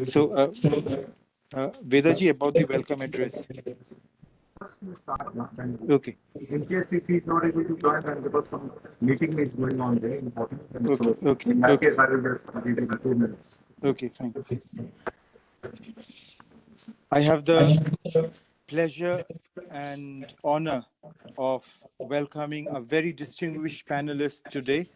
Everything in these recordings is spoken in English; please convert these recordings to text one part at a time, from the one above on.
So, Vedaji, about the welcome address. Okay. In case if he is not able to join, then because some meeting is going on very important. And Okay. so Okay. in that Okay. case, I will just give you 2 minutes. Okay. Fine. I have the pleasure and honor of welcoming a very distinguished panelist today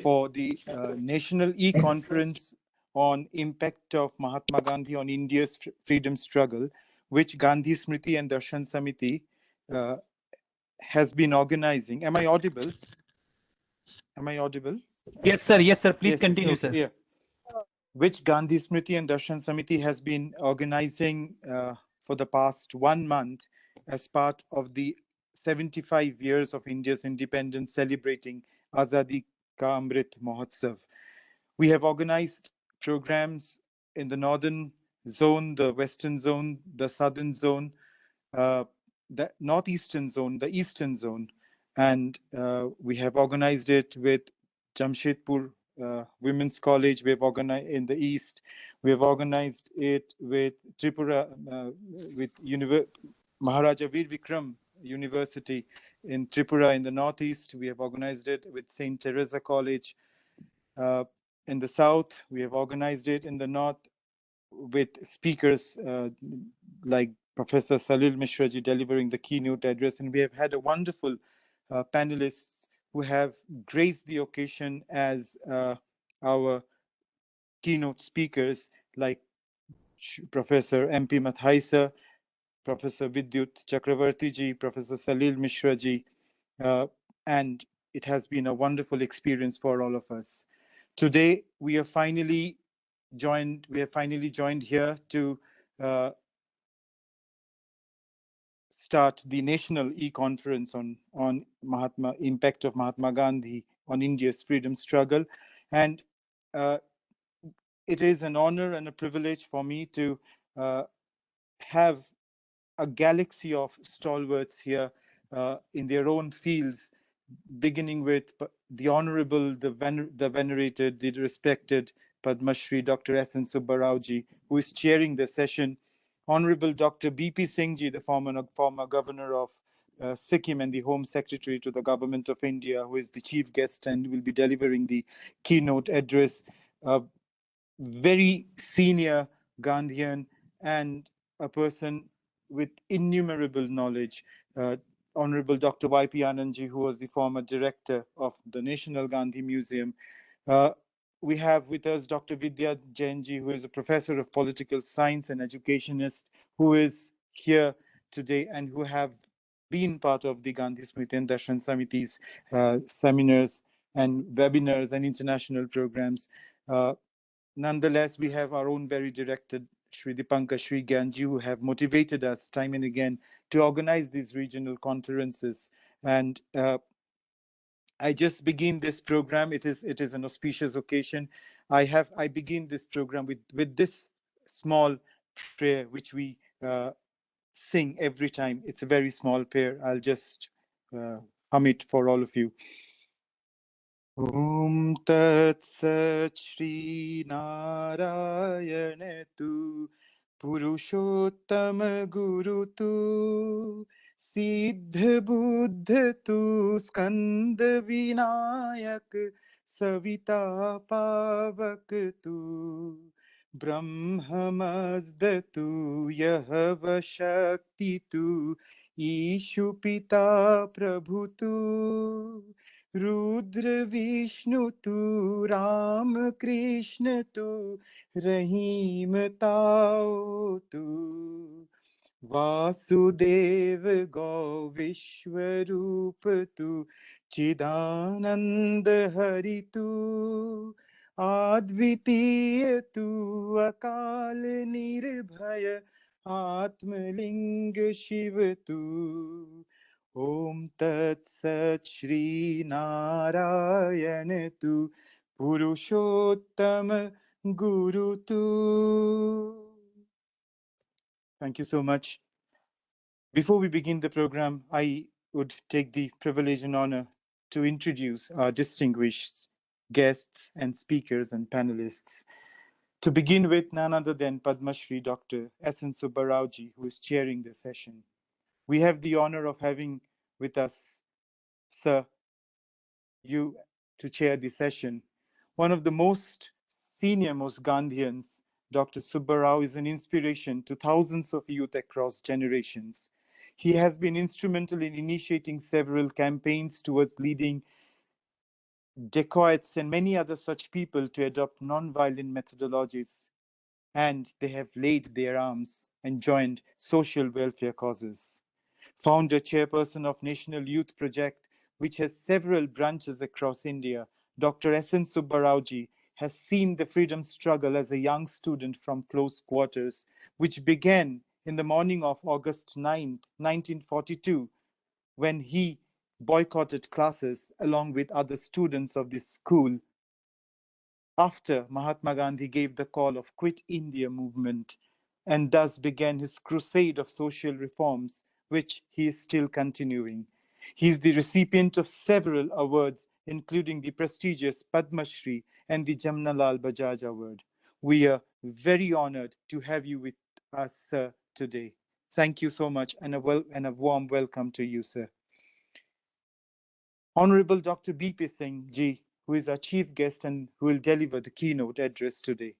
for the National E-Conference on Impact of Mahatma Gandhi on India's freedom struggle, which Gandhi Smriti and Darshan Samiti has been organizing. Am I audible? Am I audible? Yes, sir. Yes, sir. Please Yes, continue, okay, sir. yeah. Which Gandhi Smriti and Darshan Samiti has been organizing for the past 1 month as part of the 75 years of India's independence, celebrating Azadi Ka Amrit Mahotsav. We have organized programs in the northern zone, the western zone, the southern zone, the northeastern zone, the eastern zone, and we have organized it with Jamshedpur Women's College. We have organized in the east. We have organized it with Tripura, with Maharaja Veer Vikram University in Tripura in the northeast. We have organized it with St. Teresa College. In the south, we have organized it in the north with speakers like Professor Salil Mishraji delivering the keynote address. And we have had a wonderful panelists who have graced the occasion as our keynote speakers, like Professor M.P. Mathaisa, Professor Vidyut Chakravarti ji, Professor Salil Mishra ji, and it has been a wonderful experience for all of us. Today, we are finally joined here to start the National E-Conference on impact of Mahatma Gandhi on India's freedom struggle. And it is an honor and a privilege for me to have a galaxy of stalwarts here in their own fields, beginning with the Honorable, the venerated, the respected Padma Shri Dr. S.N. Subbarao-ji, who is chairing the session. Honorable Dr. B.P. Singh-ji, the former governor of Sikkim and the Home Secretary to the Government of India, who is the chief guest and will be delivering the keynote address. Very senior Gandhian and a person with innumerable knowledge, Honorable Dr. Y.P. Anandji, who was the former director of the National Gandhi Museum. We have with us Dr. Vidya Jainji, who is a professor of political science and educationist, who is here today and who have been part of the Gandhi Smriti and Darshan Samiti's seminars and webinars and international programs. Nonetheless, we have our own very directed Shri Dipanka Shri Gyanji, who have motivated us time and again to organize these regional conferences. And I just begin this program. It is an auspicious occasion. I begin this program with this small prayer, which we sing every time. It's a very small prayer. I'll just hum it for all of you. Om Tat Sat Shri Narayana Tu Purushottam Guru Tu Siddha Buddha Tu Skanda Vinayak Savita Pavak Tu Brahmamazda Tu Yahava Shakti Tu Ishu Pita Prabhu Tu Rudra Vishnu Tu Ram Krishna Tu Rahim Tao Tu Vasudev Go Vishwarup Tu Chidananda Hari Tu Advitiya Tu Akal Nirbhaya Atmalinga Shiva Tu Om Tat Sat Shri Narayana Tu Purushottam Guru Tu. Thank you so much. Before we begin the program, I would take the privilege and honor to introduce our distinguished guests and speakers and panelists. To begin with, none other than Padma Shri Dr. S.N. Subbaraoji, who is chairing the session. We have the honor of having with us, Sir, you to chair the session. One of the most senior, most Gandhians, Dr. Subbarao is an inspiration to thousands of youth across generations. He has been instrumental in initiating several campaigns towards leading dacoits and many other such people to adopt non-violent methodologies, and they have laid their arms and joined social welfare causes. Founder chairperson of National Youth Project, which has several branches across India, Dr. S.N. Subbaraoji has seen the freedom struggle as a young student from close quarters, which began in the morning of August 9, 1942, when he boycotted classes along with other students of this school after Mahatma Gandhi gave the call of Quit India movement, and thus began his crusade of social reforms, which he is still continuing. He is the recipient of several awards, including the prestigious Padma Shri and the Jamnalal Bajaj Award. We are very honored to have you with us, sir, today. Thank you so much, and a warm welcome to you, sir. Honorable Dr. B.P. Singh ji, who is our chief guest and who will deliver the keynote address today.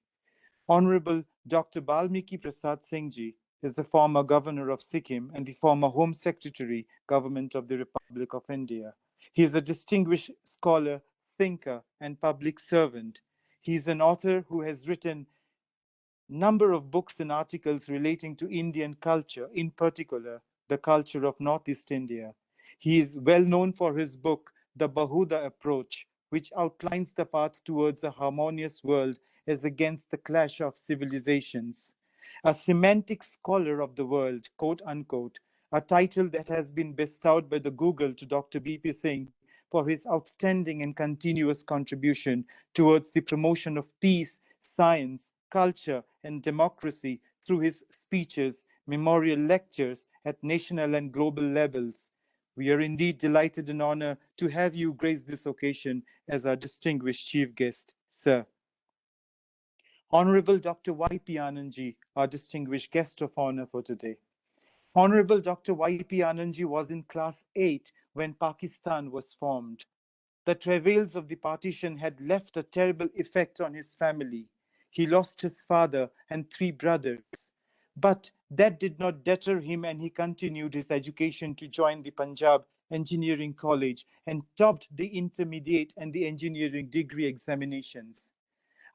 Honorable Dr. Balmiki Prasad Singh ji is the former governor of Sikkim and the former Home Secretary, Government of the Republic of India. He is a distinguished scholar, thinker, and public servant. He is an author who has written number of books and articles relating to Indian culture, in particular, the culture of Northeast India. He is well known for his book, The Bahuda Approach, which outlines the path towards a harmonious world as against the clash of civilizations. A semantic scholar of the world, quote unquote, a title that has been bestowed by the Google to Dr. B.P. Singh for his outstanding and continuous contribution towards the promotion of peace, science, culture, and democracy through his speeches, memorial lectures at national and global levels. We are indeed delighted and honored to have you grace this occasion as our distinguished chief guest, sir. Honorable Dr. Y.P. Anandji, our distinguished guest of honor for today. Honorable Dr. Y.P. Anandji was in class 8 when Pakistan was formed. The travails of the partition had left a terrible effect on his family. He lost his father and 3 brothers. But that did not deter him, and he continued his education to join the Punjab Engineering College and topped the intermediate and the engineering degree examinations.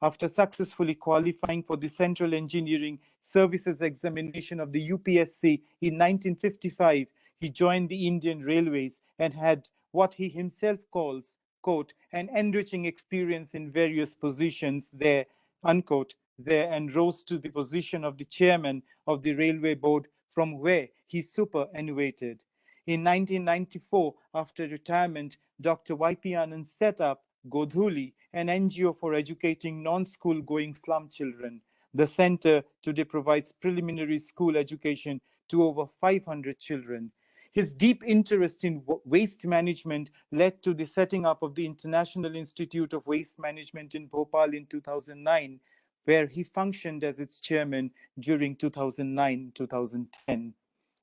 After successfully qualifying for the Central Engineering Services Examination of the UPSC in 1955, he joined the Indian Railways and had what he himself calls, quote, an enriching experience in various positions there, unquote, there, and rose to the position of the chairman of the Railway Board, from where he superannuated. In 1994, after retirement, Dr. Y.P. Anand set up Godhuli, an NGO for educating non-school going slum children. The center today provides preliminary school education to over 500 children. His deep interest in waste management led to the setting up of the International Institute of Waste Management in Bhopal in 2009, where he functioned as its chairman during 2009-2010.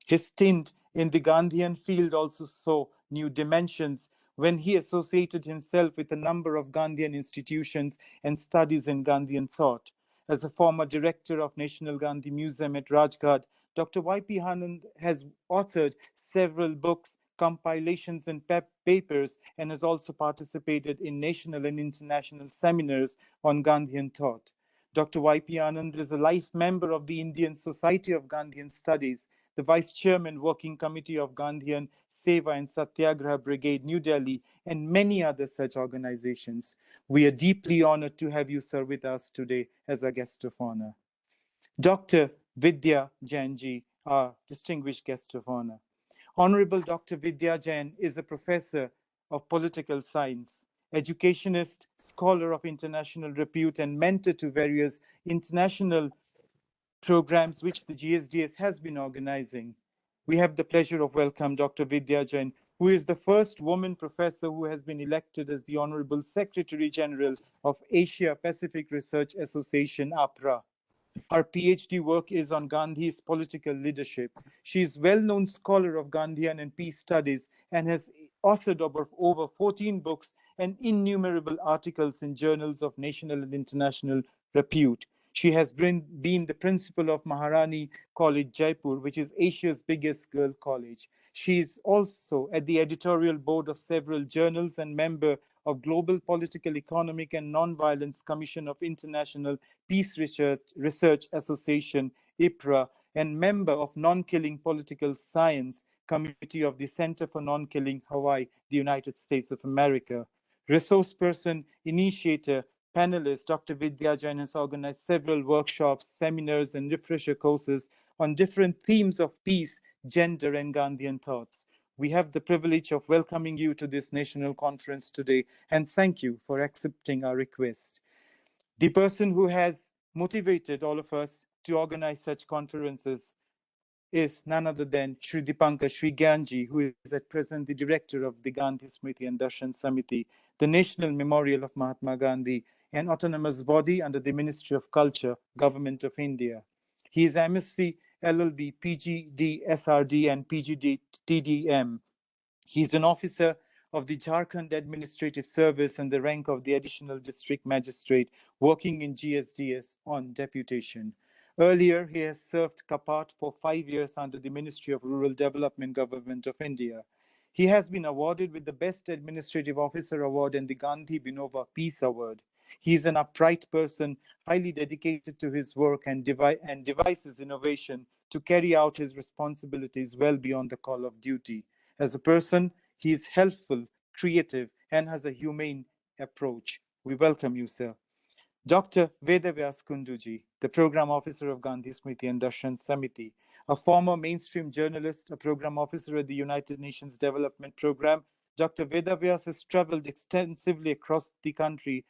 His stint in the Gandhian field also saw new dimensions when he associated himself with a number of Gandhian institutions and studies in Gandhian thought. As a former director of National Gandhi Museum at Rajghat, Dr. Y.P. Anand has authored several books, compilations, and papers, and has also participated in national and international seminars on Gandhian thought. Dr. Y.P. Anand is a life member of the Indian Society of Gandhian Studies, the Vice Chairman Working Committee of Gandhian Seva and Satyagraha Brigade, New Delhi, and many other such organizations. We are deeply honored to have you, sir, with us today as a guest of honor. Dr. Vidya Jainji, our distinguished guest of honor. Honorable Dr. Vidya Jain is a professor of political science, educationist, scholar of international repute, and mentor to various international programs which the GSDS has been organizing. We have the pleasure of welcome Dr. Vidya Jain, who is the first woman professor who has been elected as the Honorable Secretary General of Asia Pacific Research Association, APRA. Her PhD work is on Gandhi's political leadership. She is a well-known scholar of Gandhian and peace studies and has authored over 14 books and innumerable articles in journals of national and international repute. She has been the principal of Maharani College, Jaipur, which is Asia's biggest girl college. She is also at the editorial board of several journals and member of Global Political, Economic and Nonviolence Commission of International Peace Research Association, IPRA, and member of Non-Killing Political Science Committee of the Center for Non-Killing Hawaii, the United States of America. Resource person, initiator, panelist, Dr. Vidya Jain has organized several workshops, seminars, and refresher courses on different themes of peace, gender, and Gandhian thoughts. We have the privilege of welcoming you to this national conference today, and thank you for accepting our request. The person who has motivated all of us to organize such conferences is none other than Sri Dipankar Sri Gyanji, who is at present the director of the Gandhi Smriti and Darshan Samiti, the National Memorial of Mahatma Gandhi, an autonomous body under the Ministry of Culture, Government of India. He is MSc, LLB, PGD, SRD, and PGD TDM. He is an officer of the Jharkhand Administrative Service and the rank of the Additional District Magistrate, working in GSDS on deputation. Earlier, he has served Kapat for 5 years under the Ministry of Rural Development, Government of India. He has been awarded with the Best Administrative Officer Award and the Gandhi Binova Peace Award. He is an upright person, highly dedicated to his work and devises innovation to carry out his responsibilities well beyond the call of duty. As a person, he is helpful, creative, and has a humane approach. We welcome you, sir. Dr. Vedavyas Kunduji, the Program Officer of Gandhi Smriti and Darshan Samiti, a former mainstream journalist, a Program Officer at the United Nations Development Program, Dr. Vedavyas has traveled extensively across the country,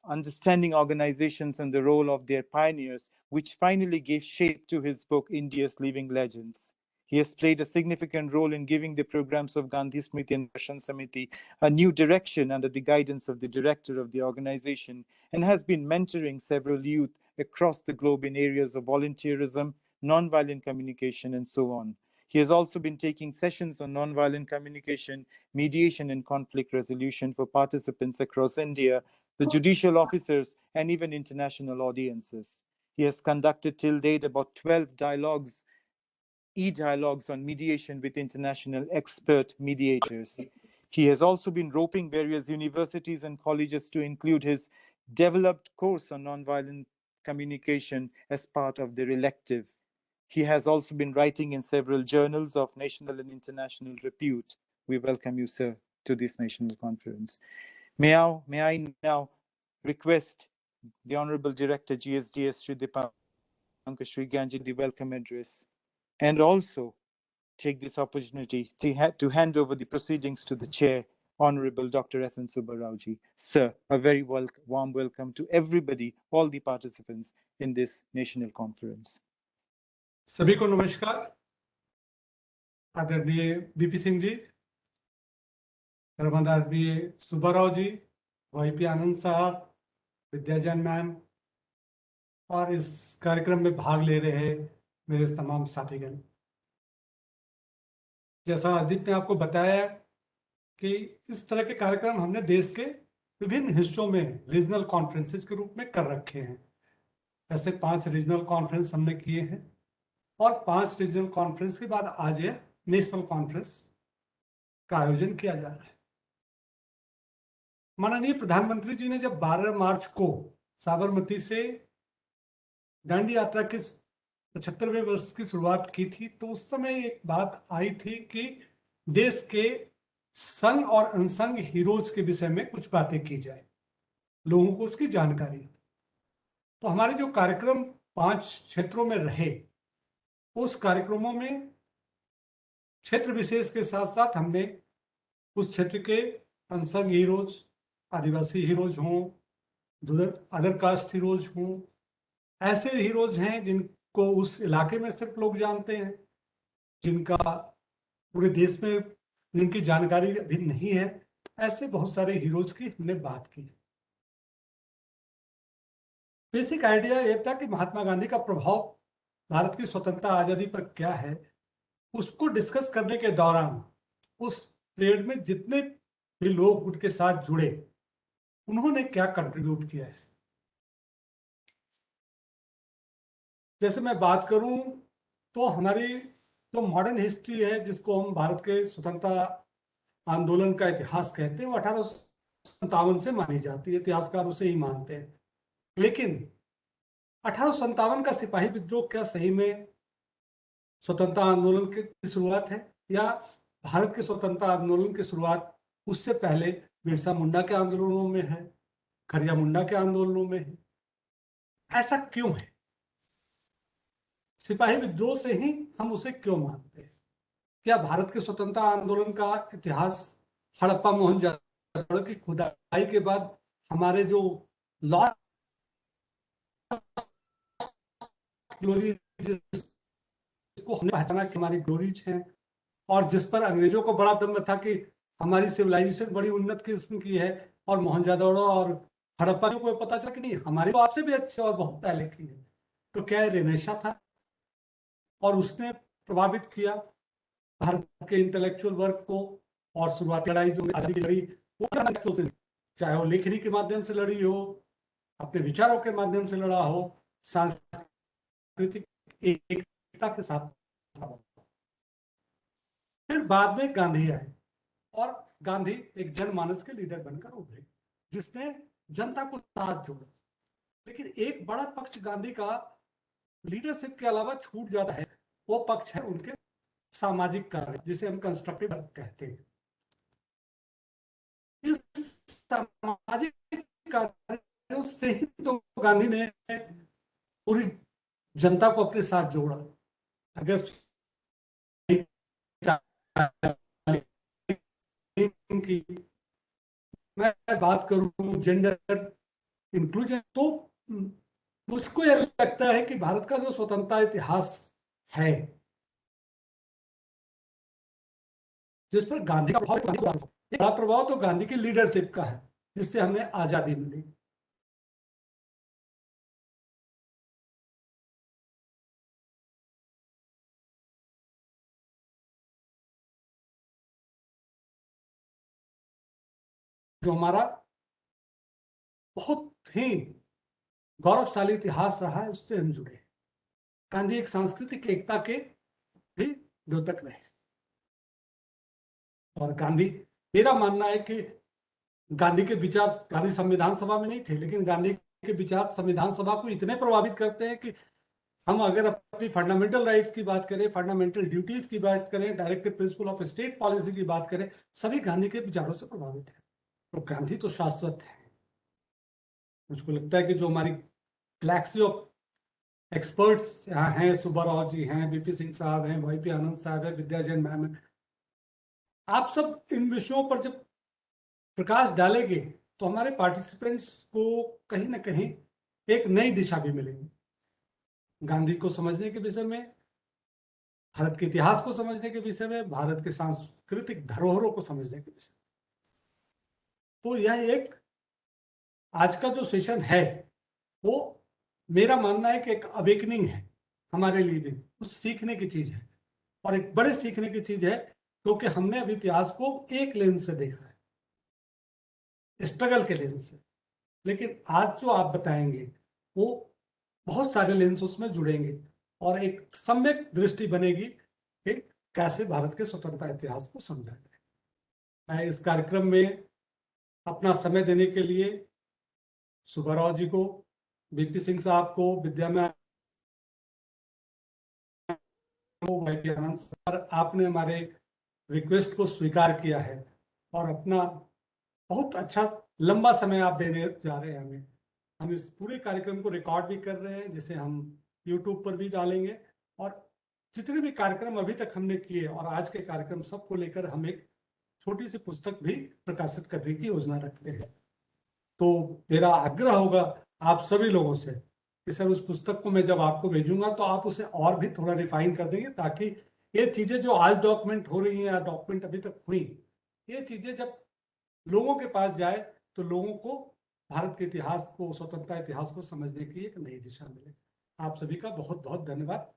understanding organizations and the role of their pioneers, which finally gave shape to his book, India's Living Legends. He has played a significant role in giving the programs of Gandhi Smriti and Darshan Samiti a new direction under the guidance of the director of the organization, and has been mentoring several youth across the globe in areas of volunteerism, nonviolent communication, and so on. He has also been taking sessions on nonviolent communication, mediation, and conflict resolution for participants across India, the judicial officers, and even international audiences. He has conducted till date about 12 e-dialogues on mediation with international expert mediators. He has also been roping various universities and colleges to include his developed course on nonviolent communication as part of their elective. He has also been writing in several journals of national and international repute. We welcome you, sir, to this national conference. May I now request the Honorable Director, GSDS, Sri Dipankar Sri Gyanji, the welcome address, and also take this opportunity to hand over the proceedings to the chair, Honorable Dr. S. N. Subbarao. Sir, a very warm welcome to everybody, all the participants in this national conference. सभी को नमस्कार। आदरणीय BP Singh ji, आदरणीय सुब्बाराव जी, YP आनंद साहब, विद्या Jain ma'am और इस कार्यक्रम में भाग ले रहे मेरे तमाम साथीगण। जैसा अजीत ने आपको बताया कि इस तरह के कार्यक्रम हमने देश के विभिन्न हिस्सों में रीजनल कॉन्फ्रेंसेस के रूप में कर रखे हैं। ऐसे 5 रीजनल कॉन्फ्रेंस हमने किए हैं और 5 रीजनल कॉन्फ्रेंस के बाद आज ये नेशनल कॉन्फ्रेंस का आयोजन किया जा रहा है। माननीय प्रधानमंत्री जी ने जब 12 मार्च को साबरमती से दांडी यात्रा के 75वें वर्ष की शुरुआत की थी, तो उस समय एक बात आई थी कि देश के संग और अनसंग हीरोज के विषय में कुछ बातें की जाए, लोगों को उसकी जानकारी। तो हमारे जो कार्यक्रम 5 क्षेत्रों में रहे, उस कार्यक्रमों में क्षेत्र विशेष के साथ साथ हमने उस क्षेत्र के अनसंग हीरोज, आदिवासी हीरोज हों, अदर कास्ट हीरोज हों, ऐसे हीरोज हैं जिनको उस इलाके में सिर्फ लोग जानते हैं, जिनका पूरे देश में जिनकी जानकारी अभी नहीं है, ऐसे बहुत सारे हीरोज की हमने बात की। बेसिक आइडिया यह था कि महात्मा गांधी का प्रभाव भारत की स्वतंत्रता आजादी पर क्या है, उसको डिस्कस करने के दौरान उस पीरियड में जितने भी लोग उनके साथ जुड़े, उन्होंने क्या कंट्रीब्यूट किया है। जैसे मैं बात करूं तो हमारी जो मॉडर्न हिस्ट्री है, जिसको हम भारत के स्वतंत्रता आंदोलन का इतिहास कहते हैं, वो 1857 से मानी जाती है, इतिहासकार उसे ही मानते हैं। लेकिन 1857 का सिपाही विद्रोह क्या सही में स्वतंत्रता आंदोलन की शुरुआत है, या भारत के स्वतंत्रता आंदोलन की शुरुआत उससे पहले बिरसा मुंडा के आंदोलनों में है, खरिया मुंडा के आंदोलनों में है? ऐसा क्यों है? सिपाही विद्रोह से ही हम उसे क्यों मानते हैं? क्या भारत के स्वतंत्रता आंदोलन का इतिहास हड़प्पा मोहनजोदड़ो की खुदाई के बाद हमारे जो लॉस्ट ग्लोरी, जिसको हमने पहचाना कि हमारी ग्लोरीज हैं, और जिस पर अंग्रेजों को बड़ा दम था कि हमारी सिविलाइजेशन बड़ी उन्नत किस्म की है, और मोहनजोदड़ो और हड़प्पा को पता चला कि नहीं, हमारी तो आपसे भी अच्छी और बहुत पहले की है। तो क्या रेनेशा था, और उसने प्रभावित किया भारत के इंटेलेक्चुअल वर्क को। और शुरुआती लड़ाई जो आजादी की लड़ी, वो चाहे वो लेखनी के माध्यम से लड़ी हो, अपने विचारों के माध्यम से लड़ा हो, सांस्कृतिक एकता के साथ। फिर बाद में गांधी आए, और गांधी एक जनमानस के लीडर बनकर उभरे, जिसने जनता को साथ जोड़ा। लेकिन एक बड़ा पक्ष गांधी का लीडरशिप के अलावा छूट जाता है, वो पक्ष है उनके सामाजिक कार्य, जिसे हम कंस्ट्रक्टिव कहते हैं। इस सामाजिक कार्यों से ही तो गांधी ने पूरी जनता को अपने साथ जोड़ा। अगर की मैं बात करूं जेंडर इंक्लूजन, तो मुझको यह लगता है कि भारत का जो स्वतंत्रता इतिहास है, जिस पर गांधी का बड़ा प्रभाव तो गांधी की लीडरशिप का है, जिससे हमें आजादी मिली। जो हमारा बहुत ही गौरवशाली इतिहास रहा है, उससे हम जुड़े। गांधी एक सांस्कृतिक एकता के भी द्योतक रहे। और गांधी, मेरा मानना है कि गांधी के विचार, गांधी संविधान सभा में नहीं थे, लेकिन गांधी के विचार संविधान सभा को इतने प्रभावित करते हैं कि हम अगर अपनी फंडामेंटल राइट्स की बात करें, फंडामेंटल ड्यूटीज की बात करें, directive principle of state policy की बात करें, सभी गांधी के विचारों से प्रभावित है। तो गांधी तो शाश्वत है। मुझको लगता है कि जो हमारी गैलेक्सी ऑफ एक्सपर्ट्स यहाँ हैं, सुब्बाराव जी हैं, बीपी सिंह साहब हैं, वाई पी आनंद साहब हैं, विद्या जैन मैम है, आप सब इन विषयों पर जब प्रकाश डालेंगे तो हमारे पार्टिसिपेंट्स को कहीं ना कहीं एक नई दिशा भी मिलेगी, गांधी को समझने के विषय में, भारत के इतिहास को समझने के विषय में, भारत के सांस्कृतिक धरोहरों को समझने के विषय में। तो यह एक आज का जो सेशन है, वो मेरा मानना है कि एक अवेकनिंग है हमारे लिए भी, कुछ सीखने की चीज है, और एक बड़े सीखने की चीज है, क्योंकि हमने अभी इतिहास को एक लेंस से देखा है, स्ट्रगल के लेंस से। लेकिन आज जो आप बताएंगे वो बहुत सारे लेंस उसमें जुड़ेंगे, और एक सम्यक दृष्टि बनेगी कि कैसे भारत के स्वतंत्रता इतिहास को समझा जाए। मैं इस कार्यक्रम में अपना समय देने के लिए सुब्बाराव जी को, बीपी सिंह साहब को, विद्या में आनंद सर, आपने हमारे रिक्वेस्ट को स्वीकार किया है, और अपना बहुत अच्छा लंबा समय आप देने जा रहे हैं हमें। हम इस पूरे कार्यक्रम को रिकॉर्ड भी कर रहे हैं, जिसे हम यूट्यूब पर भी डालेंगे, और जितने भी कार्यक्रम अभी तक हमने किए और आज के कार्यक्रम सबको लेकर हम एक छोटी सी पुस्तक भी प्रकाशित करने की योजना रखते हैं। तो मेरा आग्रह होगा आप सभी लोगों से कि सर, उस पुस्तक को मैं जब आपको भेजूंगा तो आप उसे और भी थोड़ा रिफाइन कर देंगे, ताकि ये चीजें जो आज डॉक्यूमेंट हो रही हैं या डॉक्यूमेंट अभी तक हुई, ये चीजें जब लोगों के पास जाए तो लोगों को भारत के इतिहास को, स्वतंत्रता इतिहास को समझने की एक नई दिशा मिले। आप सभी का बहुत बहुत धन्यवाद।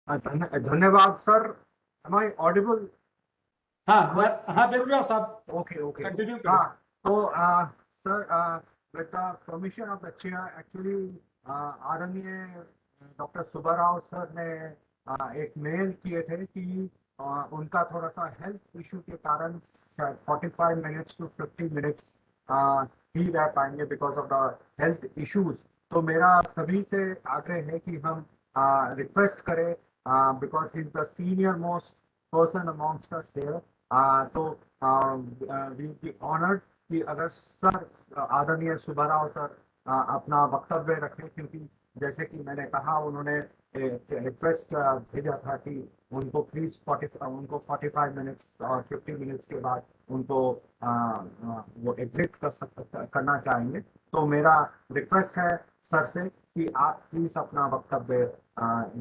धन्यवाद सर। M I audible? हाँ हाँ बिल्कुल साहब, ओके ओके। कंटिन्यू करें। हाँ तो sir, with the permission of the chair, actually आदरणीय डॉक्टर सुब्बाराव सर ने एक मेल किए थे कि उनका थोड़ा सा हेल्थ इशू के कारण 45 मिनट्स टू 50 मिनट्स ही रह पाएंगे because of the health issues. तो मेरा सभी से आग्रह है कि हम रिक्वेस्ट करें, because he is the senior most person amongst us here, तो वी बी ऑनर्ड कि अगर सर, आदरणीय सुब्बाराव सर अपना वक्तव्य रखें, क्योंकि जैसे कि मैंने कहा उन्होंने रिक्वेस्ट भेजा था कि उनको प्लीज 45 मिनट्स और 50 मिनट्स के बाद उनको वो एग्जिट करना चाहेंगे। तो मेरा रिक्वेस्ट है सर से कि आप प्लीज अपना वक्तव्य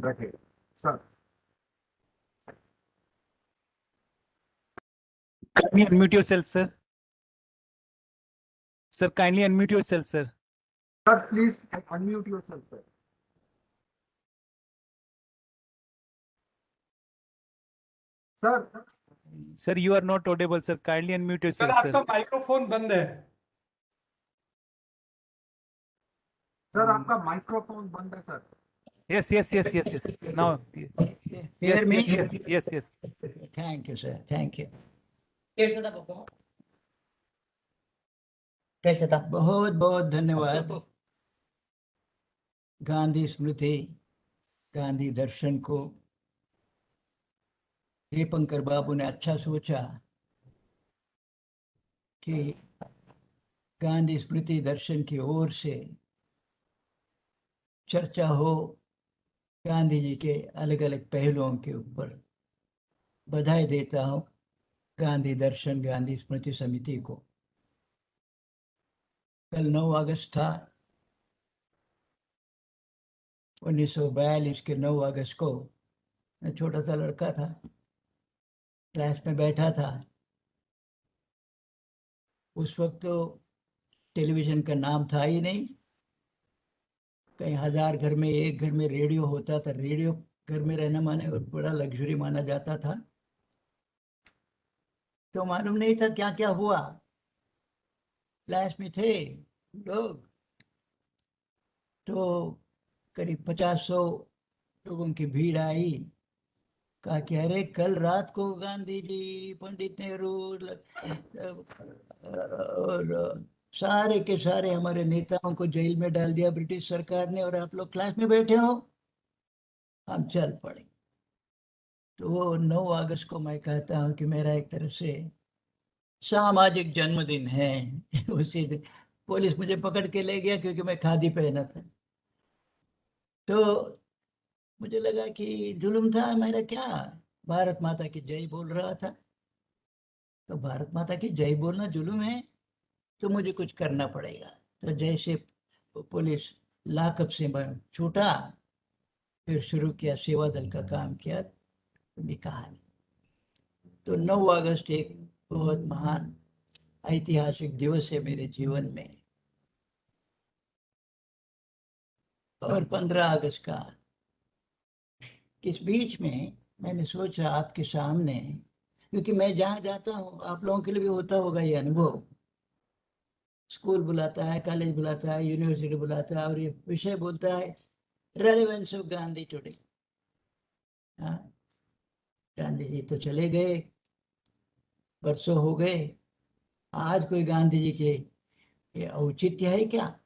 रखें sir. Kindly unmute yourself, sir. Sir, kindly unmute yourself, sir. Sir, please unmute yourself, sir. Sir, Sir, you are not audible, sir. Kindly unmute sir yourself, आपका sir. माइक्रोफोन बंद है। सर आपका माइक्रोफोन बंद है sir. Yes, yes, yes, yes, yes. Now, Hear yes, me? yes, yes, yes, yes. Thank you, sir. Thank you. बहुत बहुत धन्यवाद। गांधी स्मृति, गांधी दर्शन को दीपंकर बाबू ने अच्छा सोचा कि गांधी स्मृति दर्शन की ओर से चर्चा हो गांधी जी के अलग अलग पहलुओं के ऊपर। बधाई देता हूं गांधी दर्शन गांधी स्मृति समिति को। कल 9 अगस्त था। 1942 के 9 अगस्त को मैं छोटा सा लड़का था, क्लास में बैठा था। उस वक्त तो टेलीविजन का नाम था ही नहीं। कहीं 1000 घर में एक घर में रेडियो होता था। रेडियो घर में रहना माने बड़ा लग्जरी माना जाता था। तो मालूम नहीं था क्या क्या हुआ। क्लास में थे लोग तो करीब 50-100 लोगों की भीड़ आई। कहा कि अरे कल रात को गांधी जी, पंडित नेहरू और सारे के सारे हमारे नेताओं को जेल में डाल दिया ब्रिटिश सरकार ने, और आप लोग क्लास में बैठे हो। हम चल पड़े। तो वो 9 अगस्त को मैं कहता हूँ कि मेरा एक तरह से सामाजिक जन्मदिन है। उसी दिन पुलिस मुझे पकड़ के ले गया क्योंकि मैं खादी पहना था। तो मुझे लगा कि जुल्म था मेरा। क्या भारत माता की जय बोल रहा था। तो भारत माता की जय बोलना जुल्म है तो मुझे कुछ करना पड़ेगा। तो जैसे पुलिस लाकअप से मैं छूटा, फिर शुरू किया सेवा दल का काम किया। कहानी तो 9 अगस्त एक बहुत महान ऐतिहासिक दिवस है मेरे जीवन में। और 15 अगस्त का इस बीच में मैंने सोचा आपके सामने, क्योंकि मैं जहाँ जाता हूँ आप लोगों के लिए भी होता होगा ये अनुभव। स्कूल बुलाता है, कॉलेज बुलाता है, यूनिवर्सिटी बुलाता है और ये विषय बोलता है relevance of Gandhi today. Gandhi ji तो चले गए, बरसों हो गए। आज कोई गांधी जी के ये औचित्य है क्या,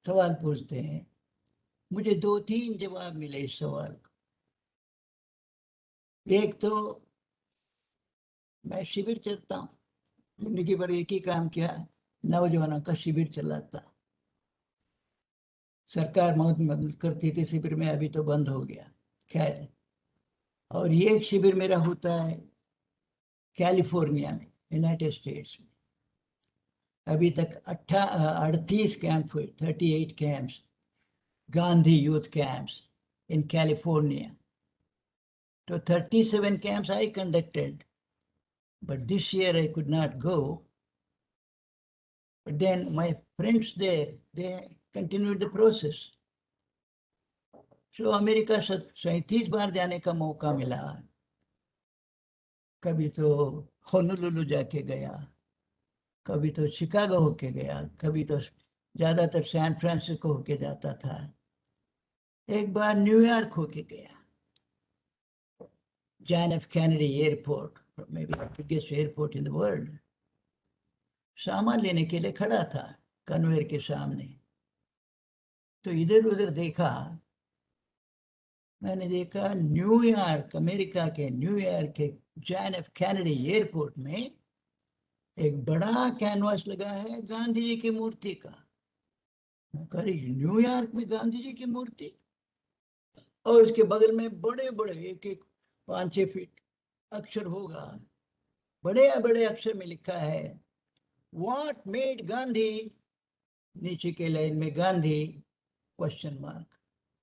सवाल पूछते हैं। मुझे 2-3 जवाब मिले इस सवाल को। एक तो मैं शिविर चलता हूँ, जिंदगी भर एक ही काम किया, नौजवानों का शिविर चलाता। सरकार बहुत मदद करती थी शिविर में, अभी तो बंद हो गया खैर। और ये एक शिविर मेरा होता है कैलिफोर्निया में, यूनाइटेड स्टेट्स में। अभी तक 38 कैंप हुए, 38 camps, Gandhi youth camps in California. So 37 camps I conducted, but this year I could not go. But then my friends there, they continued the process. So America 37 बार जाने का मौका मिला. कभी तो होनोलुलु जाके गया, कभी तो शिकागो होके गया, कभी तो ज्यादातर सैन फ्रांसिस्को होके जाता था. एक बार न्यूयॉर्क होके गया, John F. Kennedy Airport, maybe the biggest airport in the world. सामान लेने के लिए खड़ा था कन्वेयर के सामने. तो इधर उधर देखा, मैंने देखा न्यूयॉर्क, अमेरिका के न्यूयॉर्क के जॉन एफ कैनेडी एयरपोर्ट में एक बड़ा कैनवास लगा है गांधी जी की मूर्ति का. न्यूयॉर्क में गांधी जी की मूर्ति, और उसके बगल में बड़े बड़े एक 5-6 फीट अक्षर होगा, बड़े बड़े अक्षर में लिखा है व्हाट मेड गांधी. नीचे के लाइन में Gandhi question mark.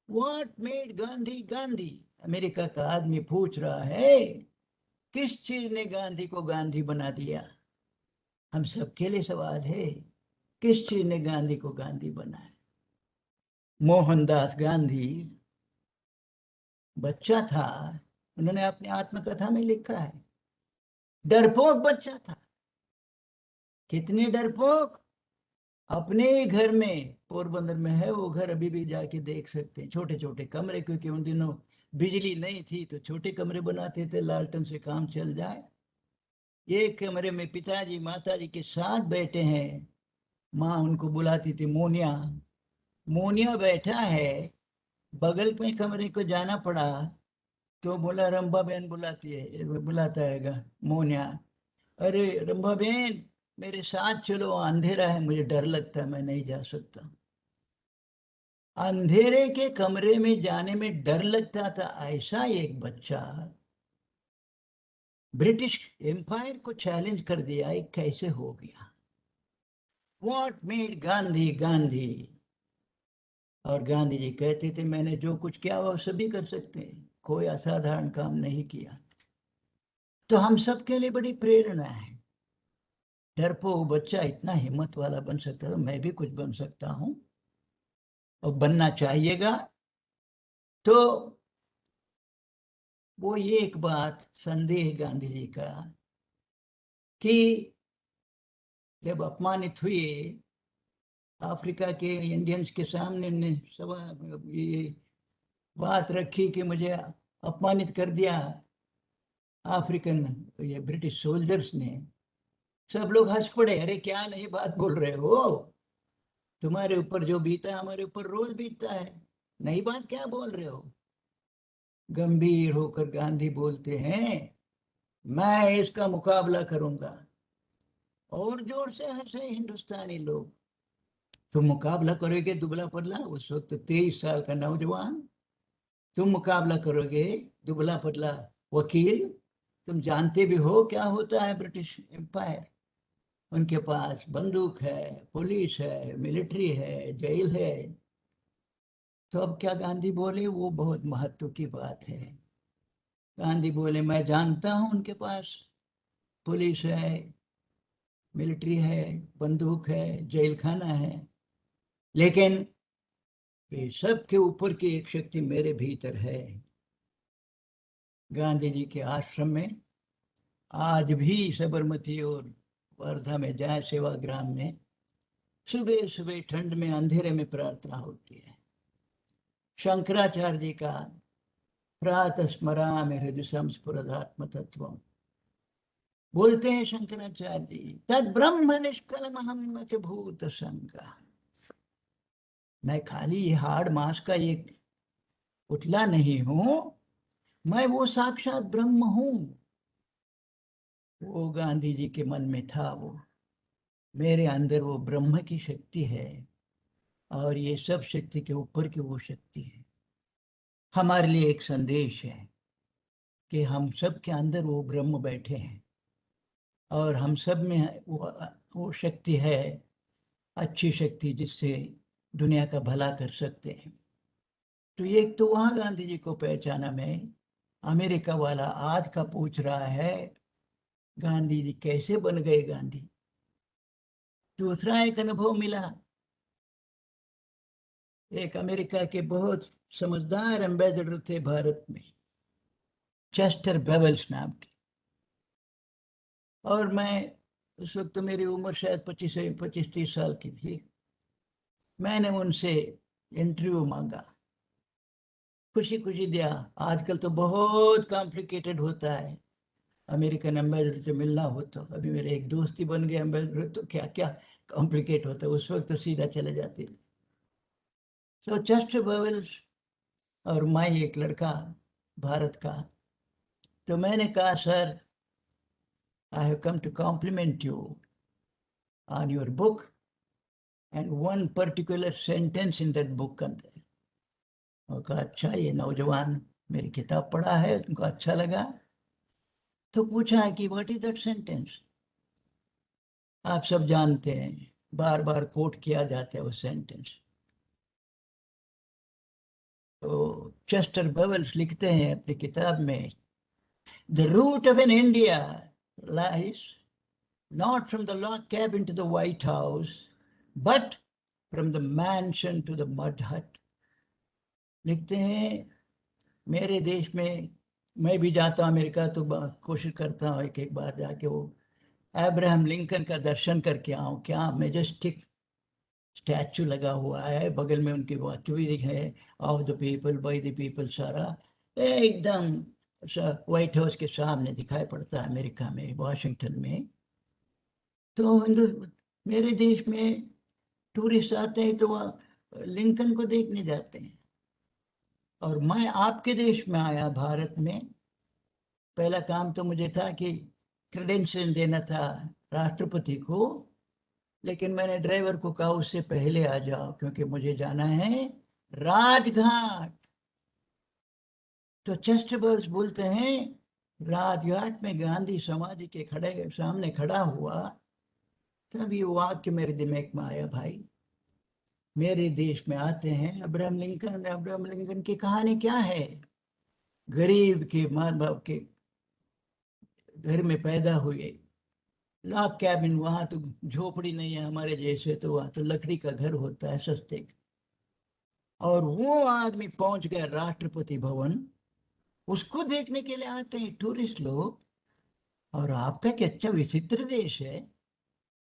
What made Gandhi Gandhi. America का आदमी पूछ रहा है किस चीज ने गांधी को गांधी बना दिया. हम सबके लिए सवाल है, किस चीज ने गांधी को गांधी बनाया. मोहनदास गांधी बच्चा था, उन्होंने अपनी आत्मकथा में लिखा है, डरपोक बच्चा था. कितने डरपोक. अपने ही घर में पोरबंदर में है वो घर, अभी भी जाके देख सकते हैं. छोटे छोटे कमरे, क्योंकि उन दिनों बिजली नहीं थी तो छोटे कमरे बनाते थे, लालटेन से काम चल जाए. एक कमरे में पिताजी माताजी के साथ बैठे हैं. माँ उनको बुलाती थी मोनिया. मोनिया बैठा है, बगल में कमरे को जाना पड़ा तो बोला रंभा बहन बुलाती है, बुलाता है मोनिया. अरे रंभा बहन मेरे साथ चलो, अंधेरा है, मुझे डर लगता है, मैं नहीं जा सकता. अंधेरे के कमरे में जाने में डर लगता था. ऐसा एक बच्चा ब्रिटिश एम्पायर को चैलेंज कर दिया, कैसे हो गया. What made Gandhi Gandhi. और गांधी जी कहते थे मैंने जो कुछ किया वो सभी कर सकते हैं, कोई असाधारण काम नहीं किया. तो हम सबके लिए बड़ी प्रेरणा है. डरपोक बच्चा इतना हिम्मत वाला बन सकता है, तो मैं भी कुछ बन सकता हूं और बनना चाहिएगा. तो वो ये एक बात संदेह गांधी जी का कि जब अपमानित हुए अफ्रीका के इंडियंस के सामने, ने ये बात रखी कि मुझे अपमानित कर दिया अफ्रीकन, ये ब्रिटिश सोल्जर्स ने. सब लोग हंस पड़े, अरे क्या नहीं बात बोल रहे हो, तुम्हारे ऊपर जो बीता है हमारे ऊपर रोज बीतता है, नई बात क्या बोल रहे हो. गंभीर होकर गांधी बोलते हैं मैं इसका मुकाबला करूंगा. और जोर से हंसे हिंदुस्तानी लोग. तुम मुकाबला करोगे दुबला पतला, उस वक्त 23 साल का नौजवान, तुम मुकाबला करोगे दुबला पतला वकील. तुम जानते भी हो क्या होता है ब्रिटिश एम्पायर. उनके पास बंदूक है, पुलिस है, मिलिट्री है, जेल है. तो अब क्या गांधी बोले, वो बहुत महत्व की बात है. गांधी बोले मैं जानता हूं उनके पास पुलिस है, मिलिट्री है, बंदूक है, जेल खाना है, लेकिन ये सब के ऊपर की एक शक्ति मेरे भीतर है. गांधी जी के आश्रम में आज भी साबरमती और वर्धा में जाए सेवाग्राम में, सुबह सुबह ठंड में अंधेरे में प्रार्थना होती है. शंकराचार्य जी का प्रातः स्मरामि हृदय संस्फुरदात्म तत्व बोलते हैं शंकराचार्य जी, तद ब्रह्म निष्कलमहं न च भूत संगा. मैं खाली ये हाड़ मांस का एक पुतला नहीं हूं, मैं वो साक्षात ब्रह्म हूं. वो गांधी जी के मन में था, वो मेरे अंदर वो ब्रह्म की शक्ति है और ये सब शक्ति के ऊपर की वो शक्ति है. हमारे लिए एक संदेश है कि हम सब के अंदर वो ब्रह्म बैठे हैं और हम सब में वो शक्ति है, अच्छी शक्ति जिससे दुनिया का भला कर सकते हैं. तो एक तो वहां गांधी जी को पहचाना मैं, अमेरिका वाला आज का पूछ रहा है गांधी जी कैसे बन गए गांधी। दूसरा एक अनुभव मिला, एक अमेरिका के बहुत समझदार एम्बेसडर थे भारत में, चेस्टर बेवल्स नाम के, और मैं उस वक्त तो मेरी उम्र शायद 25-30 साल की थी। मैंने उनसे इंटरव्यू मांगा, खुशी खुशी दिया। आजकल तो बहुत कॉम्प्लिकेटेड होता है, अमेरिकन एम्बेसडर से मिलना हो तो, अभी मेरे एक दोस्त ही बन गए एम्बेसडर, तो क्या क्या कॉम्प्लिकेट होता है, उस वक्त तो सीधा चले जाते थे। तो चेस्टर बेवल्स और मैं एक लड़का भारत का, तो मैंने कहा sir I have come to compliment you on your book and one particular sentence in that book अंदर। और कहा अच्छा, ये नौजवान मेरी किताब पढ़ा है, उनको अच्छा लगा, तो पूछा है कि व्हाट इज दैट सेंटेंस। आप सब जानते हैं, बार बार कोट किया जाता है वो सेंटेंस। तो चेस्टर बेवल्स लिखते हैं अपनी किताब में, the root of an India lies not from the log cabin to the White House, but from the mansion to the mud hut. लिखते हैं मेरे देश में, मैं भी जाता हूँ अमेरिका तो कोशिश करता हूँ एक एक बार जाके वो अब्राहम लिंकन का दर्शन करके आऊँ। क्या मेजेस्टिक स्टैचू लगा हुआ है, बगल में उनके वाक्य भी है, of the people by the people, सारा एकदम व्हाइट हाउस के सामने दिखाई पड़ता है अमेरिका में, वाशिंगटन में। तो मेरे देश में टूरिस्ट आते हैं तो वह लिंकन को देखने जाते हैं, और मैं आपके देश में आया भारत में, पहला काम तो मुझे था कि क्रेडेंशियल देना था राष्ट्रपति को, लेकिन मैंने ड्राइवर को कहा उससे पहले आ जाओ क्योंकि मुझे जाना है राजघाट। तो चेस्टर बेवल्स बोलते हैं राजघाट में गांधी समाधि के खड़े सामने खड़ा हुआ, तब ये वाक्य मेरे दिमाग में आया, भाई मेरे देश में आते हैं अब्राहम लिंकन, अब्राहम लिंकन की कहानी क्या है, गरीब के माँ बाप के घर में पैदा हुए, लॉग कैबिन, वहां तो झोपड़ी नहीं है हमारे जैसे, तो वहां तो लकड़ी का घर होता है सस्ते का। और वो आदमी पहुंच गया राष्ट्रपति भवन, उसको देखने के लिए आते हैं टूरिस्ट लोग। और आपका क्या अच्छा विचित्र देश है।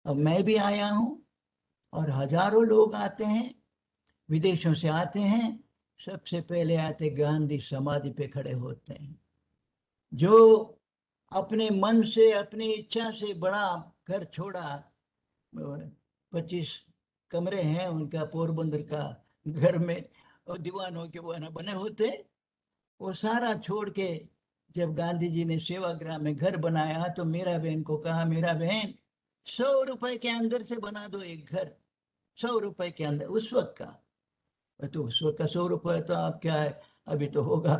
अब मैं भी आया हूं और हजारों लोग आते हैं, विदेशों से आते हैं, सबसे पहले आते गांधी समाधि पे खड़े होते हैं। जो अपने मन से अपनी इच्छा से बड़ा घर छोड़ा, 25 कमरे हैं उनका पोरबंदर का घर में, और दीवानों के बना बने होते, वो सारा छोड़ के जब गांधी जी ने सेवाग्राम में घर बनाया तो मेरा बहन को कहा, मेरा बहन 100 रुपए के अंदर से बना दो एक घर, 100 रुपए के अंदर उस वक्त का। तो उस वक्त का 100 रुपए तो आप क्या है, अभी तो होगा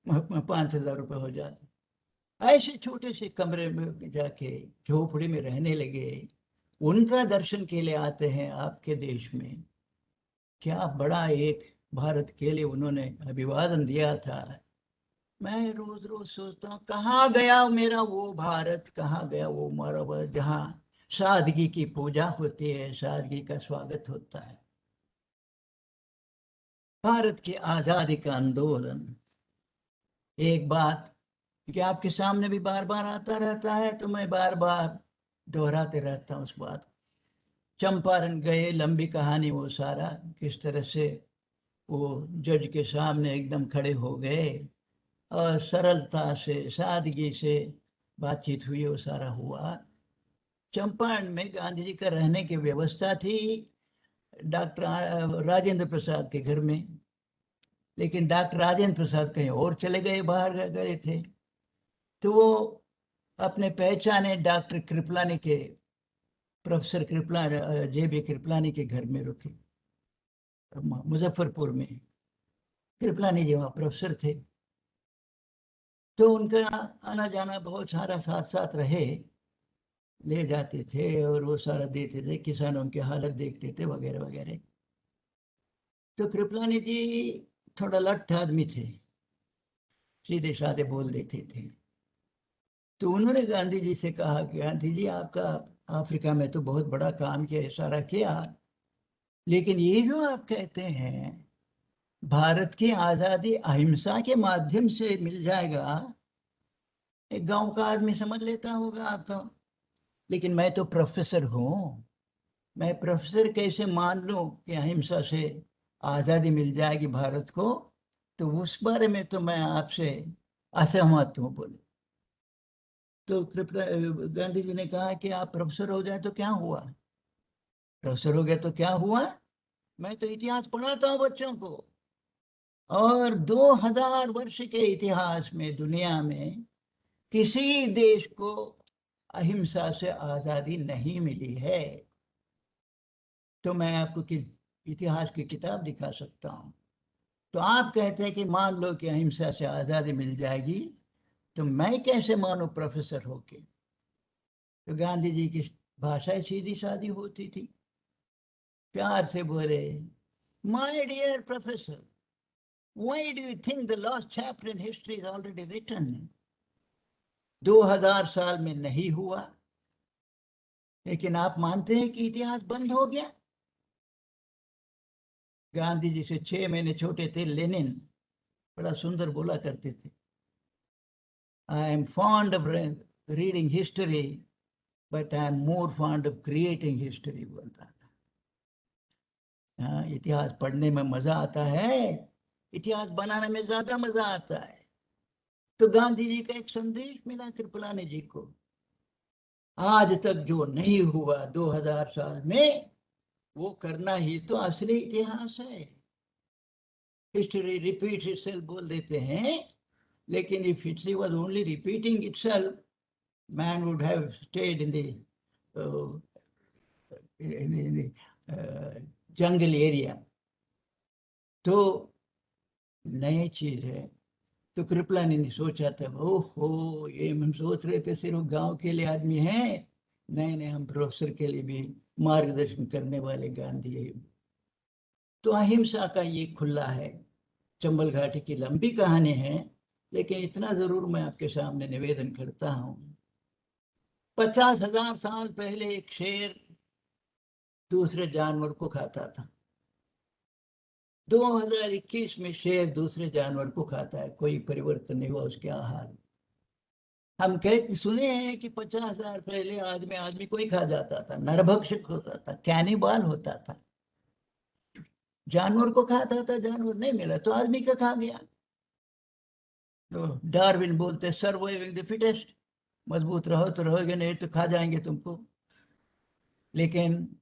5,000 रुपए हो जाते। ऐसे छोटे से कमरे में जाके झोपड़ी में रहने लगे, उनका दर्शन के लिए आते हैं आपके देश में। क्या बड़ा एक भारत के लिए उन्होंने अभिवादन दिया था। मैं रोज रोज सोचता हूँ कहाँ गया मेरा वो भारत, कहाँ गया वो हमारा भारत, जहाँ सादगी की पूजा होती है, सादगी का स्वागत होता है। भारत की आजादी का आंदोलन, एक बात कि आपके सामने भी बार बार आता रहता है तो मैं बार बार दोहराते रहता हूँ उस बात। चंपारण गए, लंबी कहानी वो सारा, किस तरह से वो जज के सामने एकदम खड़े हो गए और सरलता से सादगी से बातचीत हुई, वो सारा हुआ। चंपारण में गांधी जी का रहने की व्यवस्था थी डॉक्टर राजेंद्र प्रसाद के घर में, लेकिन डॉक्टर राजेंद्र प्रसाद कहीं और चले गए, बाहर गए थे। तो वो अपने पहचाने डॉक्टर कृपलानी के, प्रोफेसर कृपला, JB कृपलानी के घर में रुके मुजफ्फरपुर में। कृपलानी जी वहाँ प्रोफेसर थे, तो उनका आना जाना बहुत सारा साथ साथ रहे, ले जाते थे और वो सारा देते थे, किसानों की हालत देखते थे वगैरह वगैरह। तो कृपलानी जी थोड़ा लठ आदमी थे, सीधे साधे बोल देते थे। तो उन्होंने गांधी जी से कहा कि गांधी जी, आपका अफ्रीका में तो बहुत बड़ा काम किया, सारा किया, लेकिन ये जो आप कहते हैं भारत की आजादी अहिंसा के माध्यम से मिल जाएगा, एक गांव का आदमी समझ लेता होगा आपका। लेकिन मैं तो प्रोफेसर हूं, मैं प्रोफेसर कैसे मान लूं कि अहिंसा से आजादी मिल जाएगी भारत को? तो उस बारे में तो मैं आपसे असहमत हूं, बोले। तो गांधी जी ने कहा कि आप प्रोफेसर हो जाए तो क्या हुआ, प्रोफेसर हो गए तो क्या हुआ, मैं तो इतिहास पढ़ाता हूँ बच्चों को, और 2000 वर्ष के इतिहास में दुनिया में किसी देश को अहिंसा से आजादी नहीं मिली है। तो मैं आपको इतिहास की किताब दिखा सकता हूं। तो आप कहते हैं कि मान लो कि अहिंसा से आजादी मिल जाएगी, तो मैं कैसे मानूं प्रोफेसर होके? तो गांधी जी की भाषा सीधी सादी होती थी, प्यार से बोले, my dear professor, why do you think the last chapter in history is already written? 2000 साल में नहीं हुआ, लेकिन आप मानते हैं कि इतिहास बंद हो गया? गांधी जी से 6 महीने छोटे थे लेनिन बड़ा सुंदर बोला करते थे, I am fond of reading history but I am more fond of creating history, बोलता था। हाँ, इतिहास पढ़ने में मजा आता है, इतिहास बनाने में ज्यादा मजा आता है। तो गांधी जी का एक संदेश मिला कृपलानी जी को, आज तक जो नहीं हुआ 2000 साल में, वो करना ही तो असली इतिहास है। हिस्ट्री रिपीट्स इटसेल्फ बोल देते हैं, लेकिन if history was only repeating itself, man would have stayed in the jungle area. तो नई चीज है। तो कृपलानी ने सोचा था, ओहो, ये हम सोच रहे थे सिर्फ गांव के लिए आदमी हैं, नहीं नहीं, हम प्रोफेसर के लिए भी मार्गदर्शन करने वाले गांधी है। तो अहिंसा का ये खुला है। चंबल घाटी की लंबी कहानी है, लेकिन इतना जरूर मैं आपके सामने निवेदन करता हूं। 50,000 साल पहले एक शेर दूसरे जानवर को खाता था, 2021 में शेर दूसरे जानवर को खाता है, कोई परिवर्तन नहीं हुआ उसके आहार में। हम सुने हैं कि 50,000 पहले आदमी को ही खा जाता था, नरभक्षक होता था, कैनिबाल होता था, जानवर को खाता था, जानवर नहीं मिला तो आदमी का खा गया। तो डार्विन बोलते सर्वाइविंग द फिटेस्ट, मजबूत रहो तो रहोगे, नहीं तो खा जाएंगे तुमको। लेकिन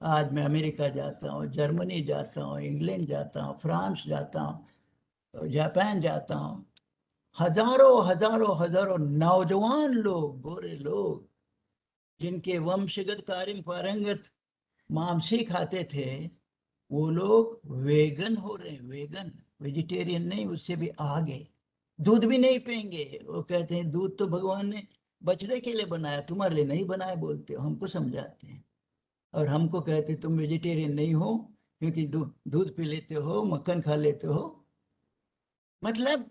आज मैं अमेरिका जाता हूँ, जर्मनी जाता हूँ, इंग्लैंड जाता हूँ, फ्रांस जाता हूँ, जापान जाता हूँ, हजारों हजारों हजारों नौजवान लोग, गोरे लोग, जिनके वंशगत कार्य पारंगत मांसी खाते थे, वो लोग वेगन हो रहे हैं, वेगन, वेजिटेरियन नहीं, उससे भी आगे। दूध भी नहीं पिएंगे, वो कहते हैं दूध तो भगवान ने बछड़े के लिए बनाया, तुम्हारे लिए नहीं बनाया, बोलते हो, हमको समझाते हैं। और हमको कहते तुम वेजिटेरियन नहीं हो क्योंकि दूध पी लेते हो, मक्खन खा लेते हो। मतलब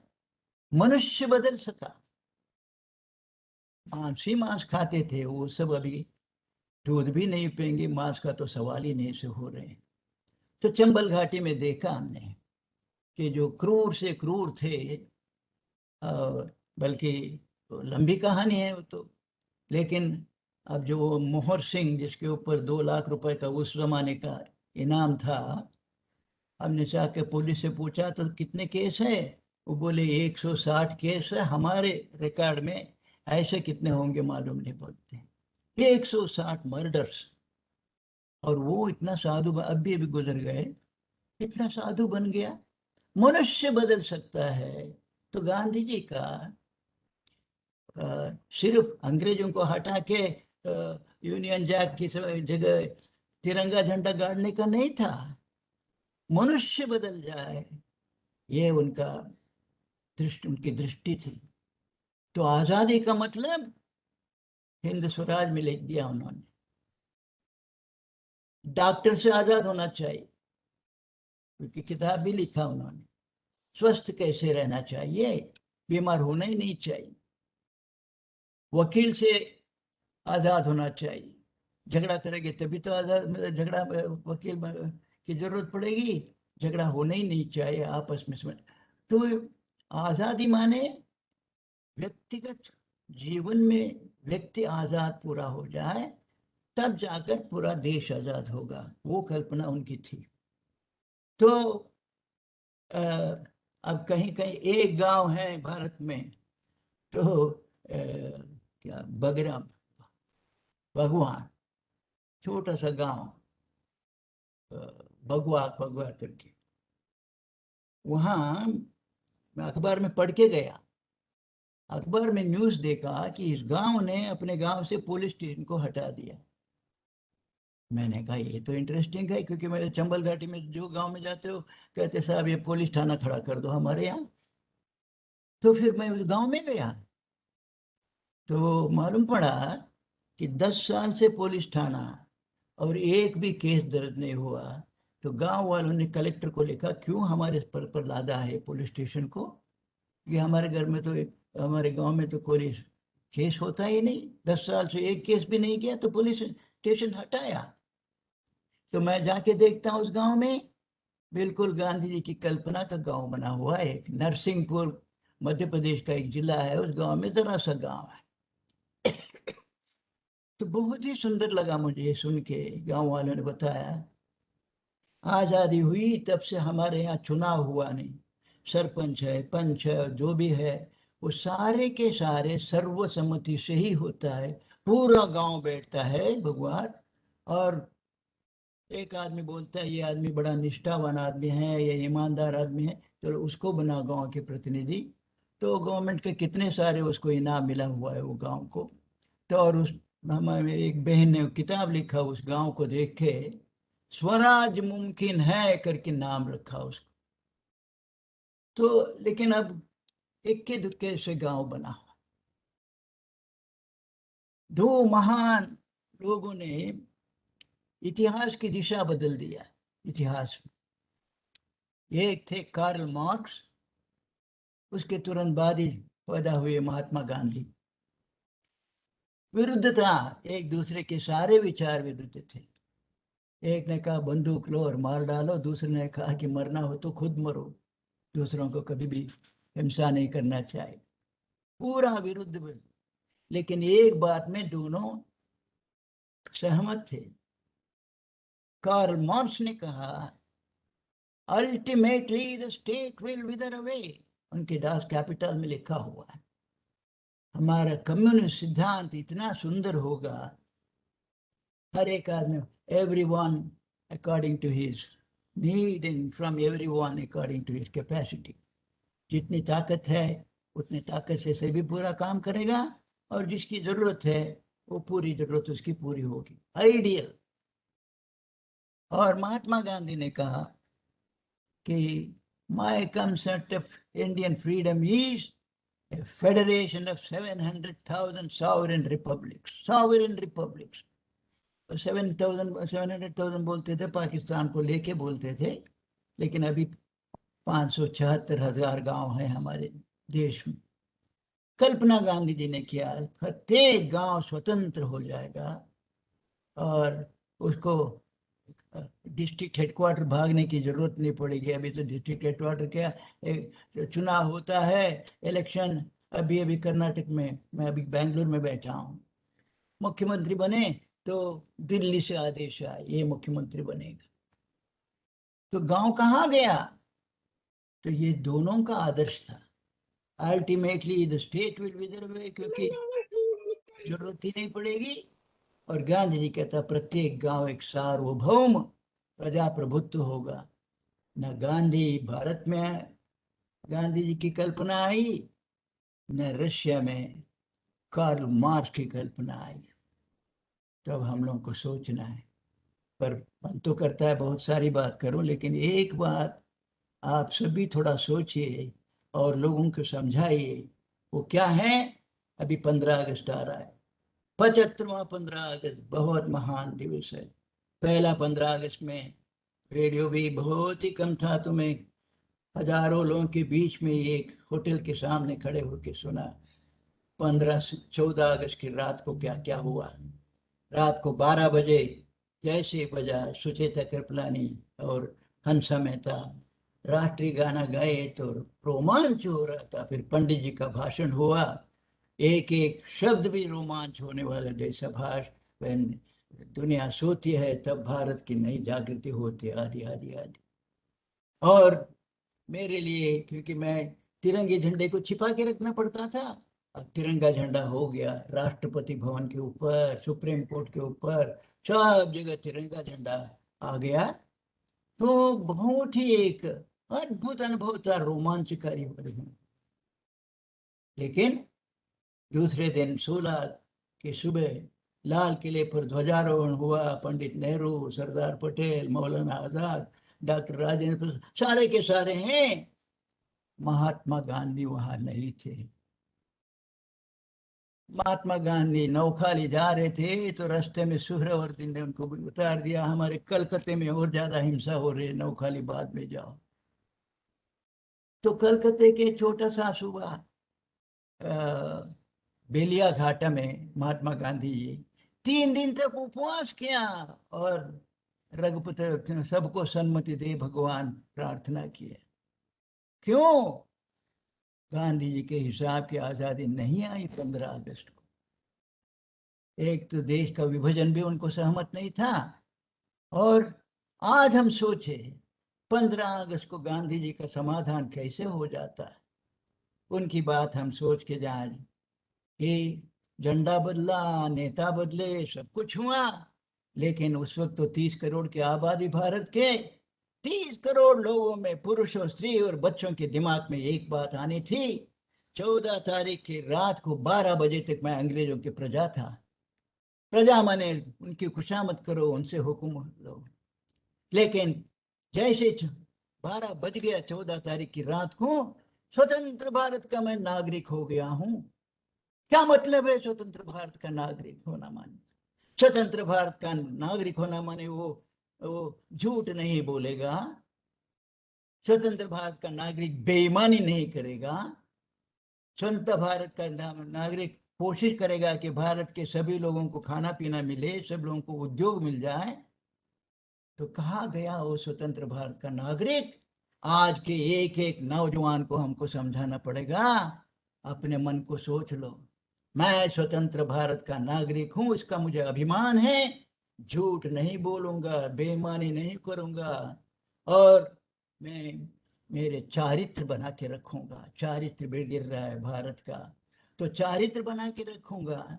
मनुष्य बदल सका। मांसी मांस खाते थे वो सब अभी दूध भी नहीं पिएंगे, मांस का तो सवाल ही नहीं से हो रहे हैं। तो चंबल घाटी में देखा हमने कि जो क्रूर से क्रूर थे, बल्कि लंबी कहानी है वो तो, लेकिन अब जो मोहर सिंह, जिसके ऊपर 2 लाख रुपए का उस जमाने का इनाम था, हमने जाके पुलिस से पूछा तो कितने केस है, वो बोले 160 केस है, हमारे रिकॉर्ड में ऐसे कितने होंगे मालूम नहीं, बोलते 160 मर्डर्स। और वो इतना साधु, अभी अभी गुजर गए, इतना साधु बन गया। मनुष्य बदल सकता है। तो गांधी जी का सिर्फ अंग्रेजों को हटा के यूनियन जैक की जगह तिरंगा झंडा गाड़ने का नहीं था, मनुष्य बदल जाए, ये उनकी दृष्टि थी। तो आजादी का मतलब हिंद स्वराज में लिख दिया उन्होंने, डॉक्टर से आजाद होना चाहिए, क्योंकि किताब भी लिखा उन्होंने, स्वस्थ कैसे रहना चाहिए, बीमार होना ही नहीं चाहिए, वकील से आजाद होना चाहिए, झगड़ा करेंगे तभी तो आजाद, झगड़ा वकील की जरूरत पड़ेगी, झगड़ा होना ही नहीं चाहिए आपस में। तो आजादी माने व्यक्तिगत जीवन में व्यक्ति आजाद पूरा हो जाए, तब जाकर पूरा देश आजाद होगा, वो कल्पना उनकी थी। तो अब कहीं कहीं एक गांव है भारत में, तो क्या बगरा भगवान, छोटा सा गांव, भगवा भगवा करके, वहां मैं अखबार में पढ़ के गया, अखबार में न्यूज देखा कि इस गांव ने अपने गांव से पुलिस स्टेशन को हटा दिया। मैंने कहा ये तो इंटरेस्टिंग है, क्योंकि मेरे चंबल घाटी में जो गांव में जाते हो कहते साहब ये पुलिस थाना खड़ा कर दो हमारे यहाँ। तो फिर मैं उस गांव में गया तो मालूम पड़ा कि 10 साल से पुलिस थाना और एक भी केस दर्ज नहीं हुआ। तो गांव वालों ने कलेक्टर को लिखा, क्यों हमारे पर लादा है पुलिस स्टेशन को, ये हमारे घर में तो हमारे गांव में तो कोई केस होता ही नहीं, 10 साल से एक केस भी नहीं किया, तो पुलिस स्टेशन हटाया। तो मैं जाके देखता हूँ उस गांव में, बिल्कुल गांधी जी की कल्पना का गांव बना हुआ है। एक नरसिंहपुर मध्य प्रदेश का एक जिला है, उस गांव में जरा सा गांव है। तो बहुत ही सुंदर लगा मुझे ये सुन के, गांव वालों ने बताया आजादी हुई तब से हमारे यहाँ चुनाव हुआ नहीं, सरपंच है, पंच है, जो भी है वो सारे के सारे सर्वसम्मति से ही होता है, पूरा गांव बैठता है भगवान, और एक आदमी बोलता है ये आदमी बड़ा निष्ठावान आदमी है, ये ईमानदार आदमी है, चलो उसको बना गांव के प्रतिनिधि। तो गवर्नमेंट के कितने सारे उसको इनाम मिला हुआ है वो गांव को। तो और उस हमारे एक बहन ने किताब लिखा उस गांव को देख के, स्वराज मुमकिन है करके नाम रखा उसको। तो लेकिन अब इक्के दुक्के से गांव बना हुआ। दो महान लोगों ने इतिहास की दिशा बदल दिया इतिहास में। एक थे कार्ल मार्क्स, उसके तुरंत बाद ही पैदा हुए महात्मा गांधी। विरुद्ध था, एक दूसरे के सारे विचार विरुद्ध थे। एक ने कहा बंदूक लो और मार डालो, दूसरे ने कहा कि मरना हो तो खुद मरो, दूसरों को कभी भी हिंसा नहीं करना चाहिए, पूरा विरुद्ध। लेकिन एक बात में दोनों सहमत थे। कार्ल मार्क्स ने कहा ultimately the state will विदर away, उनके डास कैपिटल में लिखा हुआ है, हमारा कम्युनिस्ट सिद्धांत इतना सुंदर होगा, हर एक आदमी, everyone according to his need and from everyone according to his capacity, जितनी ताकत है उतनी ताकत से सभी पूरा काम करेगा, और जिसकी जरूरत है वो पूरी जरूरत उसकी पूरी होगी, आइडियल। और महात्मा गांधी ने कहा कि my concept of Indian freedom is a federation of 700,000 sovereign republics, 700,000 बोलते थे, पाकिस्तान को लेके बोलते थे, लेकिन अभी 576,000 गांव है हमारे देश में। कल्पना गांधी जी ने किया प्रत्येक गांव स्वतंत्र हो जाएगा और उसको डिस्ट्रिक्ट हेडक्वार्टर भागने की जरूरत नहीं पड़ेगी। अभी तो डिस्ट्रिक्ट हेडक्वार्टर क्या, चुनाव होता है, इलेक्शन, अभी अभी कर्नाटक में, मैं अभी बेंगलुरु में बैठा हूँ, मुख्यमंत्री बने तो दिल्ली से आदेश आए ये मुख्यमंत्री बनेगा, तो गांव कहाँ गया। तो ये दोनों का आदर्श था, ultimately the state will विदर away, क्योंकि जरूरत ही नहीं पड़ेगी। और गांधी जी कहता प्रत्येक गांव एक सार्वभौम प्रजाप्रभुत्व होगा। न गांधी भारत में गांधी जी की कल्पना आई, न रशिया में कार्ल मार्क्स की कल्पना आई। तब हम लोगों को सोचना है, पर मन तो करता है बहुत सारी बात करूं, लेकिन एक बात आप सभी थोड़ा सोचिए और लोगों को समझाइए, वो क्या है। अभी 15 अगस्त आ रहा है, 75वां 15 अगस्त बहुत महान दिवस है। पहला 15 अगस्त में रेडियो भी बहुत ही कम था, तो मैं हजारों लोगों के बीच में एक होटल के सामने खड़े होकर सुना 14 अगस्त की रात को क्या क्या हुआ। रात को 12 बजे जैसे बजा सुचेता कृपलानी और हंसा मेहता राष्ट्रीय गाना गाए तो रोमांच हो रहा था। फिर पंडित जी का भाषण हुआ, एक एक शब्द भी रोमांच होने वाला जैसा भाषण। दुनिया सोती है तब भारत की नई जागृति होती, आदि आदि आदि। और मेरे लिए, क्योंकि मैं तिरंगे झंडे को छिपा के रखना पड़ता था, अब तिरंगा झंडा हो गया राष्ट्रपति भवन के ऊपर, सुप्रीम कोर्ट के ऊपर, सब जगह तिरंगा झंडा आ गया। तो बहुत ही एक अद्भुत अनुभव था, रोमांचकारी हो रही। लेकिन दूसरे दिन 16 की सुबह लाल किले पर ध्वजारोहण हुआ। पंडित नेहरू, सरदार पटेल, मौलाना आजाद, डॉक्टर राजेंद्र प्रसाद, सारे के सारे हैं। महात्मा गांधी वहां नहीं थे। महात्मा गांधी नौखाली जा रहे थे तो रास्ते में सुहरावर्दी ने उनको भी उतार दिया, हमारे कलकत्ते में और ज्यादा हिंसा हो रही है, नौखाली बाद में जाओ। तो कलकत्ते के छोटा सा सूबा बेलिया घाटा में महात्मा गांधी जी 3 दिन तक उपवास किया और रघुपति सबको सन्मति दे भगवान प्रार्थना किए। क्यों? गांधी जी के हिसाब की आजादी नहीं आई 15 अगस्त को। एक तो देश का विभाजन भी उनको सहमत नहीं था। और आज हम सोचे 15 अगस्त को गांधी जी का समाधान कैसे हो जाता है। उनकी बात हम सोच के जाए कि झंडा बदला, नेता बदले, सब कुछ हुआ, लेकिन उस वक्त तो 30 करोड़ की आबादी भारत के, 30 करोड़ लोगों में पुरुष और स्त्री और बच्चों के दिमाग में एक बात आनी थी। 14 तारीख की रात को 12 बजे तक मैं अंग्रेजों की प्रजा था। प्रजा माने उनकी खुशामद करो, उनसे हुक्म लो। लेकिन जैसे 12 बज गया 14 तारीख की रात को, स्वतंत्र भारत का मैं नागरिक हो गया हूं। क्या मतलब है स्वतंत्र भारत का नागरिक होना माने? स्वतंत्र भारत का नागरिक होना माने वो झूठ नहीं बोलेगा, स्वतंत्र भारत का नागरिक बेईमानी नहीं करेगा, स्वतंत्र भारत का नागरिक कोशिश करेगा कि भारत के सभी लोगों को खाना पीना मिले, सब लोगों को उद्योग मिल जाए। तो कहा गया वो स्वतंत्र भारत का नागरिक? आज के एक एक नौजवान को हमको समझाना पड़ेगा। अपने मन को सोच लो, मैं स्वतंत्र भारत का नागरिक हूं, इसका मुझे अभिमान है, झूठ नहीं बोलूंगा, बेईमानी नहीं करूंगा, और मैं मेरे चारित्र बना के रखूंगा। चारित्र भी गिर रहा है भारत का, तो चारित्र बना के रखूंगा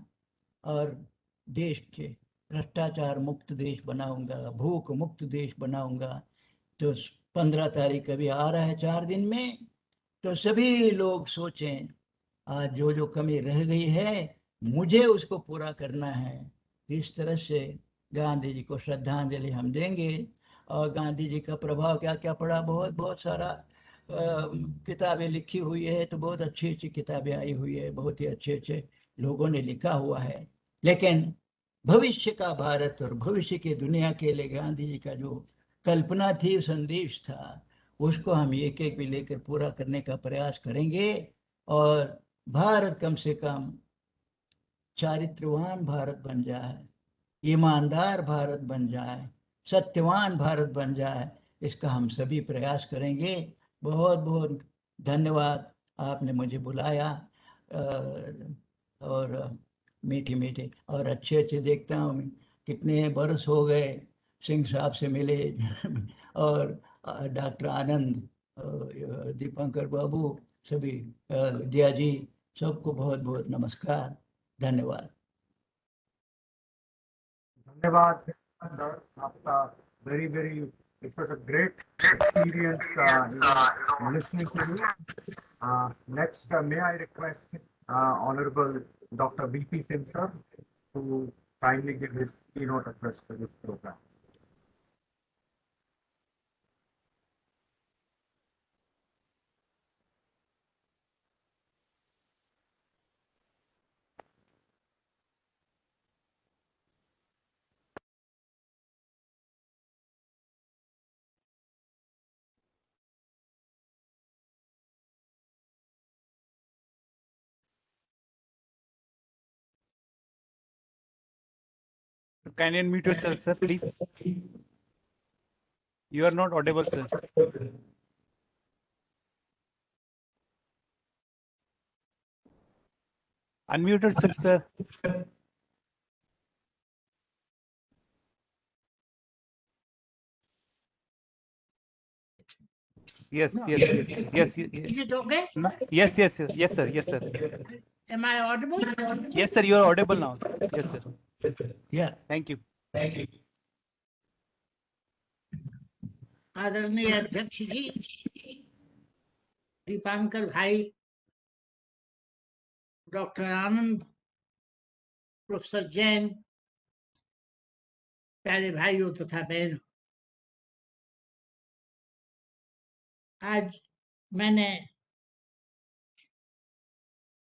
और देश के भ्रष्टाचार मुक्त देश बनाऊंगा, भूख मुक्त देश बनाऊंगा। तो 15 तारीख अभी आ रहा है 4 दिन में, तो सभी लोग सोचें आज जो जो कमी रह गई है मुझे उसको पूरा करना है। इस तरह से गांधी जी को श्रद्धांजलि हम देंगे। और गांधी जी का प्रभाव क्या क्या पड़ा, बहुत बहुत सारा किताबें लिखी हुई है, तो बहुत अच्छी अच्छी किताबें आई हुई है, बहुत ही अच्छे अच्छे लोगों ने लिखा हुआ है। लेकिन भविष्य का भारत और भविष्य की दुनिया के लिए गांधी जी का जो कल्पना थी, संदेश था, उसको हम एक एक भी लेकर पूरा करने का प्रयास करेंगे। और भारत कम से कम चारित्रवान भारत बन जाए, ईमानदार भारत बन जाए, सत्यवान भारत बन जाए, इसका हम सभी प्रयास करेंगे। बहुत बहुत धन्यवाद, आपने मुझे बुलाया। और मीठी मीठी और अच्छे अच्छे देखता हूँ, कितने बरस हो गए सिंह साहब से मिले और डॉक्टर आनंद, दीपंकर बाबू, सभी दिया जी, सबको बहुत बहुत नमस्कार, धन्यवाद। धन्यवाद सर, आपका very very, it was a great experience listening to you. Next, may I request Honorable Dr. B.P. Singh sir to kindly give his keynote address to this program. Kindly unmute yourself, sir, please. You are not audible, sir. Unmute yourself, sir. Yes, No. yes, yes, yes, yes. Is it okay? Yes, yes, yes, yes, sir, yes, sir. Am I audible? Yes, sir, you are audible now. Yes, sir. Yeah. Thank you. आदरणीय अध्यक्ष जी, दीपांकर भाई, doctor आनंद, professor Jain, प्यारे भाइयों तथा बहनों, आज मैंने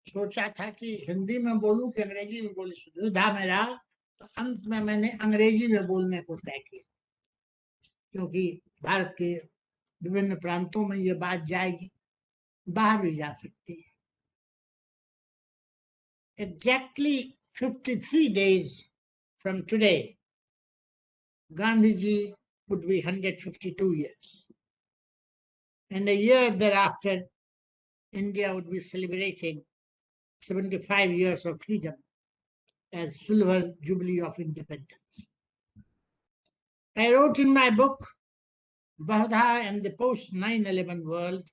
सोचा था कि हिंदी में बोलूं कि अंग्रेजी में बोलूं, दुविधा में रहा, तो अंत में मैंने अंग्रेजी में बोलने को तय किया, क्योंकि भारत के विभिन्न प्रांतों में ये बात जाएगी, बाहर भी जा सकती है. Exactly 53 days from today, Gandhiji would be 152 years. And a year thereafter, India would be celebrating 75 years of freedom as Silver Jubilee of Independence. I wrote in my book, Bahudha and the Post 9/11 World,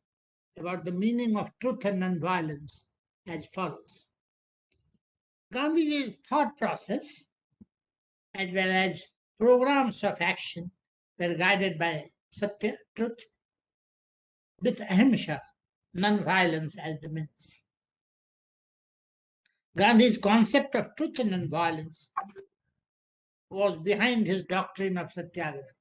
about the meaning of truth and nonviolence as follows. Gandhiji's thought process, as well as programs of action, were guided by Satya, truth, with Ahimsa, nonviolence as the means. Gandhi's concept of truth and nonviolence was behind his doctrine of Satyagraha.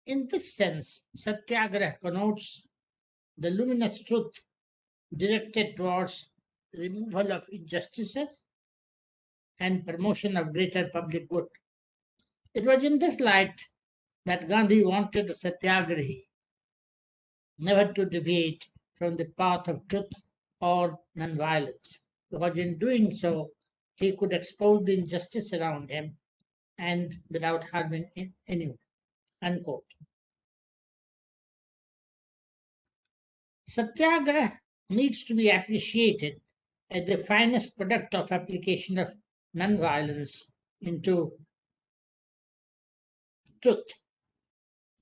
In this sense, Satyagraha connotes the luminous truth directed towards removal of injustices and promotion of greater public good. It was in this light that Gandhi wanted the Satyagrahi never to deviate from the path of truth or nonviolence, because in doing so, he could expose the injustice around him and without harming anyone. Unquote. Satyagraha needs to be appreciated as the finest product of application of nonviolence into truth.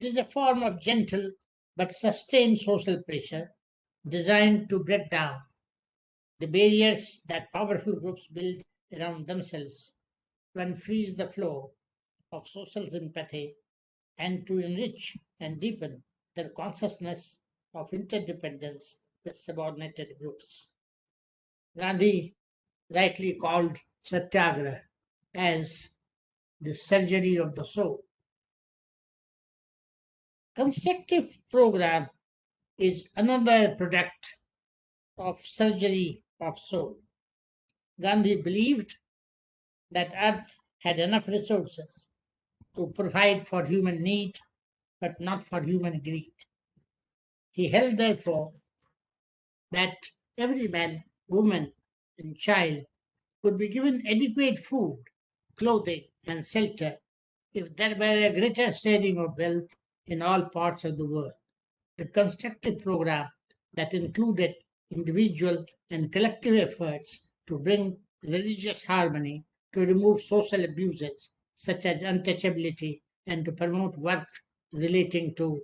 It is a form of gentle but sustained social pressure designed to break down the barriers that powerful groups build around themselves to unfreeze the flow of social sympathy and to enrich and deepen their consciousness of interdependence with subordinated groups. Gandhi rightly called Satyagraha as the surgery of the soul. Constructive program is another product of surgery of soul. Gandhi believed that Earth had enough resources to provide for human need, but not for human greed. He held, therefore, that every man, woman, and child could be given adequate food, clothing, and shelter if there were a greater sharing of wealth in all parts of the world. The constructive program that included individual and collective efforts to bring religious harmony, to remove social abuses such as untouchability, and to promote work relating to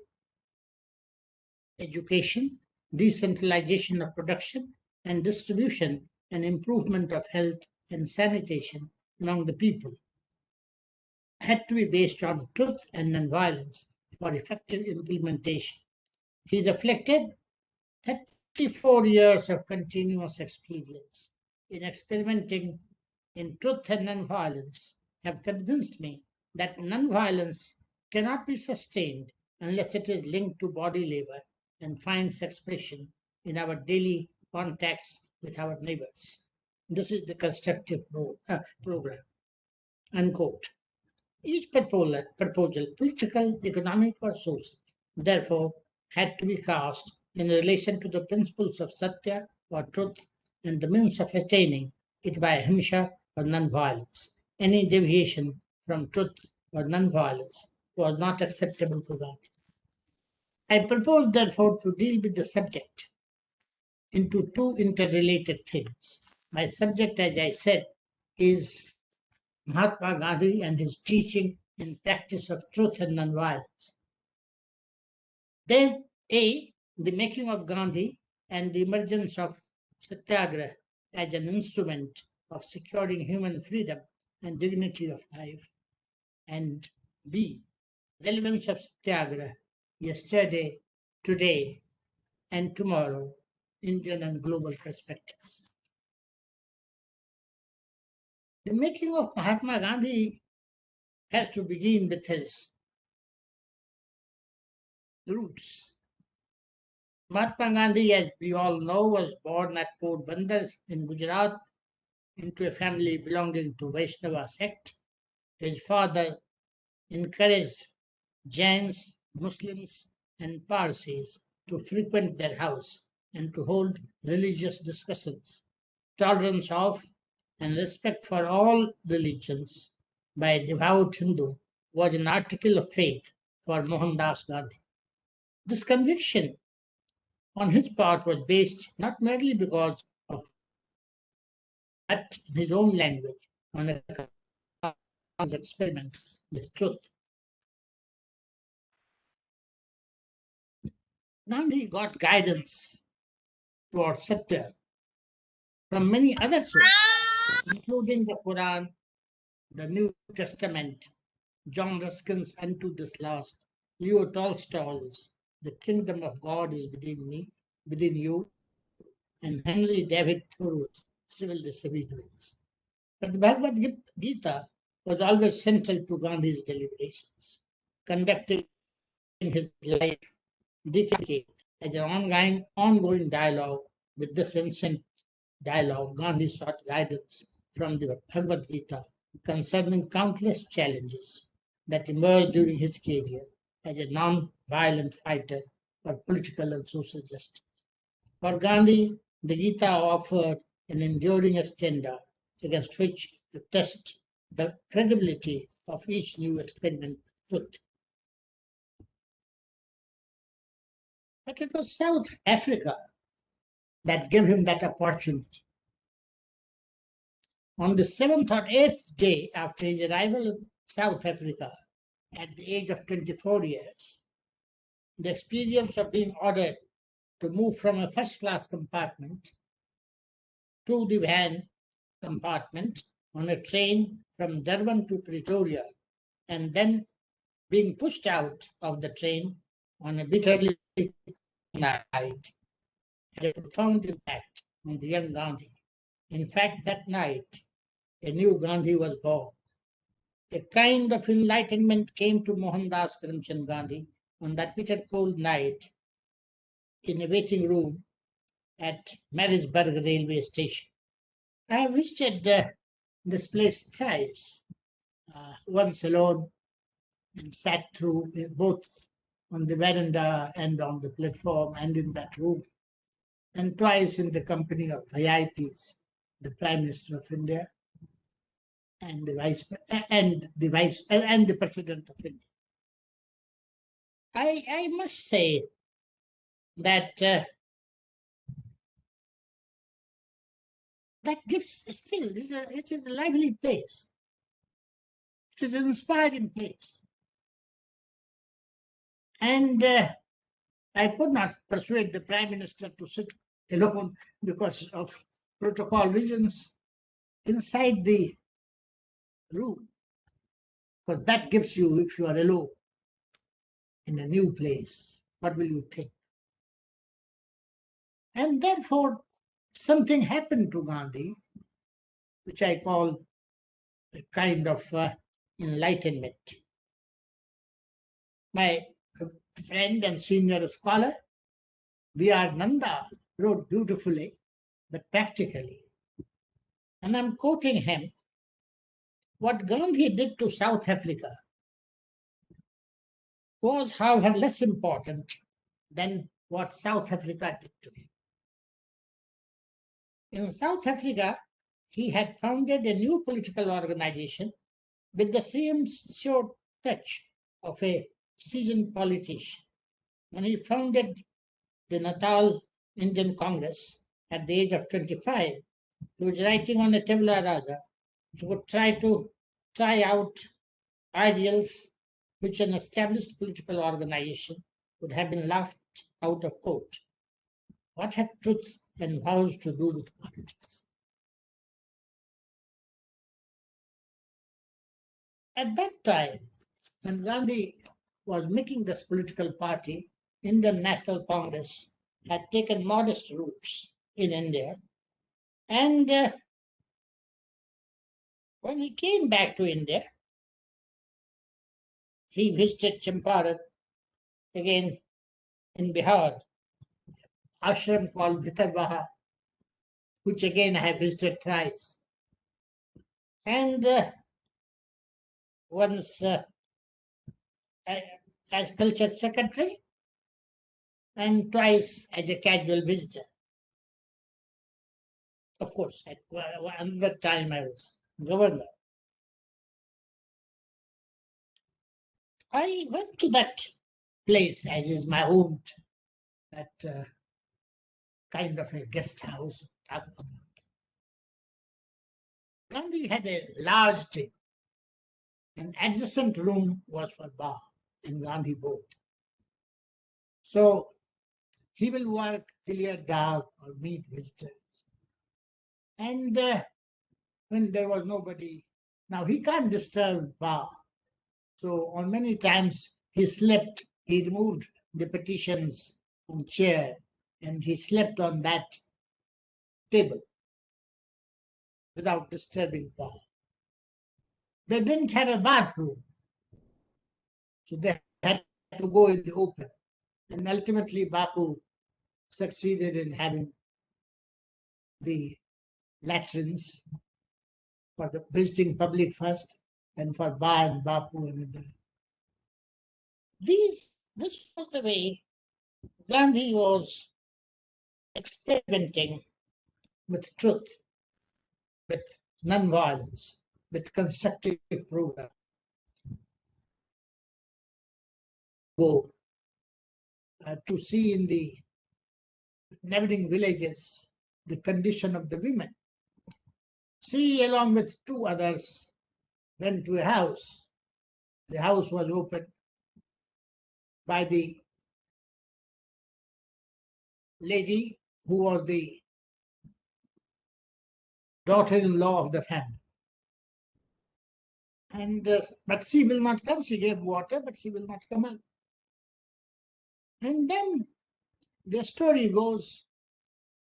education, decentralization of production and distribution, and improvement of health and sanitation among the people, had to be based on truth and nonviolence for effective implementation. He reflected 34 years of continuous experience in experimenting in truth and nonviolence have convinced me that nonviolence cannot be sustained unless it is linked to body labor and finds expression in our daily contacts with our neighbors. This is the constructive program. Unquote. Each proposal, political, economic, or social, therefore, had to be cast in relation to the principles of satya or truth and the means of attaining it by ahimsa or non-violence. any deviation from truth or non-violence was not acceptable to Gandhi. I propose, therefore, to deal with the subject into two interrelated things. My subject, as I said, is Mahatma Gandhi and his teaching in practice of truth and nonviolence. Then, A, the making of Gandhi and the emergence of Satyagraha as an instrument of securing human freedom and dignity of life. And B, relevance of Satyagraha yesterday, today, and tomorrow, Indian and global perspectives. The making of Mahatma Gandhi has to begin with his roots. Mahatma Gandhi, as we all know, was born at Porbandar in Gujarat into a family belonging to Vaishnava sect. His father encouraged Jains, Muslims, and Parsis to frequent their house and to hold religious discussions. Tolerance of and respect for all religions by a devout Hindu was an article of faith for Mohandas Gandhi. This conviction on his part was based not merely because of but in his own language on account of his experiments with truth. Gandhi got guidance towards Satya from many other sources, including the Quran, the New Testament, John Ruskin's Unto This Last, Leo Tolstoy's The Kingdom of God is Within Me, Within You, and Henry David Thoreau's Civil Disobedience. But the Bhagavad Gita was always central to Gandhi's deliberations, conducting his life decade as an ongoing dialogue. With this ancient dialogue, Gandhi sought guidance from the Bhagavad Gita concerning countless challenges that emerged during his career as a non-violent fighter for political and social justice. For Gandhi, the Gita offered an enduring standard against which to test the credibility of each new experiment with truth. But it was South Africa that gave him that opportunity. On the 7th or 8th day after his arrival in South Africa, at the age of 24 years, the experience of being ordered to move from a first-class compartment to the van compartment on a train from Durban to Pretoria, and then being pushed out of the train on a bitterly night, had a profound impact on the young Gandhi. In fact, that night, a new Gandhi was born. A kind of enlightenment came to Mohandas Karamchand Gandhi on that bitter cold night in a waiting room at Marisburg railway station. I have visited this place thrice, once alone, and sat through both on the veranda and on the platform and in that room, and twice in the company of VIPs, the Prime Minister of India and the President of India. I must say that that gives still it is a lively place. It is an inspiring place, and I could not persuade the Prime Minister to sit alone because of protocol reasons inside the room. Because that gives you, if you are alone in a new place, what will you think? And therefore, something happened to Gandhi, which I call a kind of enlightenment. My friend and senior scholar, B.R. Nanda, wrote beautifully, but practically. And I'm quoting him. What Gandhi did to South Africa was, however, less important than what South Africa did to him. In South Africa, he had founded a new political organization with the same short touch of a seasoned politician. When he founded the Natal Indian Congress at the age of 25, he was writing on a tabula rasa. He would try out ideals which an established political organization would have been laughed out of court. What had truth and vows to do with politics? At that time, when Gandhi was making this political party, Indian National Congress had taken modest roots in India. And when he came back to India, he visited Champaran, again in Bihar, ashram called Bhitarbaha, which again I have visited thrice. And once as culture secretary, and twice as a casual visitor. Of course, at another time I was governor. I went to that place, as is my home, that kind of a guest house. Gandhi had a large table. An adjacent room was for bar and Gandhi both. So he will work till he are dark or meet visitors. And when there was nobody, now he can't disturb bar. So on many times he slept, he removed the petitions from chair and he slept on that table without disturbing bar. They didn't have a bathroom, so they had to go in the open. And ultimately Bapu succeeded in having the latrines for the visiting public first and for Ba and Bapu another. This was the way Gandhi was experimenting with truth, with non-violence, with constructive program. Go to see in the neighboring villages the condition of the women. See, along with two others, went to a house. The house was opened by the lady who was the daughter-in-law of the family. And but she will not come. She gave water, but she will not come out. And then the story goes,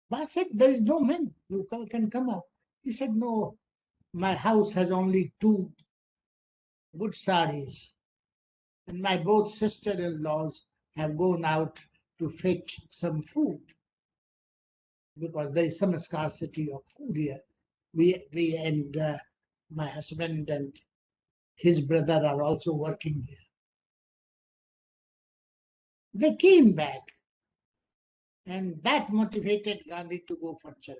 Ba said, there is no man who can come out. He said, no, my house has only two good saris. And my both sister-in-laws have gone out to fetch some food because there is some scarcity of food here. We and my husband and his brother are also working there. They came back, and that motivated Gandhi to go for Charkha.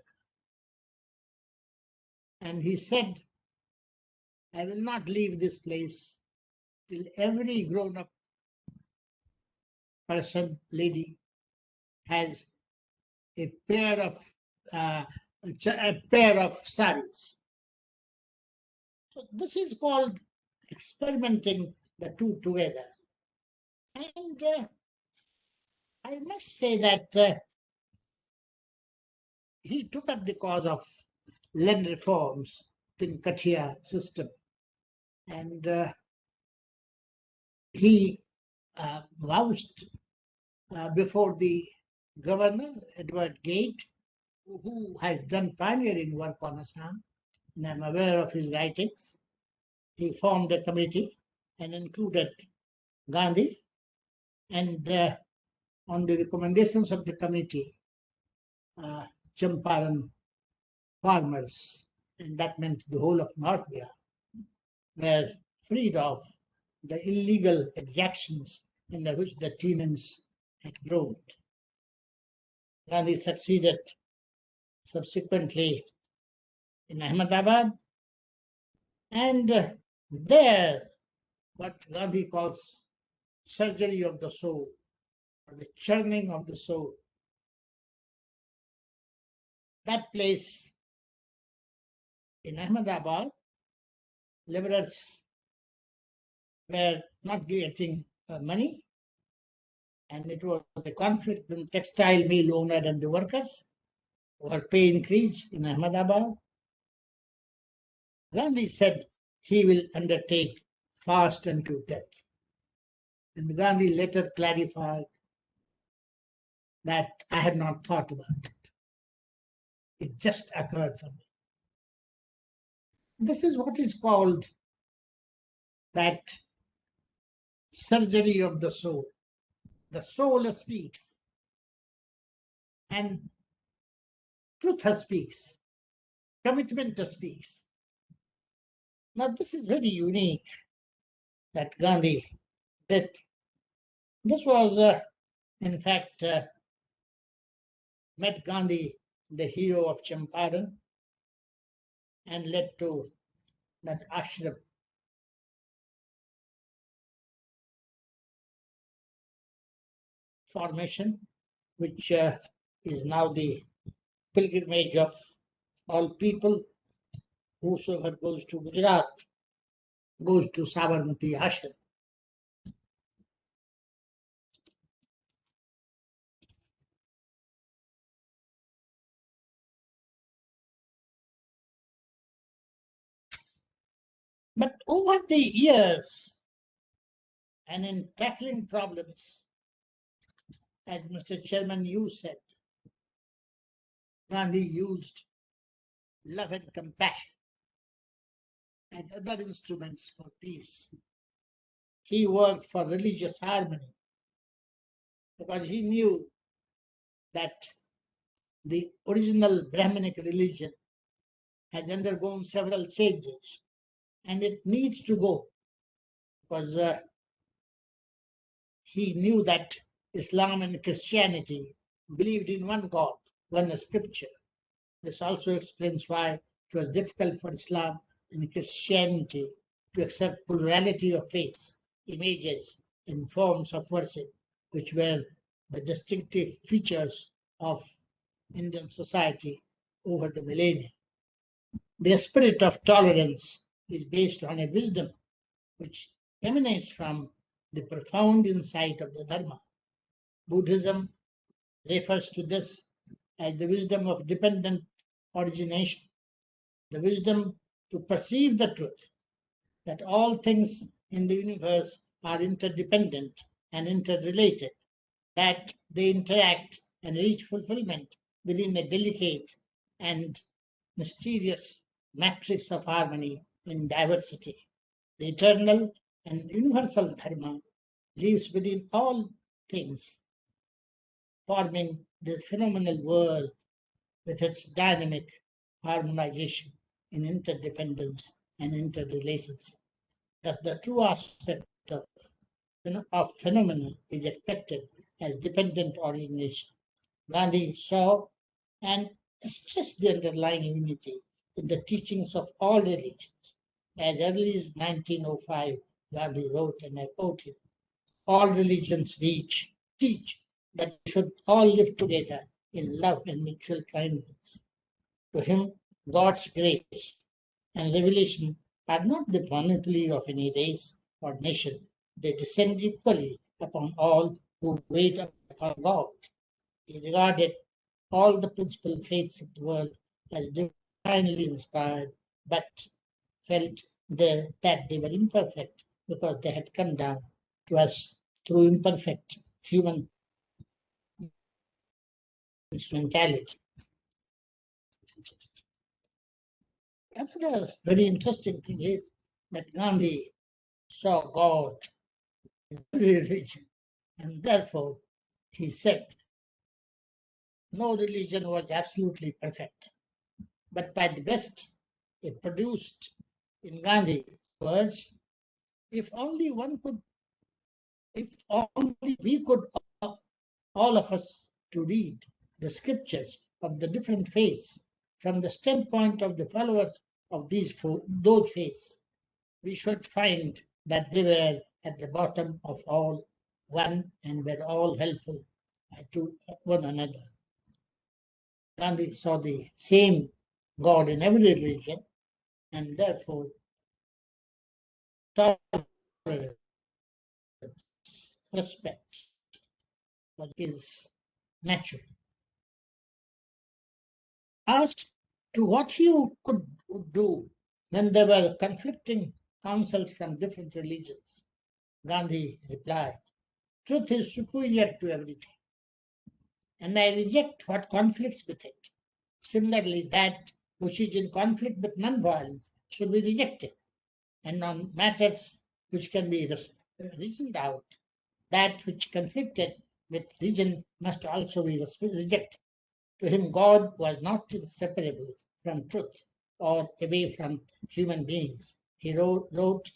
And he said, I will not leave this place till every grown-up person, lady, has a pair of saris. So this is called experimenting the two together. And I must say that he took up the cause of land reforms in Kathia system. And he vouched before the governor, Edward Gate, who has done pioneering work on Assam, and I'm aware of his writings. He formed a committee and included Gandhi, and on the recommendations of the committee, Champaran farmers, and that meant the whole of North Bihar, were freed of the illegal exactions under which the tenants had groaned. Gandhi succeeded subsequently in Ahmedabad, and there, what Gandhi calls surgery of the soul, or the churning of the soul, that place in Ahmedabad, laborers were not getting money, and it was a conflict between textile mill owner and the workers over pay increase in Ahmedabad. Gandhi said he will undertake fast unto death. And Gandhi later clarified that I had not thought about it. It just occurred for me. This is what is called that surgery of the soul. The soul speaks, and truth speaks, commitment speaks. Now, this is very unique that Gandhi did. This was, in fact, met Gandhi, the hero of Champaran, and led to that ashram. Formation, which is now the pilgrimage of all people. Whosoever goes to Gujarat goes to Sabarmati ashram. But over the years, and in tackling problems, as Mr. Chairman, you said, Gandhi used love and compassion and other instruments for peace. He worked for religious harmony because he knew that the original Brahminic religion has undergone several changes and it needs to go because he knew that Islam and Christianity believed in one God, one scripture. This also explains why it was difficult for Islam and Christianity to accept plurality of faiths, images, and forms of worship, which were the distinctive features of Indian society over the millennia. The spirit of tolerance is based on a wisdom which emanates from the profound insight of the Dharma. Buddhism refers to this as the wisdom of dependent origination, the wisdom to perceive the truth that all things in the universe are interdependent and interrelated, that they interact and reach fulfillment within a delicate and mysterious matrix of harmony in diversity. The eternal and universal Dharma lives within all things, forming the phenomenal world with its dynamic harmonization in interdependence and interrelationship. Thus, the true aspect of phenomena is expected as dependent origination. Gandhi saw and stressed the underlying unity in the teachings of all religions. As early as 1905, Gandhi wrote, and I quote him, all religions teach that we should all live together in love and mutual kindness. To him, God's grace and revelation are not the panoply of any race or nation. They descend equally upon all who wait upon God. He regarded all the principal faiths of the world as divinely inspired, but felt that they were imperfect because they had come down to us through imperfect human instrumentality. Another very interesting thing is that Gandhi saw God in every religion, and therefore he said no religion was absolutely perfect, but by the best it produced in Gandhi's words, if only we could all of us to read the scriptures of the different faiths from the standpoint of the followers of those faiths, we should find that they were at the bottom of all one and were all helpful to one another. Gandhi saw the same God in every religion, and therefore tolerance, respect, what is natural. Asked to what he could do when there were conflicting counsels from different religions, Gandhi replied, "Truth is superior to everything, and I reject what conflicts with it. Similarly, that which is in conflict with non-violence should be rejected, and on matters which can be reasoned out, that which conflicted with reason must also be rejected. To him, God was not inseparable from truth or away from human beings. He wrote,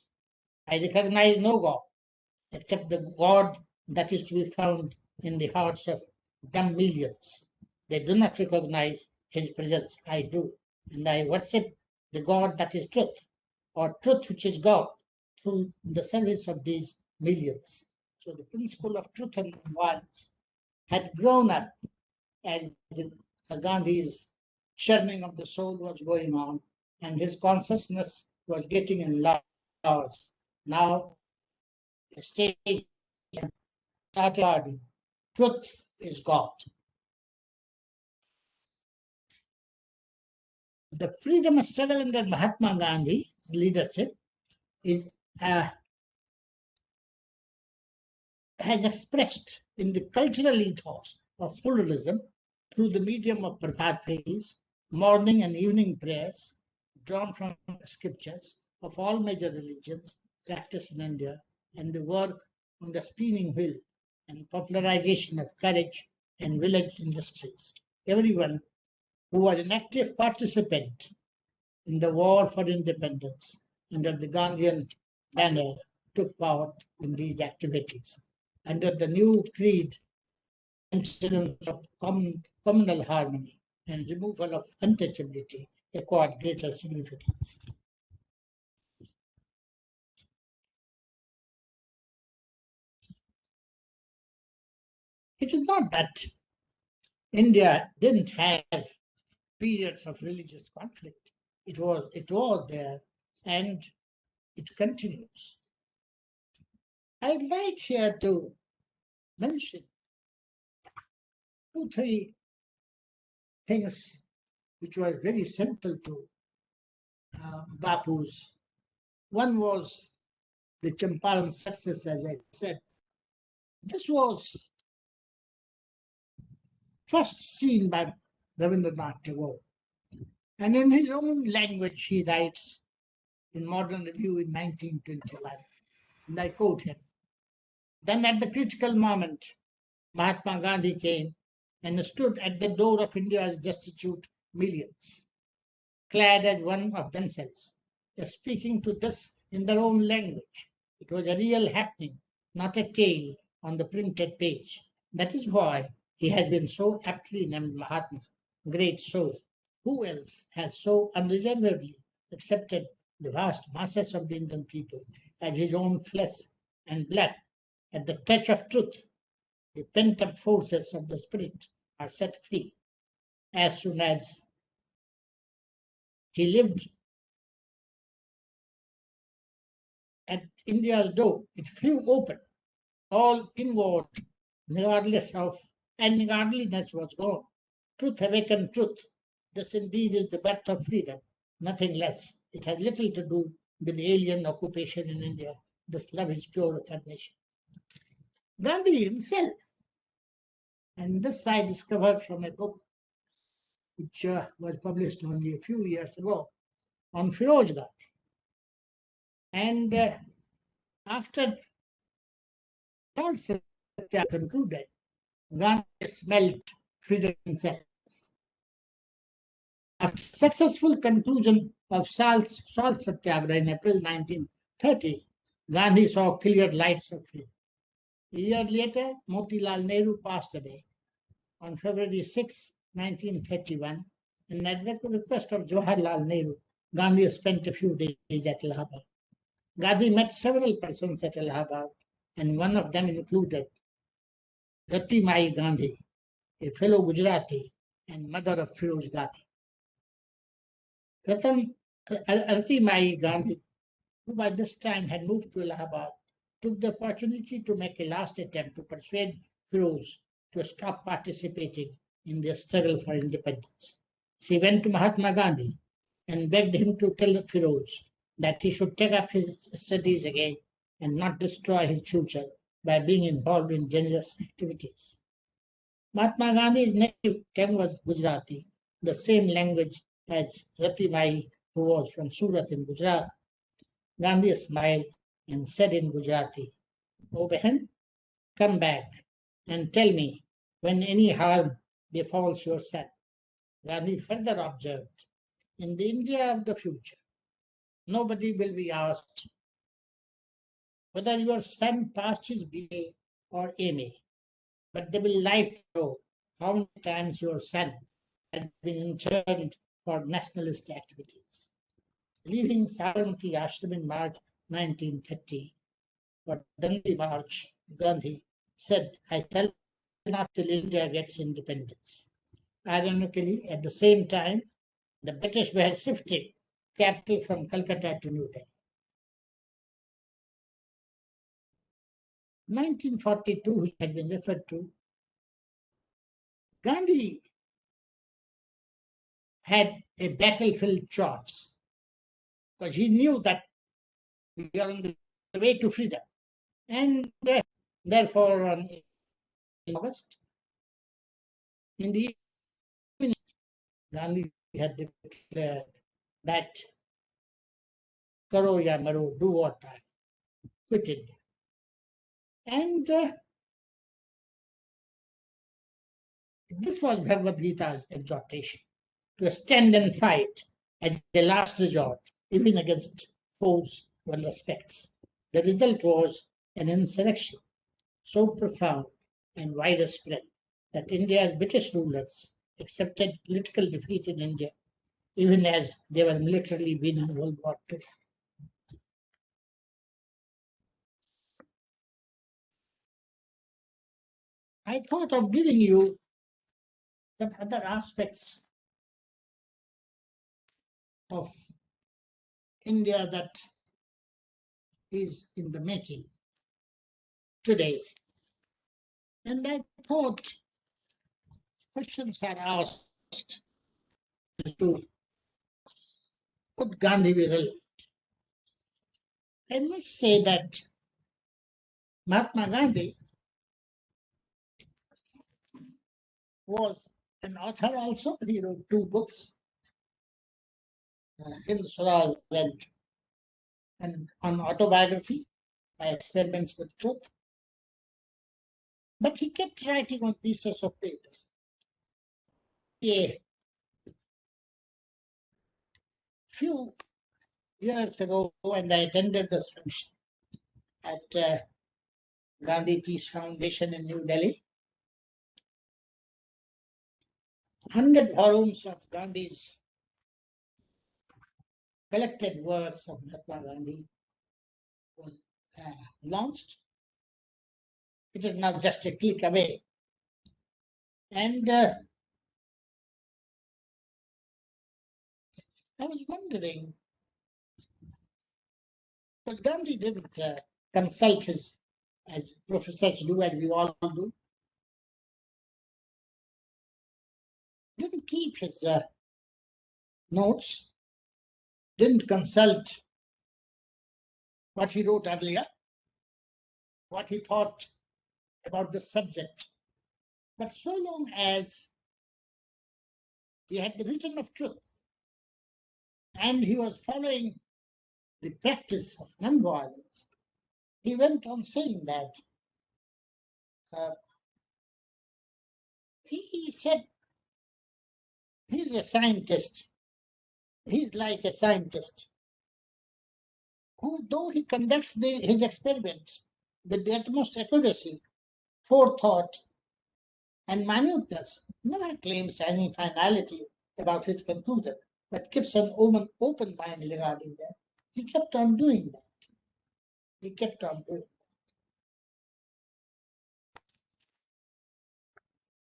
I recognize no God except the God that is to be found in the hearts of dumb millions. They do not recognize his presence. I do, and I worship the God that is truth, or truth which is God, through the service of these millions. So the principle of truth and violence had grown up as Gandhi's churning of the soul was going on, and his consciousness was getting enlarged. Now, the stage started. Truth is God. The freedom struggle under Mahatma Gandhi's leadership is has expressed in the cultural ethos of pluralism through the medium of Prabhat Fees, morning and evening prayers, drawn from scriptures of all major religions practiced in India, and the work on the spinning wheel and popularization of courage and village industries. Everyone who was an active participant in the war for independence under the Gandhian banner took part in these activities. Under the new creed, maintenance of communal harmony and removal of untouchability acquired greater significance. It is not that India didn't have periods of religious conflict. It was there, and it continues. I'd like here to mention 2-3 things which were very central to Bapu's. One was the Champaran success, as I said. This was first seen by Rabindranath Tagore. And in his own language, he writes in Modern Review in 1921, and I quote him, "Then at the critical moment, Mahatma Gandhi came and stood at the door of India's destitute millions, clad as one of themselves, speaking to this in their own language. It was a real happening, not a tale on the printed page. That is why he has been so aptly named Mahatma, great soul. Who else has so unreservedly accepted the vast masses of the Indian people as his own flesh and blood? At the touch of truth, the pent-up forces of the spirit are set free. As soon as he lived at India's door, it flew open. All inward, regardless of ungodliness was gone. Truth awakened truth. This indeed is the birth of freedom, nothing less. It has little to do with the alien occupation in India. This love is pure affirmation." Gandhi himself, and this I discovered from a book which was published only a few years ago on Firoz Gandhi. And after Salt Satyagraha concluded, Gandhi smelled freedom himself. After successful conclusion of Salt Satyagraha in April 1930, Gandhi saw clear lights of freedom. A year later, Motilal Nehru passed away on February 6, 1931, and at the request of Jawaharlal Nehru, Gandhi spent a few days at Allahabad. Gandhi met several persons at Allahabad, and one of them included Rati Mai Gandhi, a fellow Gujarati and mother of Firoz Gandhi. Rati Mai Gandhi, who by this time had moved to Allahabad, took the opportunity to make a last attempt to persuade Firoz to stop participating in the struggle for independence. She went to Mahatma Gandhi and begged him to tell Firoz that he should take up his studies again and not destroy his future by being involved in dangerous activities. Mahatma Gandhi's native tongue was Gujarati, the same language as Rati Mai, who was from Surat in Gujarat. Gandhi smiled and said in Gujarati, "O Behan, come back and tell me when any harm befalls your son." Gandhi further observed, "In the India of the future, nobody will be asked whether your son passed his BA or MA, but they will like to know how many times your son had been interned for nationalist activities." Leaving Sabarmati Ashram in March 1930 for Dandi March, Gandhi said, "I shall not till India gets independence." Ironically, at the same time, the British were shifting capital from Calcutta to New Delhi. 1942, which had been referred to, Gandhi had a battlefield choice because he knew that we are on the way to freedom. And therefore, on August, in the evening, Gandhi had declared that Karo ya maro, do or die, quit India. And this was Bhagavad Gita's exhortation to stand and fight as the last resort, even against foes in all respects. The result was an insurrection so profound and widespread that India's British rulers accepted political defeat in India, even as they were militarily winning World War II. I thought of giving you some other aspects of India that is in the making today. And I thought questions are asked to could Gandhi be relevant? I must say that Mahatma Gandhi was an author also. He wrote 2 books, Hind Swaraj and on autobiography, by experiments with truth. But he kept writing on pieces of paper. A few years ago, when I attended this function at Gandhi Peace Foundation in New Delhi, 100 volumes of Gandhi's collected works of Mahatma Gandhi was launched. It is now just a click away. And I was wondering, but Gandhi didn't consult his, as professors do, as we all do, didn't keep his notes, didn't consult what he wrote earlier, what he thought about the subject. But so long as he had the vision of truth and he was following the practice of nonviolence, he went on saying that he said he's a scientist. He's like a scientist who, though he conducts his experiments with the utmost accuracy, forethought, and minuteness, never claims any finality about his conclusion, but keeps an open mind regarding that. He kept on doing that. He kept on doing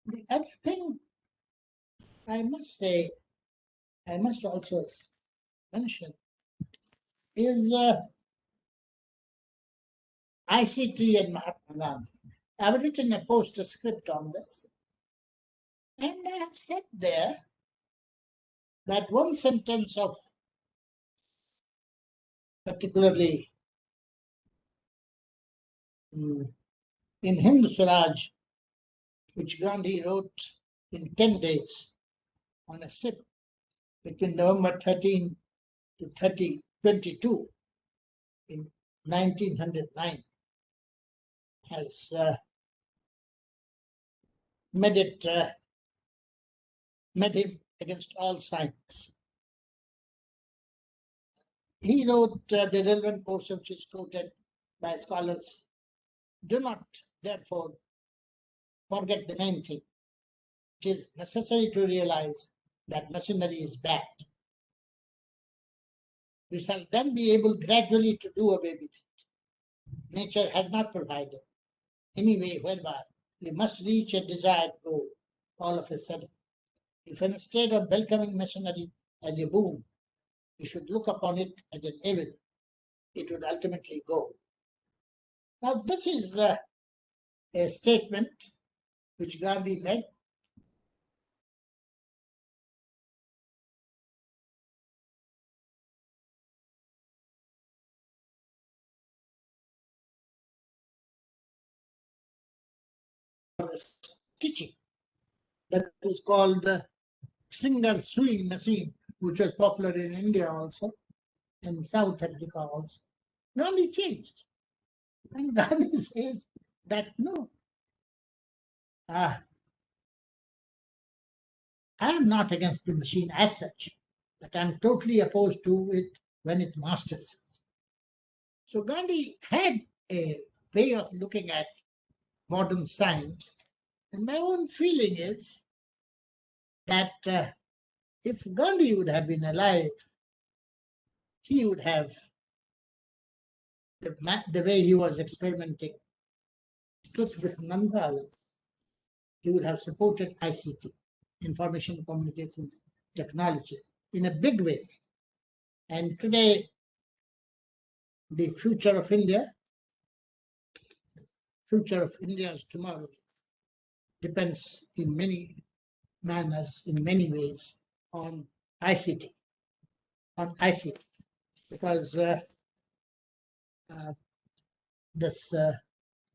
that. The other thing I must say, I must also mention, is ICT and Mahatma Gandhi. I've written a postscript on this, and I have said there that one sentence of particularly in Hind Swaraj, which Gandhi wrote in 10 days on a ship between November 13 to 22 in 1909, has made him against all science. He wrote the relevant portion which is quoted by scholars. Do not, therefore, forget the main thing. It is necessary to realize that machinery is bad. We shall then be able gradually to do away with it. Nature has not provided any way whereby we must reach a desired goal all of a sudden. If instead of welcoming machinery as a boon, we should look upon it as an evil, it would ultimately go. Now, this is a statement which Gandhi made. Stitching that is called the Singer sewing machine, which was popular in India also, and South Africa also. Gandhi changed. And Gandhi says that no, I am not against the machine as such, but I'm totally opposed to it when it masters us. So Gandhi had a way of looking at modern science, and my own feeling is that if Gandhi would have been alive, he would have, the way he was experimenting with Nandal, he would have supported ICT, information communications technology, in a big way. And today, the future of India's tomorrow depends in many manners, in many ways, on ICT, because this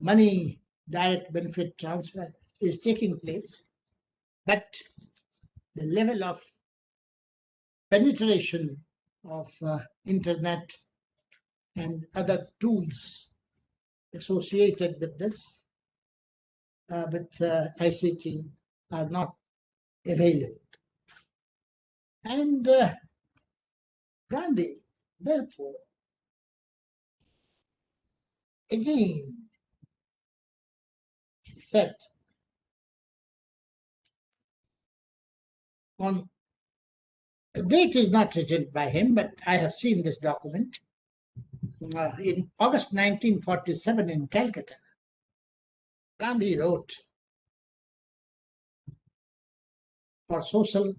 money direct benefit transfer is taking place, but the level of penetration of internet and other tools associated with this, with ICT, are not available. And Gandhi, therefore, again said on a date is not written by him, but I have seen this document. In August 1947 in Calcutta, Gandhi wrote for social,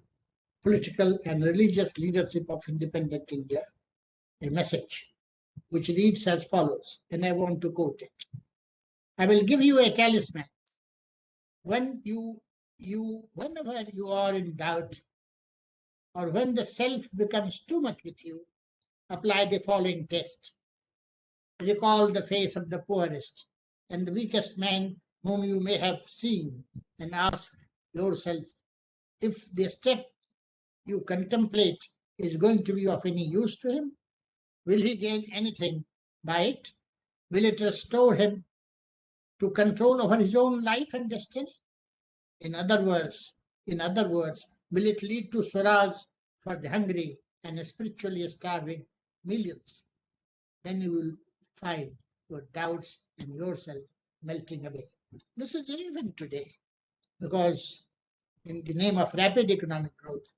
political, and religious leadership of independent India a message which reads as follows, and I want to quote it. I will give you a talisman. Whenever you are in doubt, or when the self becomes too much with you, apply the following test. Recall the face of the poorest and the weakest man whom you may have seen, and ask yourself if the step you contemplate is going to be of any use to him. Will he gain anything by it? Will it restore him to control over his own life and destiny? In other words, will it lead to Swaraj for the hungry and spiritually starving millions? Then you will find your doubts and yourself melting away. This is relevant today because in the name of rapid economic growth,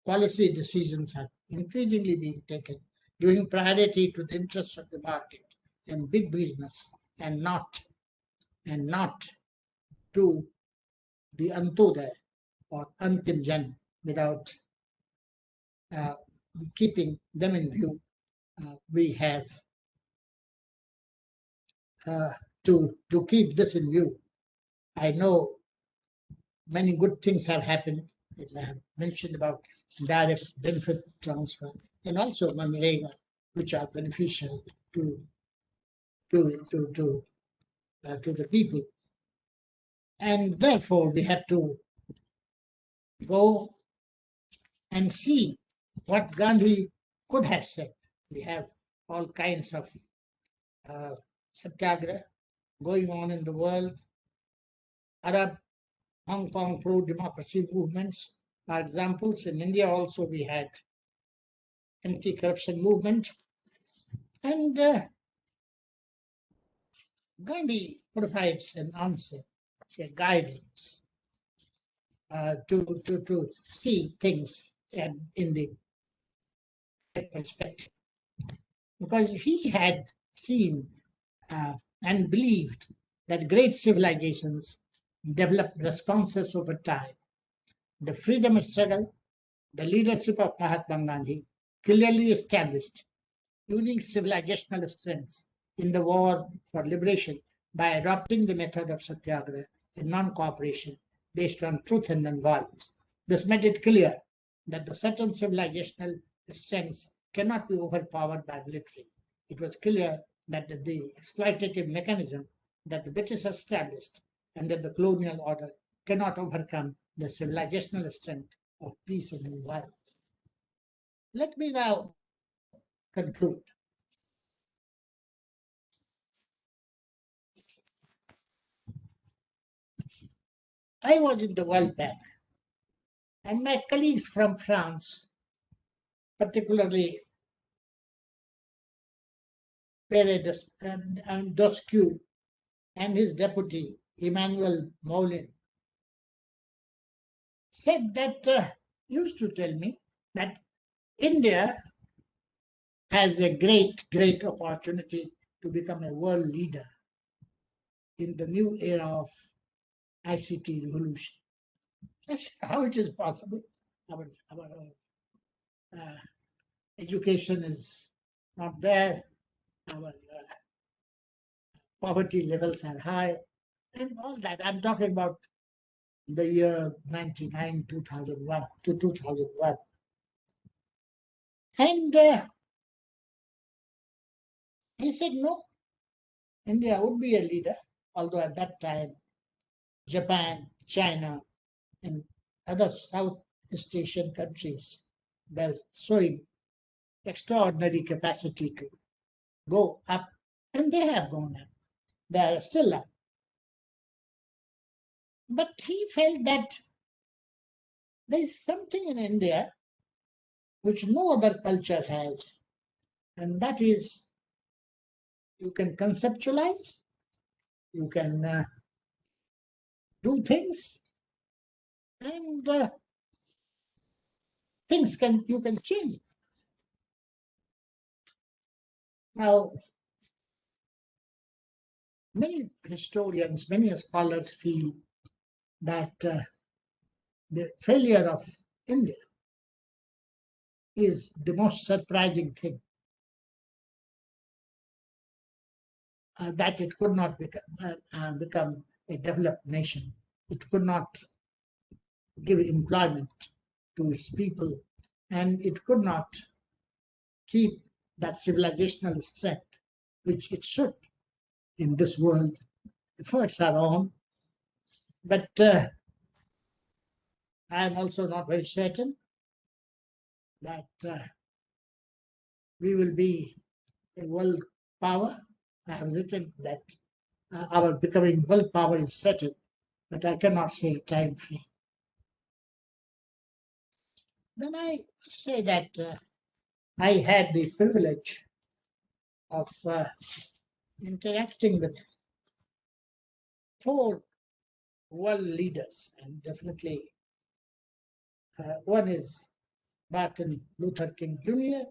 policy decisions are increasingly being taken, giving priority to the interests of the market and big business, and not to the Antoday or Antim Jan without keeping them in view. We have to keep this in view. I know many good things have happened. I have mentioned about direct benefit transfer and also Manrega, which are beneficial to the people. And therefore, we have to go and see what Gandhi could have said. We have all kinds of Satyagraha going on in the world. Arab, Hong Kong pro-democracy movements are examples. In India also we had anti-corruption movement. And Gandhi provides an answer, a guidance to see things in the perspective. Because he had seen and believed that great civilizations develop responses over time. The freedom struggle, the leadership of Mahatma Gandhi clearly established unique civilizational strengths in the war for liberation by adopting the method of Satyagraha and non-cooperation based on truth and non-violence. This made it clear that the certain civilizational strengths cannot be overpowered by military. It was clear that the exploitative mechanism that the British established under the colonial order cannot overcome the civilizational strength of peace and non-violence. Let me now conclude. I was in the World Bank, and my colleagues from France, particularly Pere Doscu and his deputy, Emmanuel Moulin, said that, used to tell me that India has a great opportunity to become a world leader in the new era of ICT revolution. That's how it is possible. Our education is not there. Our poverty levels are high, and all that. I'm talking about the year 99, 2001 to 2001. And he said, no, India would be a leader, although at that time, Japan, China, and other Southeast Asian countries were showing extraordinary capacity to go up, and they have gone up. They are still up. But he felt that there is something in India which no other culture has, and that is you can conceptualize, you can do things, and you can change. Now, many historians, many scholars feel that the failure of India is the most surprising thing, that it could not become a developed nation. It could not give employment to its people, and it could not keep that civilizational strength which it should in this world. Efforts are on, but I am also not very certain that we will be a world power. I have written that our becoming world power is certain, but I cannot say a time frame. Then I say that I had the privilege of interacting with 4 world leaders, and definitely one is Martin Luther King Jr.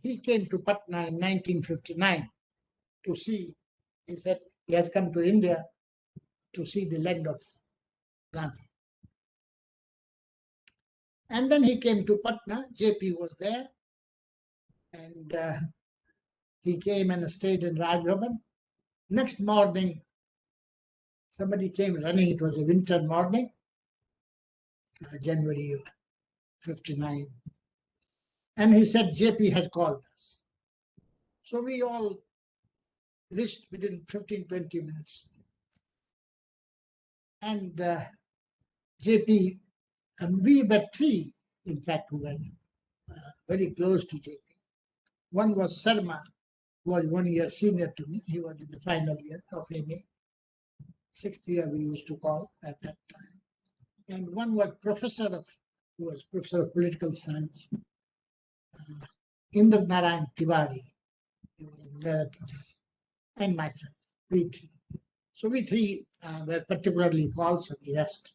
He came to Patna in 1959 to see, he said he has come to India to see the land of Gandhi. And then he came to Patna, JP was there, and he came and stayed in Rajbhavan. Next morning, somebody came running, it was a winter morning, January 59. And he said, JP has called us. So we all reached within 15, 20 minutes. And JP, and we were three, in fact, who were very close to JP. One was Sarma, who was 1 year senior to me. He was in the final year of MA. 6th year we used to call at that time. And one was who was professor of political science, Indra Narayan Tiwari. He was a relative, and myself, we three. So we three were particularly called, so we rest.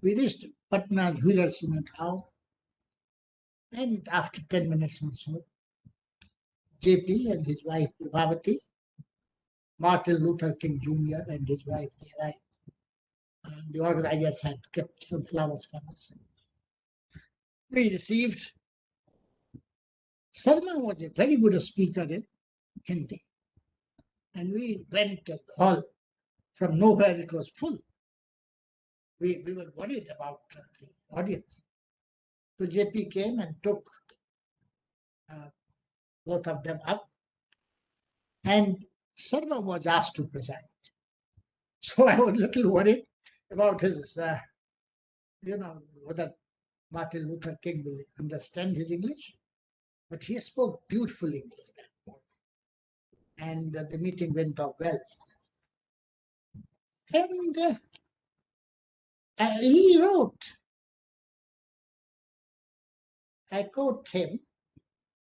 We reached Patna Jeweler Cement House, and after 10 minutes or so, JP and his wife Prabhavati, Martin Luther King Jr. and his wife, they arrived. The organizers had kept some flowers for us. We received. Sarma was a very good speaker in Hindi. And we went to the hall. From nowhere, it was full. We were worried about the audience. So JP came and took both of them up. And Sarma was asked to present. So I was a little worried about his, whether Martin Luther King will understand his English. But he spoke beautiful English that morning. And the meeting went off well. And he wrote, I quote him,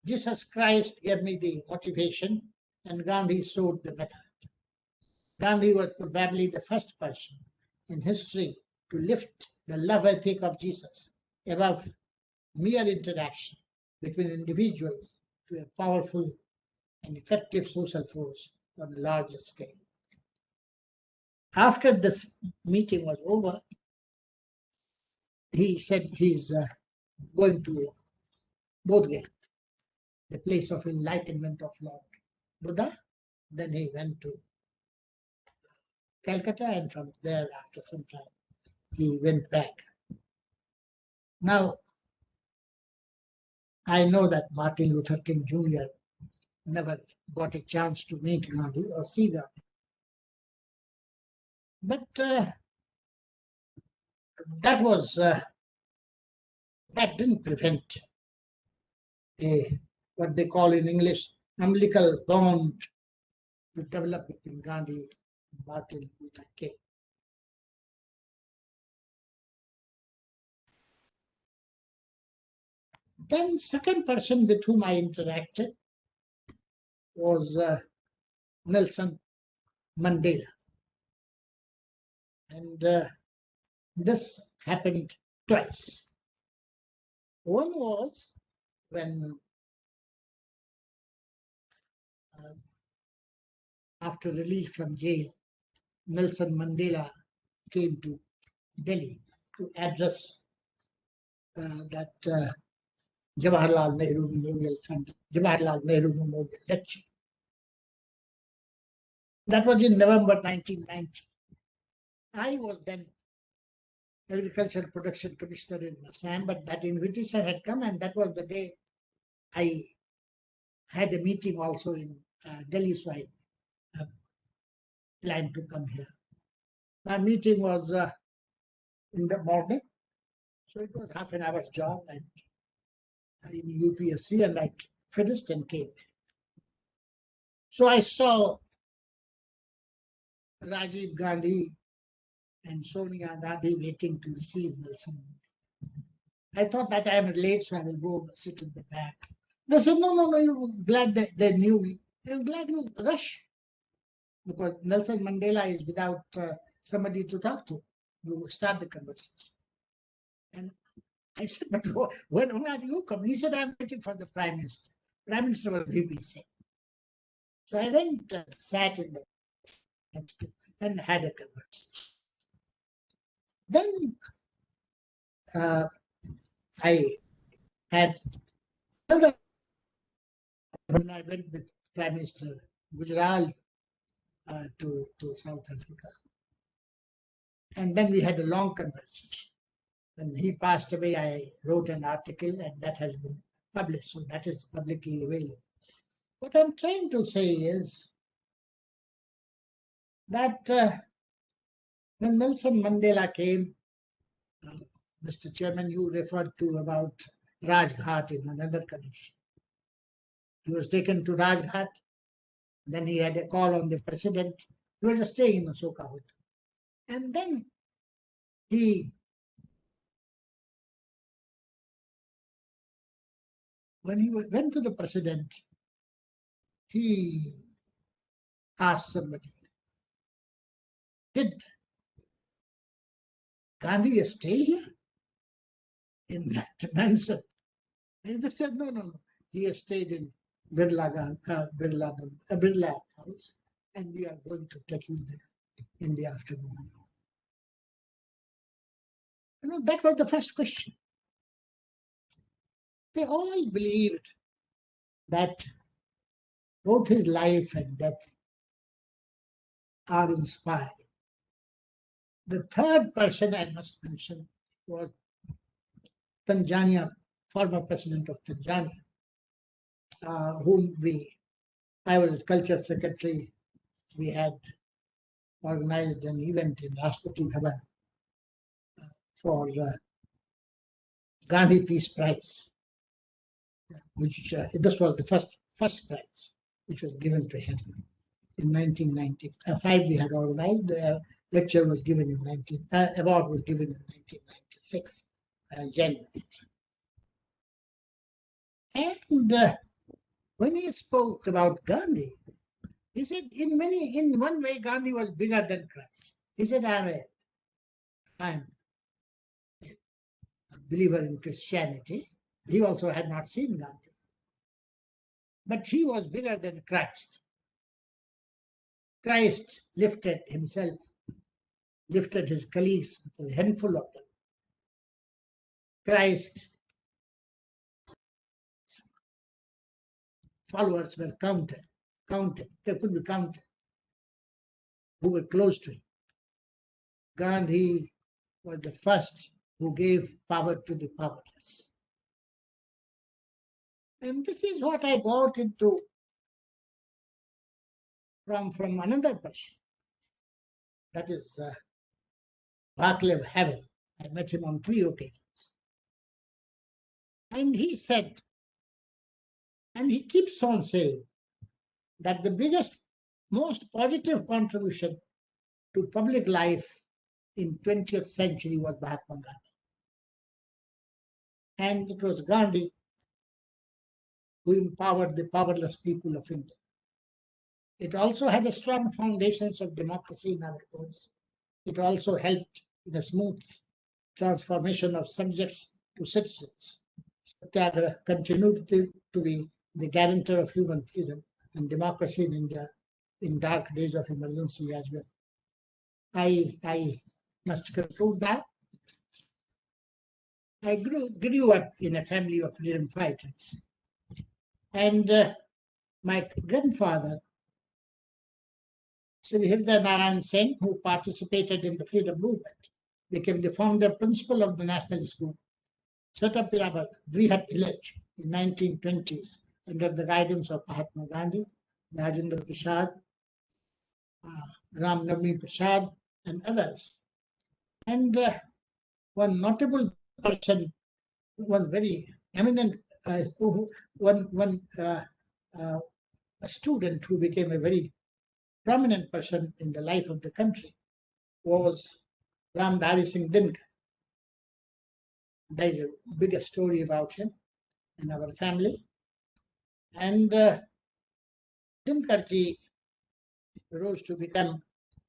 Jesus Christ gave me the motivation and Gandhi showed the method. Gandhi was probably the first person in history to lift the love ethic of Jesus above mere interaction between individuals to a powerful and effective social force on a larger scale. After this meeting was over, he said he's going to Bodh Gaya, the place of enlightenment of Lord Buddha. Then he went to Calcutta, and from there, after some time, he went back. Now, I know that Martin Luther King Jr. never got a chance to meet Gandhi or see Gandhi. But that didn't prevent what they call in English, umbilical bond to develop between Gandhi and Martin Luther King. Then second person with whom I interacted was Nelson Mandela. And this happened twice. One was when after release from jail, Nelson Mandela came to Delhi to address that Jawaharlal Nehru Memorial Lecture. That was in November 1990. I was then Agriculture Production Commissioner in Assam, but that invitation had come, and that was the day I had a meeting also in Delhi, so I planned to come here. My meeting was in the morning, so it was half an hour's job and in UPSC, and I finished and came. So I saw Rajiv Gandhi and Sonia Gandhi waiting to receive Nelson. I thought that I am late, so I will go sit in the back. They said, no, you're glad they knew me. I'm glad you rush, because Nelson Mandela is without somebody to talk to. You start the conversation. And I said, but when are you coming? He said, I'm waiting for the Prime Minister. Prime Minister was BBC. So I went and sat in the and had a conversation. Then I had another, when I went with Prime Minister Gujarat to South Africa. And then we had a long conversation. When he passed away, I wrote an article and that has been published. So that is publicly available. What I'm trying to say is that when Nelson Mandela came, Mr. Chairman, you referred to about Rajghat in another connection. He was taken to Rajghat. Then he had a call on the president. He was just staying in Asoka Hotel. And then when he went to the president, he asked somebody, did Gandhi stay here in that mansion? And they said, no. He has stayed in Birla House, and we are going to take you there in the afternoon. That was the first question. They all believed that both his life and death are inspiring. The third person I must mention was Tanzania, former president of Tanzania, whom I was culture secretary. We had organized an event in Rashtrapati Bhavan for Gandhi Peace Prize, which this was the first prize which was given to him in 1995. We had organized. The lecture was given in award was given in 1996, January. And when he spoke about Gandhi, he said, in one way, Gandhi was bigger than Christ. He said, I'm a believer in Christianity. He also had not seen Gandhi. But he was bigger than Christ. Christ lifted himself, lifted his colleagues, a handful of them. Christ's followers were counted. They could be counted, who were close to him. Gandhi was the first who gave power to the powerless. And this is what I got into from another person. That is Vaclav Havel. I met him on 3 occasions. And he said, and he keeps on saying, that the biggest, most positive contribution to public life in 20th century was Mahatma Gandhi. And it was Gandhi who empowered the powerless people of India. It also had a strong foundations of democracy in our course. It also helped in a smooth transformation of subjects to citizens. Satyagraha continued to be the guarantor of human freedom and democracy in India in dark days of emergency as well. I must conclude that. I grew up in a family of freedom fighters. And my grandfather, Sri Hirday Narayan Singh, who participated in the freedom movement, became the founder principal of the National School, set up in our Brihat village in 1920s under the guidance of Mahatma Gandhi, Rajendra Prasad, Ram Navami Prasad, and others. And one notable person, one very eminent, a student who became a very prominent person in the life of the country was Ram Dhari Singh Dinkar. There is a bigger story about him in our family. And Dinkarji rose to become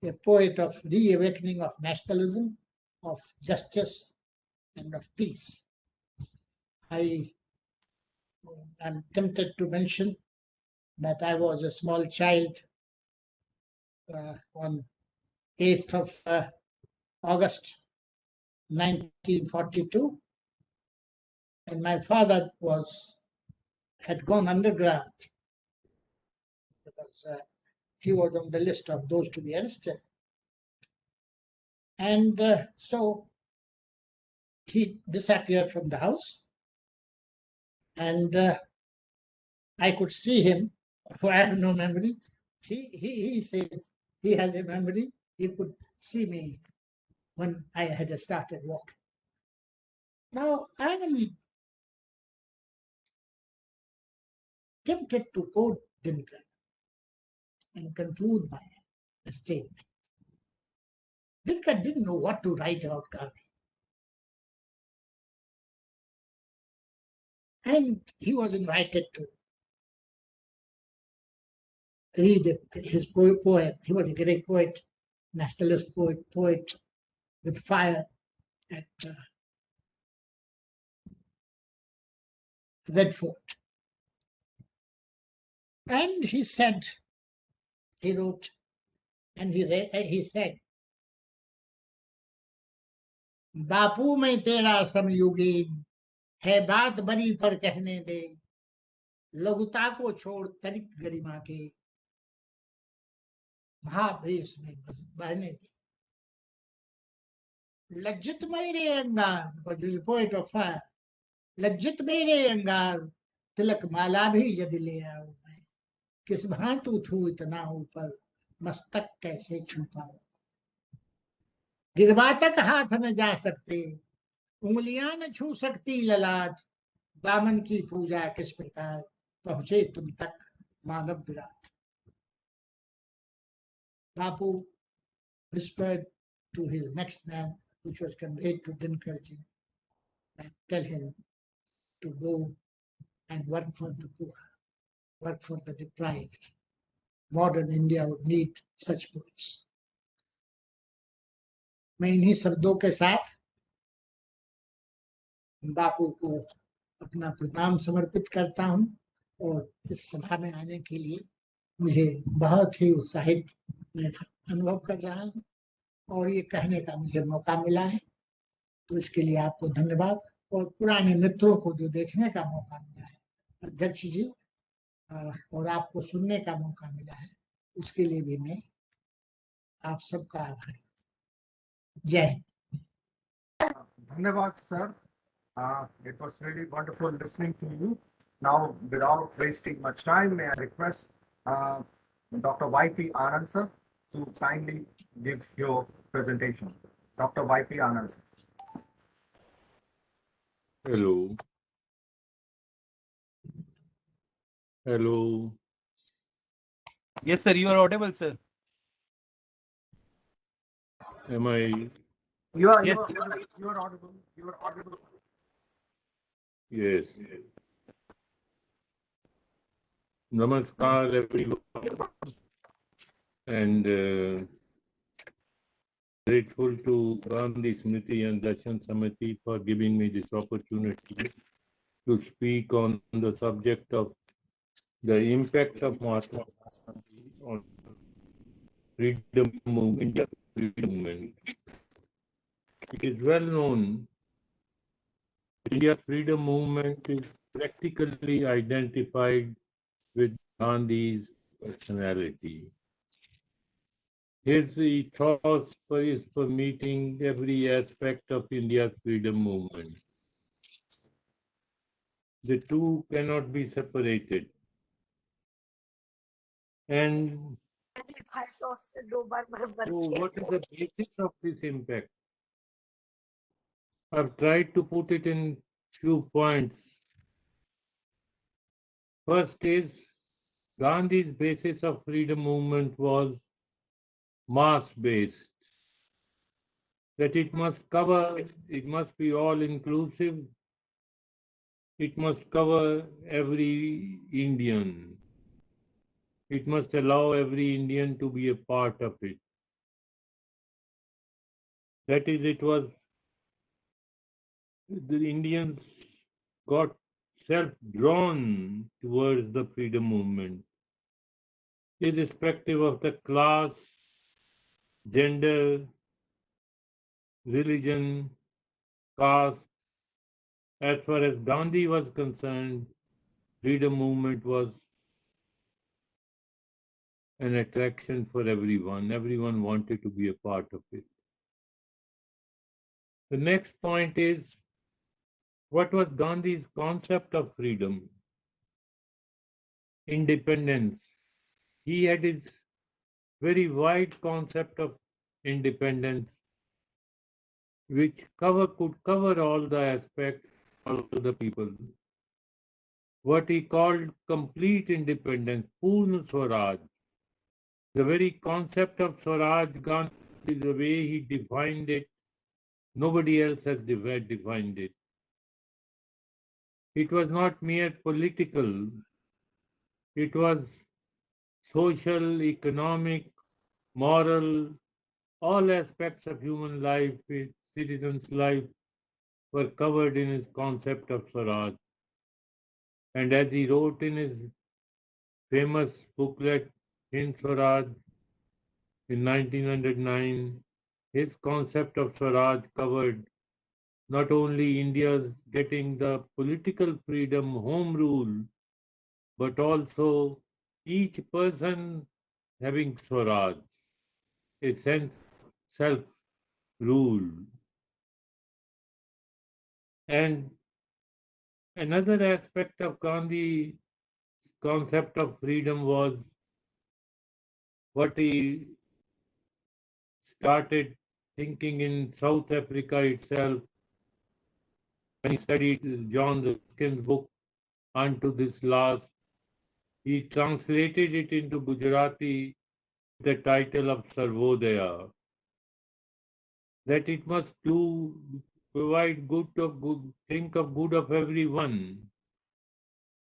a poet of reawakening of nationalism, of justice, and of peace. I am tempted to mention that I was a small child on 8th of August 1942, and my father had gone underground because he was on the list of those to be arrested. And so he disappeared from the house, and I could see him, for I have no memory. He says he has a memory. He could see me when I had started walking. Now I am tempted to quote Dinkar and conclude my statement. Dinkar didn't know what to write about Gandhi. And he was invited to read his poem. He was a great poet, nationalist poet with fire at Redford. And he wrote, and he said, बापू में तेरा समयुगीन है बात बड़ी पर कहने दे लघुता को छोड़ तनिक गरिमा के महावेश में बहने दे लज्जित मेरे अंगार, because he is a poet of fire, लज्जित मेरे अंगार तिलक माला भी यदि ले आओ मैं किस भांति उठूं इतना ऊपर मस्तक कैसे छू पाऊं गिरवा तक हाथ न जा सकते उंगलियां न छू सकती ललाट बामन की पूजा किस प्रकार पहुंचे तुम तक मानव Virat Bapu whispered to his next man, which was conveyed to Dinkarji, and tell him to go and work for the poor, work for the deprived. Modern India would need such poets. मैं इन्हीं शब्दों के साथ बापू को अपना प्रणाम समर्पित करता हूं और इस सभा में आने के लिए मुझे बहुत ही उत्साहित मैं अनुभव कर रहा हूं और ये कहने का मुझे मौका मिला है तो इसके लिए आपको धन्यवाद और पुराने मित्रों को जो देखने का मौका मिला है अध्यक्ष जी और आपको सुनने का मौका मिला है उसके लिए भी मैं आप सबका आभारी जय हिंद धन्यवाद sir. It was really wonderful listening to you. Now, without wasting much time, may I request Dr. Y.P. Anand sir to kindly give your presentation. Dr. Y.P. Anand sir. Hello. Hello. Yes, sir. You are audible, sir. Am I? You are Yes. audible. You are audible. Yes. Namaskar, everyone. And grateful to Gandhi Smriti and Darshan Samiti for giving me this opportunity to speak on the subject of the impact of Mahatma Gandhi on freedom movement, India freedom movement. It is well known India's freedom movement is practically identified with Gandhi's personality. His ethos is permeating every aspect of India's freedom movement. The two cannot be separated. And so what is the basis of this impact? I've tried to put it in few points. First is Gandhi's basis of freedom movement was mass-based. That it must be all-inclusive. It must cover every Indian. It must allow every Indian to be a part of it. That is, it was the Indians got self-drawn towards the freedom movement, irrespective of the class, gender, religion, caste. As far as Gandhi was concerned, freedom movement was an attraction for everyone. Everyone wanted to be a part of it. The next point is, what was Gandhi's concept of freedom? Independence. He had his very wide concept of independence, which could cover all the aspects of the people. What he called complete independence, Purna Swaraj. The very concept of Swaraj, Gandhi, the way he defined it, nobody else has defined it. It was not mere political, it was social, economic, moral, all aspects of human life, citizen's life, were covered in his concept of Swaraj. And as he wrote in his famous booklet, Hind Swaraj, in 1909, his concept of Swaraj covered not only India's getting the political freedom, home rule, but also each person having Swaraj, a sense of self-rule. And another aspect of Gandhi's concept of freedom was what he started thinking in South Africa itself when he studied John Ruskin's book, Unto This Last. He translated it into Gujarati with the title of Sarvodaya, that it must provide good of good, think of good of everyone.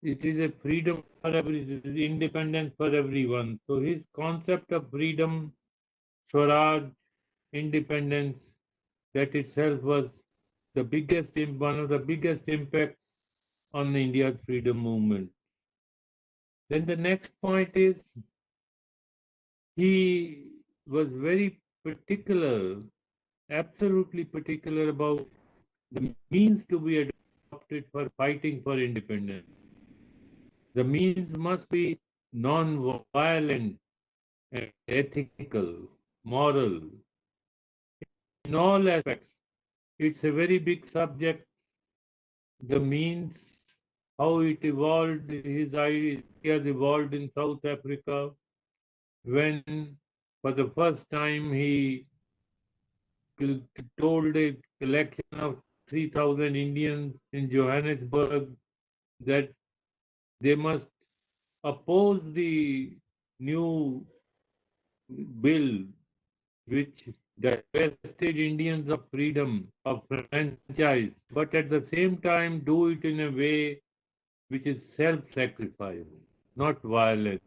It is a freedom for every, independence for everyone. So his concept of freedom, Swaraj, independence, that itself was one of the biggest impacts on India's freedom movement. Then the next point is, he was very particular, absolutely particular about the means to be adopted for fighting for independence. The means must be non-violent, ethical, moral, in all aspects. It's a very big subject. The means, how it evolved, his ideas evolved in South Africa, when for the first time he told a collection of 3,000 Indians in Johannesburg that they must oppose the new bill which divested Indians of freedom of franchise, but at the same time do it in a way which is self-sacrifice, not violence.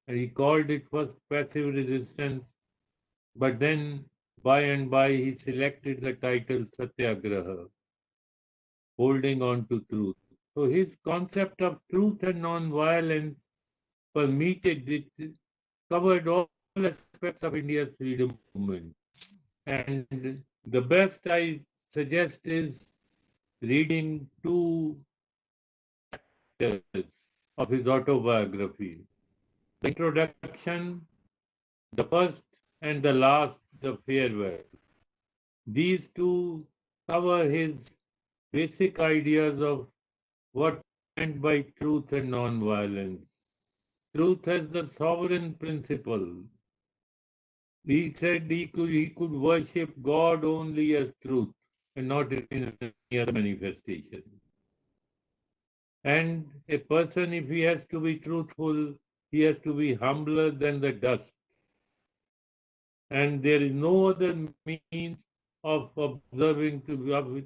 And he called it first passive resistance, but then by and by he selected the title Satyagraha, holding on to truth. So his concept of truth and non-violence permeated it, covered all aspects of India's freedom movement. And the best I suggest is reading two chapters of his autobiography. The introduction, the first and the last, the farewell. These two cover his basic ideas of what meant by truth and non-violence. Truth as the sovereign principle. He said he could worship God only as truth and not in any other manifestation. And a person, if he has to be truthful, he has to be humbler than the dust. And there is no other means of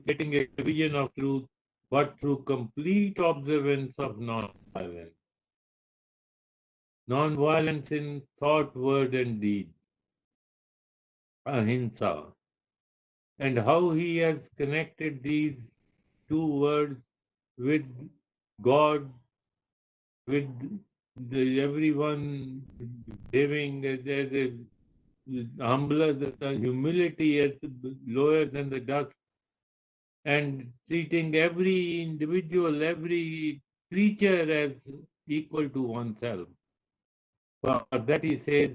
getting a vision of truth but through complete observance of non-violence. Non-violence in thought, word, and deed. Ahimsa. And how he has connected these two words with God, with everyone living as a humbler, the humility as lower than the dust, and treating every individual, every creature as equal to oneself. For that he says,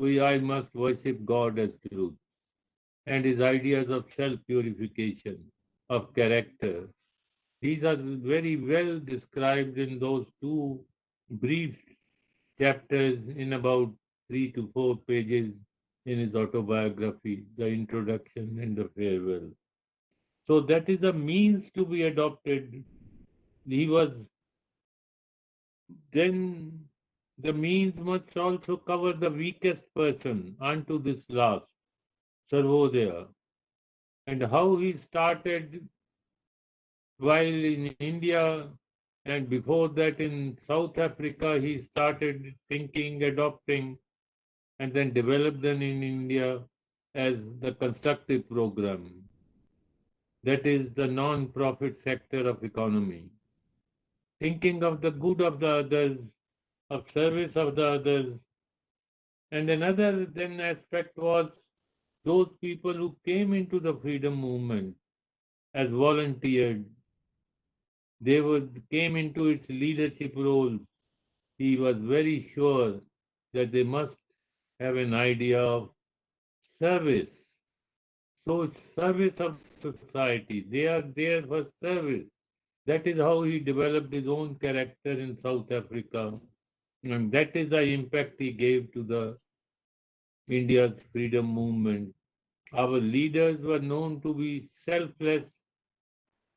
I must worship God as truth. And his ideas of self-purification, of character, these are very well described in those two brief chapters in about 3 to 4 pages in his autobiography, the introduction and the farewell. So that is a means to be adopted. He was then the means must also cover the weakest person unto this last, Sarvodaya, and how he started while in India and before that in South Africa, he started thinking, adopting, and then developed them in India as the constructive program. That is the non-profit sector of economy. Thinking of the good of the others, of service of the others. And another then aspect was those people who came into the freedom movement as volunteered. They came into its leadership roles. He was very sure that they must have an idea of service. So service of society. They are there for service. That is how he developed his own character in South Africa. And that is the impact he gave to the India's freedom movement. Our leaders were known to be selfless.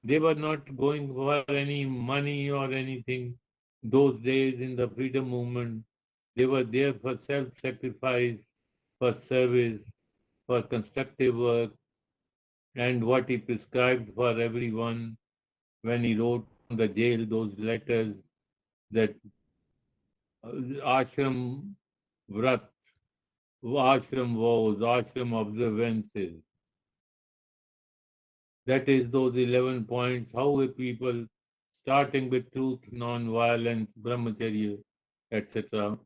They were not going for any money or anything. Those days in the freedom movement, they were there for self-sacrifice, for service, for constructive work, and what he prescribed for everyone when he wrote from the jail those letters that ashram vrat, ashram vows, ashram observances. That is those 11 points, how a people, starting with truth, non-violence, brahmacharya, etc.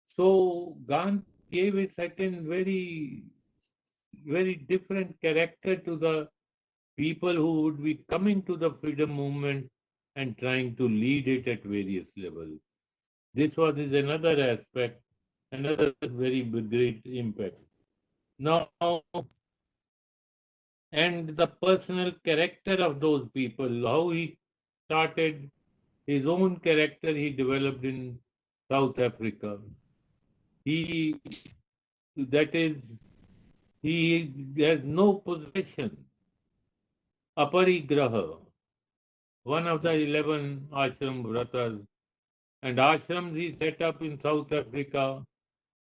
So Gandhi gave a certain very, very different character to the people who would be coming to the freedom movement and trying to lead it at various levels. This was another aspect, another very great impact. Now, and the personal character of those people, how he started his own character he developed in South Africa. He, that is, he has no possession. Aparigraha, one of the 11 ashram vratas, and ashrams he set up in South Africa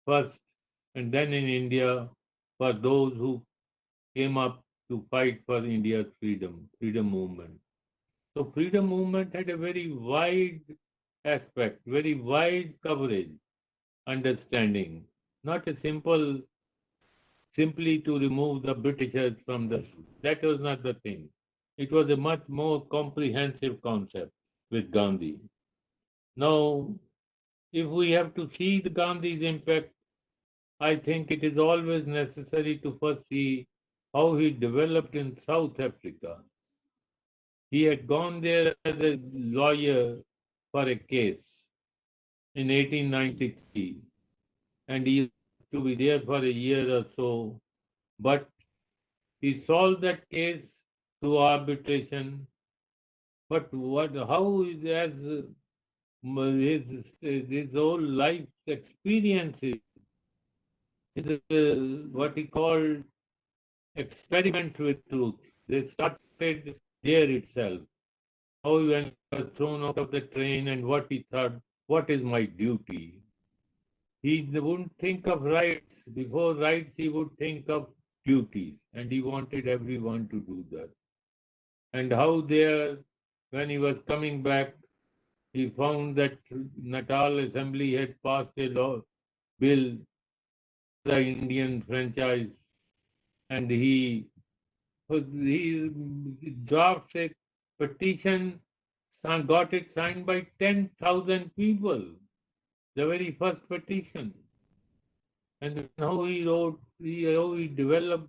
first and then in India for those who came up to fight for India's freedom movement. So freedom movement had a very wide aspect, very wide coverage, understanding, not a simply to remove the Britishers from that was not the thing. It was a much more comprehensive concept with Gandhi. Now, if we have to see the Gandhi's impact, I think it is always necessary to first see how he developed in South Africa. He had gone there as a lawyer for a case in 1893, and he used to be there for a year or so. But he solved that case through arbitration. But how is as his whole life experiences, what he called experiments with truth. They started there itself. How when he was thrown out of the train and what he thought, what is my duty? He wouldn't think of rights. Before rights, he would think of duties, and he wanted everyone to do that. And how there, when he was coming back, he found that Natal Assembly had passed a law bill, the Indian franchise, and he drafts a petition got it signed by 10,000 people, the very first petition. And how he wrote, how he developed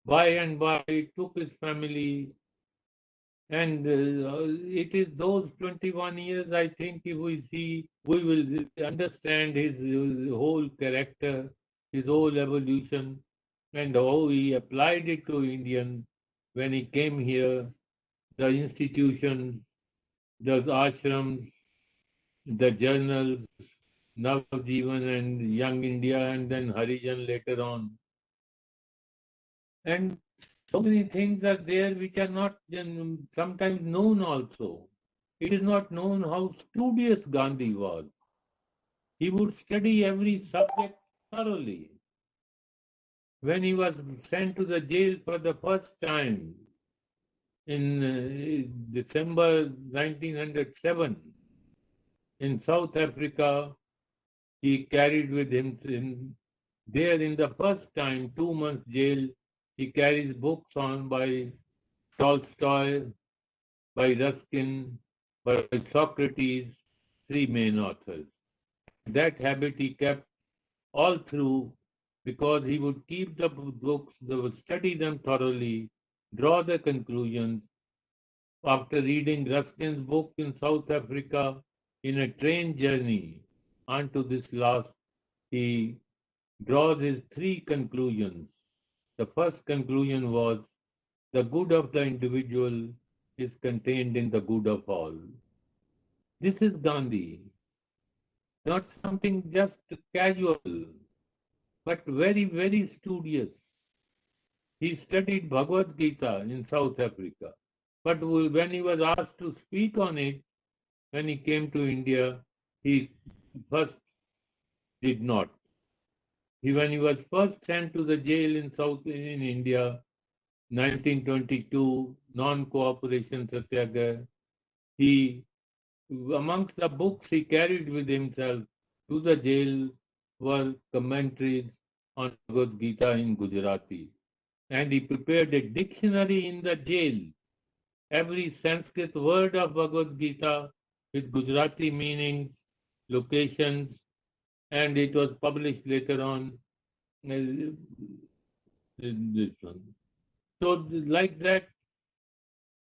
by and by, took his family. And it is those 21 years, I think, if we see, we will understand his whole character, his whole evolution, and how he applied it to Indian when he came here, the institutions, the ashrams, the journals, Navjivan and Young India, and then Harijan later on. And so many things are there which are not sometimes known also. It is not known how studious Gandhi was. He would study every subject thoroughly. When he was sent to the jail for the first time in December 1907 in South Africa, he carried with him there in the first time, 2 months jail, he carries books on by Tolstoy, by Ruskin, by Socrates, three main authors. That habit he kept all through because he would keep the books, study them thoroughly, draw the conclusions. After reading Ruskin's book in South Africa in a train journey onto this last, he draws his three conclusions. The first conclusion was the good of the individual is contained in the good of all. This is Gandhi, not something just casual, but very, very studious. He studied Bhagavad Gita in South Africa, but when he was asked to speak on it, when he came to India, he first did not. When he was first sent to the jail in India, 1922, non-cooperation Satyagraha, he, amongst the books he carried with himself to the jail were commentaries on Bhagavad Gita in Gujarati. And he prepared a dictionary in the jail. Every Sanskrit word of Bhagavad Gita with Gujarati meanings, locations, and it was published later on in this one. So like that,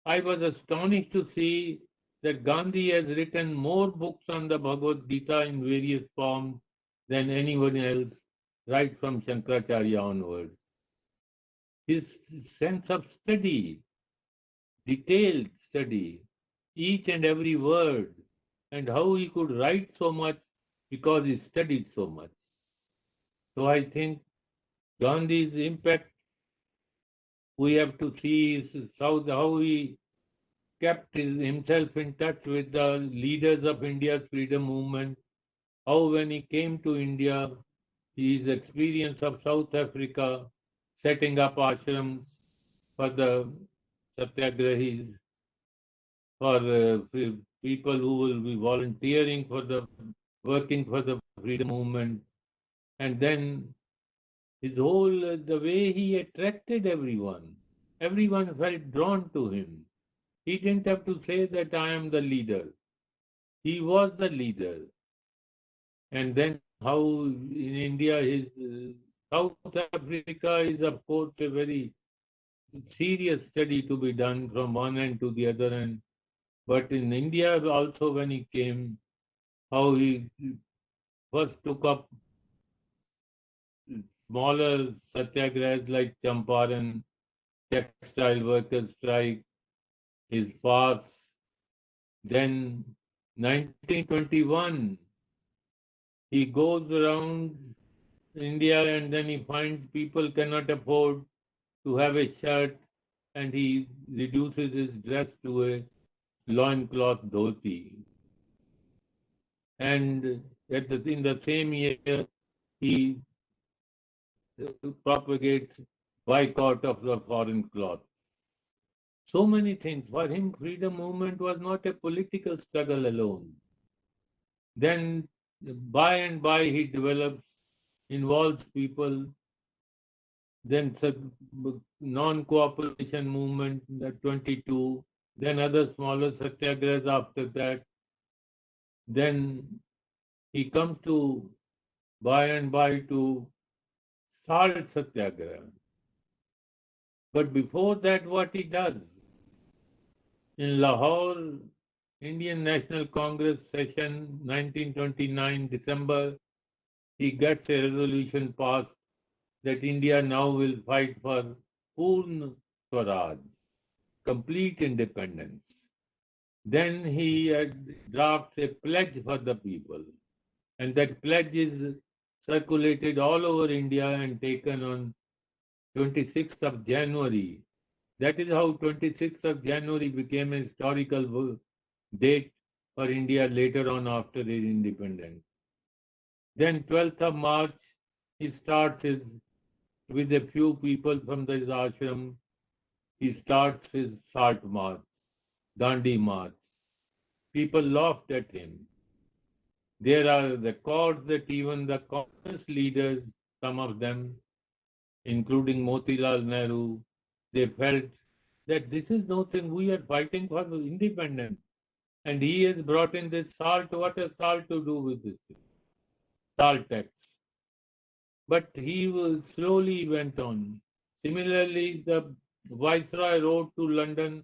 I was astonished to see that Gandhi has written more books on the Bhagavad Gita in various forms than anyone else, right from Shankaracharya onwards. His sense of study, detailed study, each and every word, and how he could write so much because he studied so much. So I think Gandhi's impact, we have to see how he kept himself in touch with the leaders of India's freedom movement, how when he came to India, his experience of South Africa, setting up ashrams for the Satyagrahis, for people who will be volunteering for the working for the freedom movement, and then his whole the way he attracted everyone felt drawn to him. He didn't have to say that I am the leader. He was the leader. And then how in India his South Africa is of course a very serious study to be done from one end to the other end. But in India also when he came, how he first took up smaller satyagrahas like Champaran, textile workers strike, his fast. Then 1921, he goes around India and then he finds people cannot afford to have a shirt and he reduces his dress to a loincloth dhoti. And in the same year, he propagates boycott of the foreign cloth. So many things. For him, freedom movement was not a political struggle alone. Then by and by he develops, involves people. Then non-cooperation movement, 22, then other smaller satyagrahas after that. Then he comes to by and by to salt satyagraha. But before that, what he does in Lahore, Indian National Congress session 1929 December, he gets a resolution passed that India now will fight for Purna Swaraj, complete independence. Then he drafts a pledge for the people, and that pledge is circulated all over India and taken on 26th of January. That is how 26th of January became a historical date for India later on after its independence. Then 12th of March, he starts with a few people from his ashram, he starts his salt march, Dandi march. People laughed at him. There are records that even the communist leaders, some of them, including Motilal Nehru, they felt that this is nothing, we are fighting for independence. And he has brought in this salt. What has salt to do with this thing? Salt tax. But he slowly went on. Similarly, the Viceroy wrote to London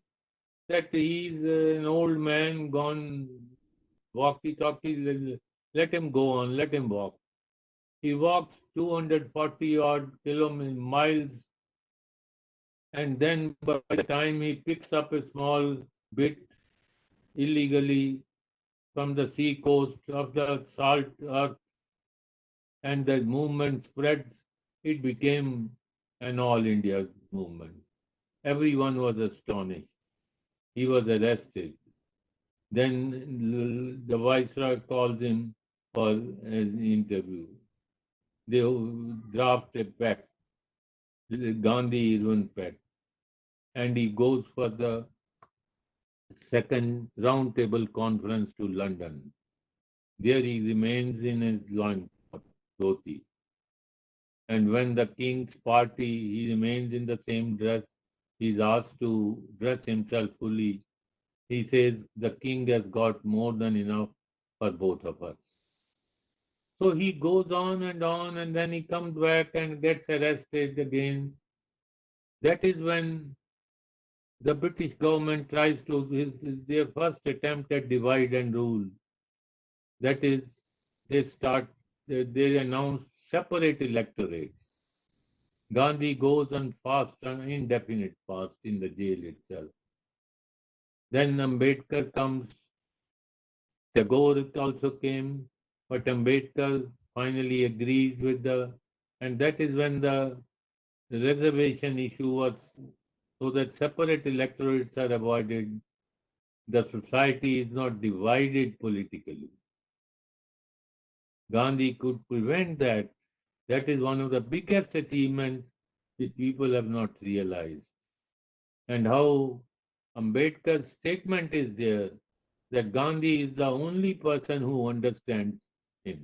that he's an old man gone walkie-talkie, let him go on, let him walk. He walks 240 odd miles, and then by the time he picks up a small bit illegally from the sea coast of the salt earth and the movement spreads, it became an all India movement. Everyone was astonished. He was arrested. Then the viceroy calls him for an interview. They draft a pact, Gandhi Irwin pact, and he goes for the second roundtable conference to London. There he remains in his loincloth, dhoti. And when the king's party, he remains in the same dress. He's asked to dress himself fully. He says the king has got more than enough for both of us. So he goes on, and then he comes back and gets arrested again. That is when the British government tries to, their first attempt at divide and rule. That is, they announce separate electorates. Gandhi goes on fast, an indefinite fast in the jail itself. Then Ambedkar comes. Tagore also came, but Ambedkar finally agrees with and that is when the reservation issue was, so that separate electorates are avoided. The society is not divided politically. Gandhi could prevent that. That is one of the biggest achievements which people have not realized. And how Ambedkar's statement is there that Gandhi is the only person who understands him.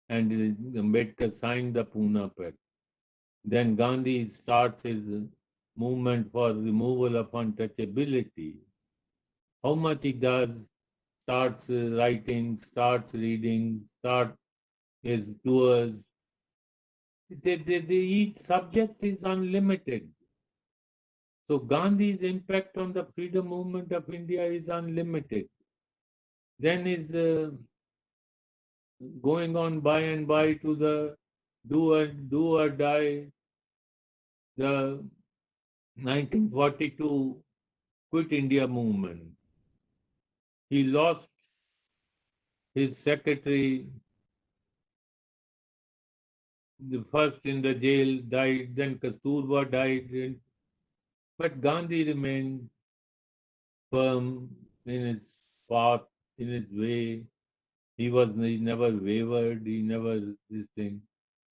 And Ambedkar signed the Pune Pact. Then Gandhi starts his movement for removal of untouchability. How much he does, starts writing, starts reading, starts his tours. Each subject is unlimited. So Gandhi's impact on the freedom movement of India is unlimited. Then is going on by and by to the do or die, the 1942 Quit India movement. He lost his secretary, the first in the jail died, then Kasturba died, but Gandhi remained firm in his path, in his way. He never wavered, he never this thing.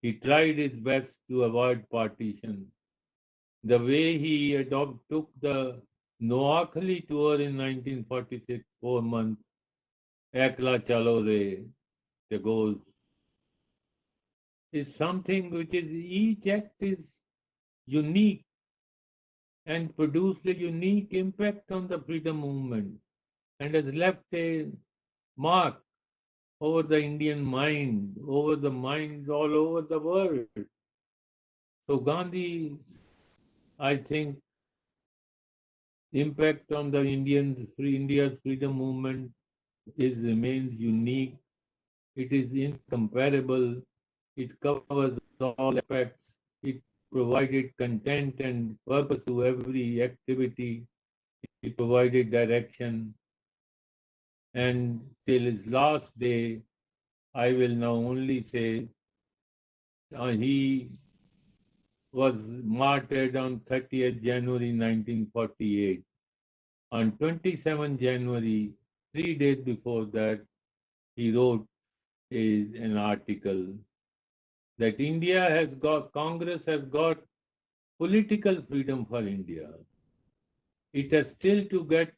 He tried his best to avoid partition. The way he took the Noakhali tour in 1946, 4 months, Ekla Chalo Re, the goals, is something which is, each act is unique. and produced a unique impact on the freedom movement and has left a mark over the Indian mind, over the minds all over the world. So Gandhi, I think, impact on the India's freedom movement remains unique. It is incomparable. It covers all aspects. It provided content and purpose to every activity. It provided direction. And till his last day, I will now only say he was martyred on 30th January 1948. On 27 January, 3 days before that, he wrote an article that Congress has got political freedom for India. It has still to get,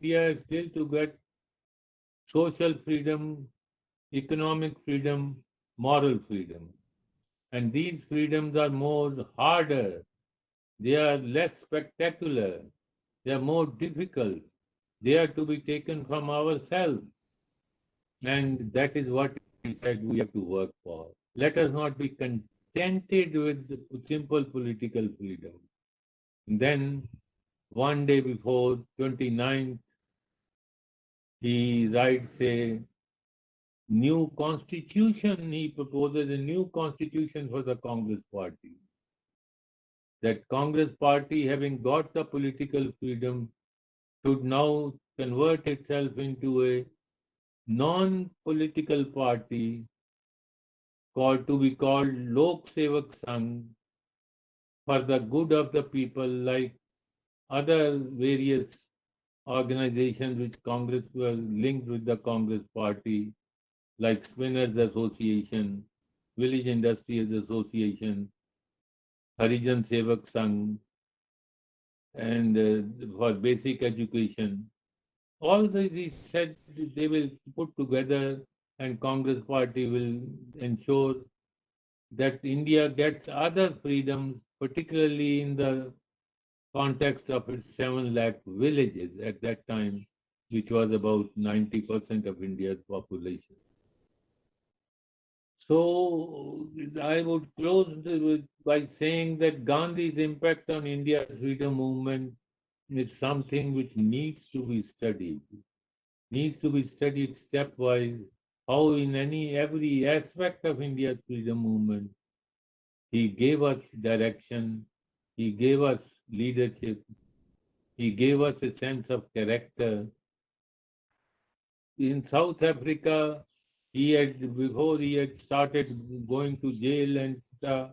India has still to get social freedom, economic freedom, moral freedom. And these freedoms are more harder. They are less spectacular. They are more difficult. They are to be taken from ourselves. And that is what he said we have to work for. Let us not be contented with simple political freedom. And then one day before 29th, he writes a new constitution. He proposes a new constitution for the Congress party. That Congress party, having got the political freedom, should now convert itself into a non-political party to be called Lok Sevak Sangh for the good of the people, like other various organizations which Congress were linked with the Congress party, like Spinners Association, Village Industries Association, Harijan Sevak Sangh, and for basic education. All these he said they will put together and Congress party will ensure that India gets other freedoms, particularly in the context of its 7 lakh villages at that time, which was about 90% of India's population. So I would close by saying that Gandhi's impact on India's freedom movement is something which needs to be studied stepwise, how in every aspect of India's freedom movement, he gave us direction, he gave us leadership, he gave us a sense of character. In South Africa, before he had started going to jail and stuff,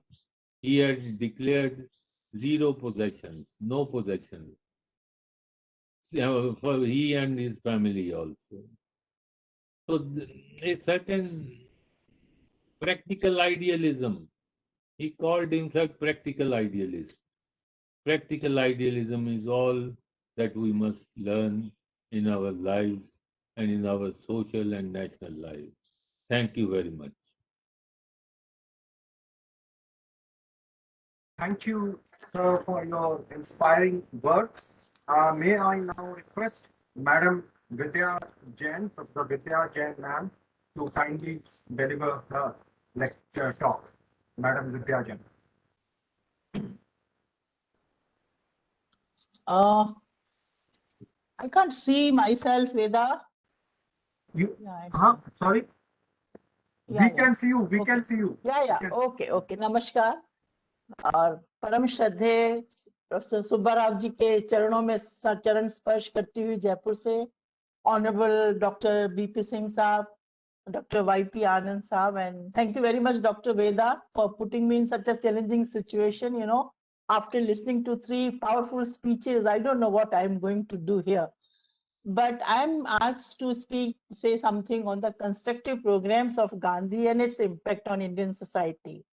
he had declared zero possessions, no possessions, for he and his family also. So a certain practical idealism. He called himself practical idealist. Practical idealism is all that we must learn in our lives and in our social and national lives. Thank you very much. Thank you, sir, for your inspiring words. May I now request Madam Vidya Jain, Dr. Vidya Jain ma'am, to kindly deliver her lecture talk. Madam Vidya Jain. I can't see myself, Veda. Sorry? We can see you. We can see you. Okay. नमस्कार और परम श्रद्धेय professor Subbarao जी के चरणों में चरण स्पर्श करती हुई जयपुर से ऑनरेबल डॉक्टर बीपी सिंह साहब, Dr. YP Anand Saab, and thank you very much, Dr. Veda, for putting me in such a challenging situation. You know, after listening to 3 powerful speeches, I don't know what I'm going to do here. But I'm asked to say something on the constructive programs of Gandhi and its impact on Indian society.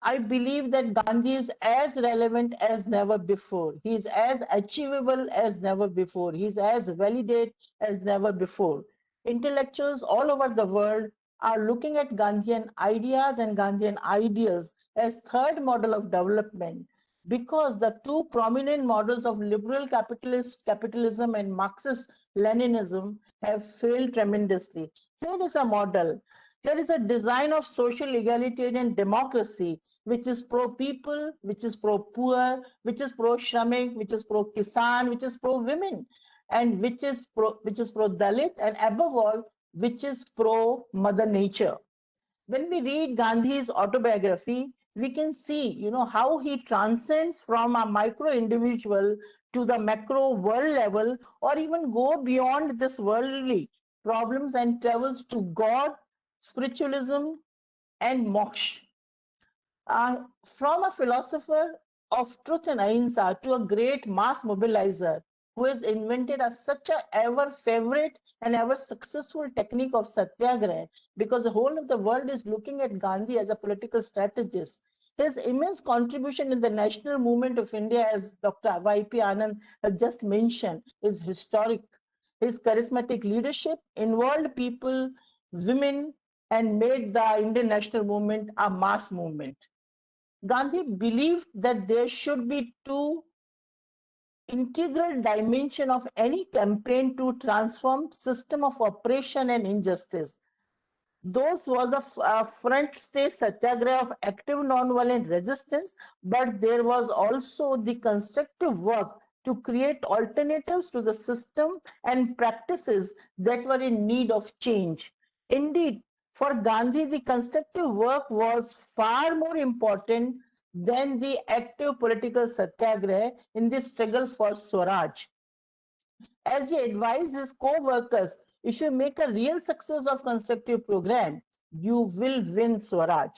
I believe that Gandhi is as relevant as never before. He is as achievable as never before. He is as validate as never before. Intellectuals all over the world are looking at Gandhian ideas and Gandhian ideals as third model of development. because the two prominent models of liberal capitalism and Marxist Leninism have failed tremendously. Here is a model. Here is a design of social egalitarian democracy, which is pro-people, which is pro-poor, which is pro-shramik, which is pro-kisan, which is pro-women, and which is pro-Dalit, and above all, which is pro-Mother Nature. When we read Gandhi's autobiography, we can see, how he transcends from a micro individual to the macro world level, or even go beyond this worldly problems and travels to God, spiritualism, and moksha. From a philosopher of truth and ahimsa to a great mass mobilizer who has invented such a ever favorite and ever successful technique of Satyagraha, because the whole of the world is looking at Gandhi as a political strategist. His immense contribution in the national movement of India, as Dr. Y.P. Anand has just mentioned, is historic. His charismatic leadership involved people, women, and made the Indian national movement a mass movement. Gandhi believed that there should be two integral dimensions of any campaign to transform system of oppression and injustice. Those was a front stage satyagraha of active non-violent resistance, but there was also the constructive work to create alternatives to the system and practices that were in need of change. Indeed, for Gandhi, the constructive work was far more important than the active political satyagraha in the struggle for Swaraj. As he advised his co-workers, if you make a real success of constructive program, you will win Swaraj.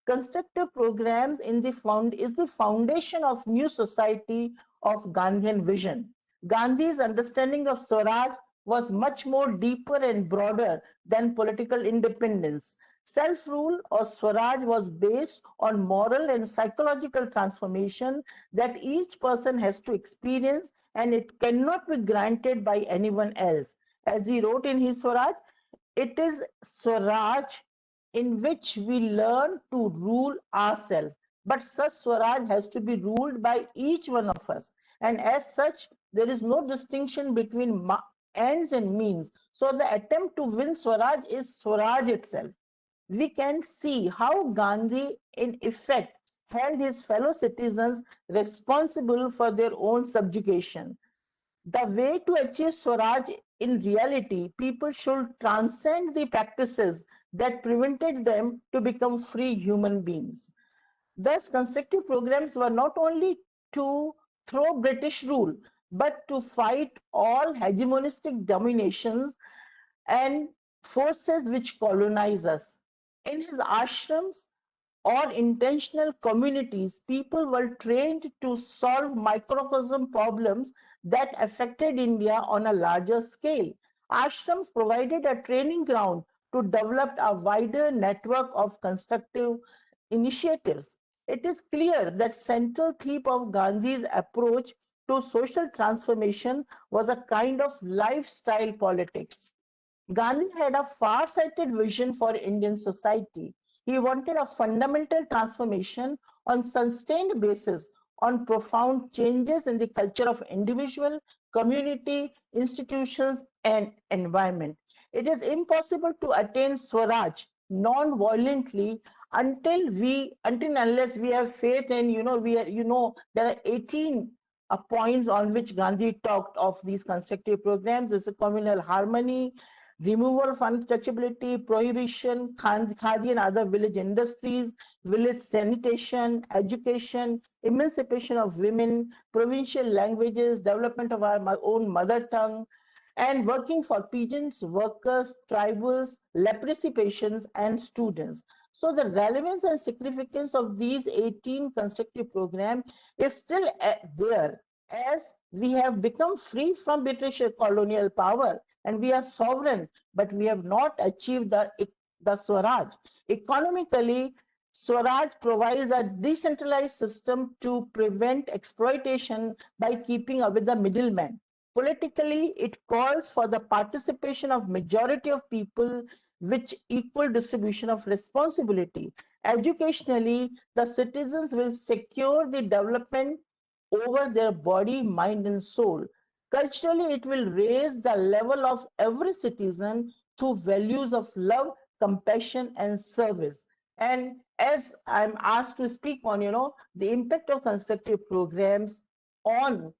Constructive programs is the foundation of new society of Gandhian vision. Gandhi's understanding of Swaraj was much more deeper and broader than political independence. Self-rule or Swaraj was based on moral and psychological transformation that each person has to experience, and it cannot be granted by anyone else. As he wrote in his Swaraj, it is Swaraj in which we learn to rule ourselves. But such Swaraj has to be ruled by each one of us. And as such, there is no distinction between ends and means. So the attempt to win Swaraj is Swaraj itself. We can see how Gandhi, in effect, held his fellow citizens responsible for their own subjugation. The way to achieve Swaraj in reality, people should transcend the practices that prevented them to become free human beings. Thus, constructive programs were not only to throw British rule, but to fight all hegemonistic dominations and forces which colonize us. In his ashrams or intentional communities, people were trained to solve microcosm problems that affected India on a larger scale. Ashrams provided a training ground to develop a wider network of constructive initiatives. It is clear that central theme of Gandhi's approach to social transformation was a kind of lifestyle politics. Gandhi had a far-sighted vision for Indian society. He wanted a fundamental transformation on sustained basis, on profound changes in the culture of individual, community, institutions, and environment. It is impossible to attain Swaraj non-violently until unless we have faith in, there are 18 points on which Gandhi talked of these constructive programs. It's a communal harmony, removal of untouchability, prohibition, khadi and other village industries, village sanitation, education, emancipation of women, provincial languages, development of our own mother tongue, and working for peasants, workers, tribals, leprosy patients, and students. So the relevance and significance of these 18 constructive programs is still there, as we have become free from British colonial power and we are sovereign, but we have not achieved the Swaraj. Economically, Swaraj provides a decentralized system to prevent exploitation by keeping away the middleman. Politically, it calls for the participation of majority of people, which equal distribution of responsibility. Educationally, the citizens will secure the development over their body, mind, and soul. Culturally, it will raise the level of every citizen through values of love, compassion, and service. And as I'm asked to speak on, the impact of constructive programs on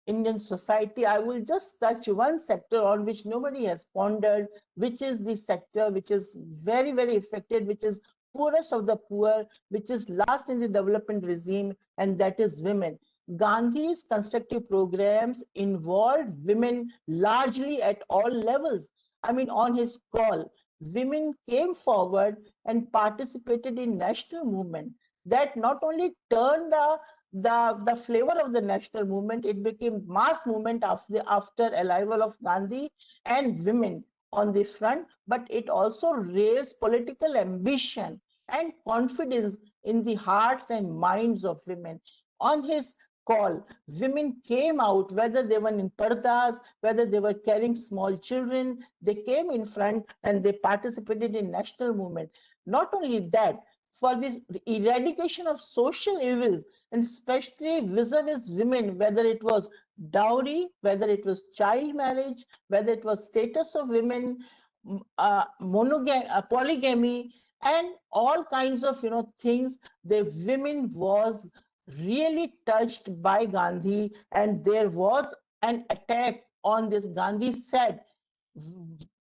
Indian society, I will just touch one sector on which nobody has pondered, which is the sector which is very, very affected, which is poorest of the poor, which is last in the development regime, and that is women. Gandhi's constructive programs involved women largely at all levels. I mean, on his call, women came forward and participated in national movement that not only turned the flavor of the national movement, it became mass movement after arrival of Gandhi and women on the front, but it also raised political ambition and confidence in the hearts and minds of women. On his call, women came out, whether they were in pardas, whether they were carrying small children, they came in front and they participated in national movement. Not only that, for the eradication of social evils, and especially vis-a-vis women, whether it was dowry, whether it was child marriage, whether it was status of women, polygamy, and all kinds of things, the women was really touched by Gandhi, and there was an attack on this. Gandhi said,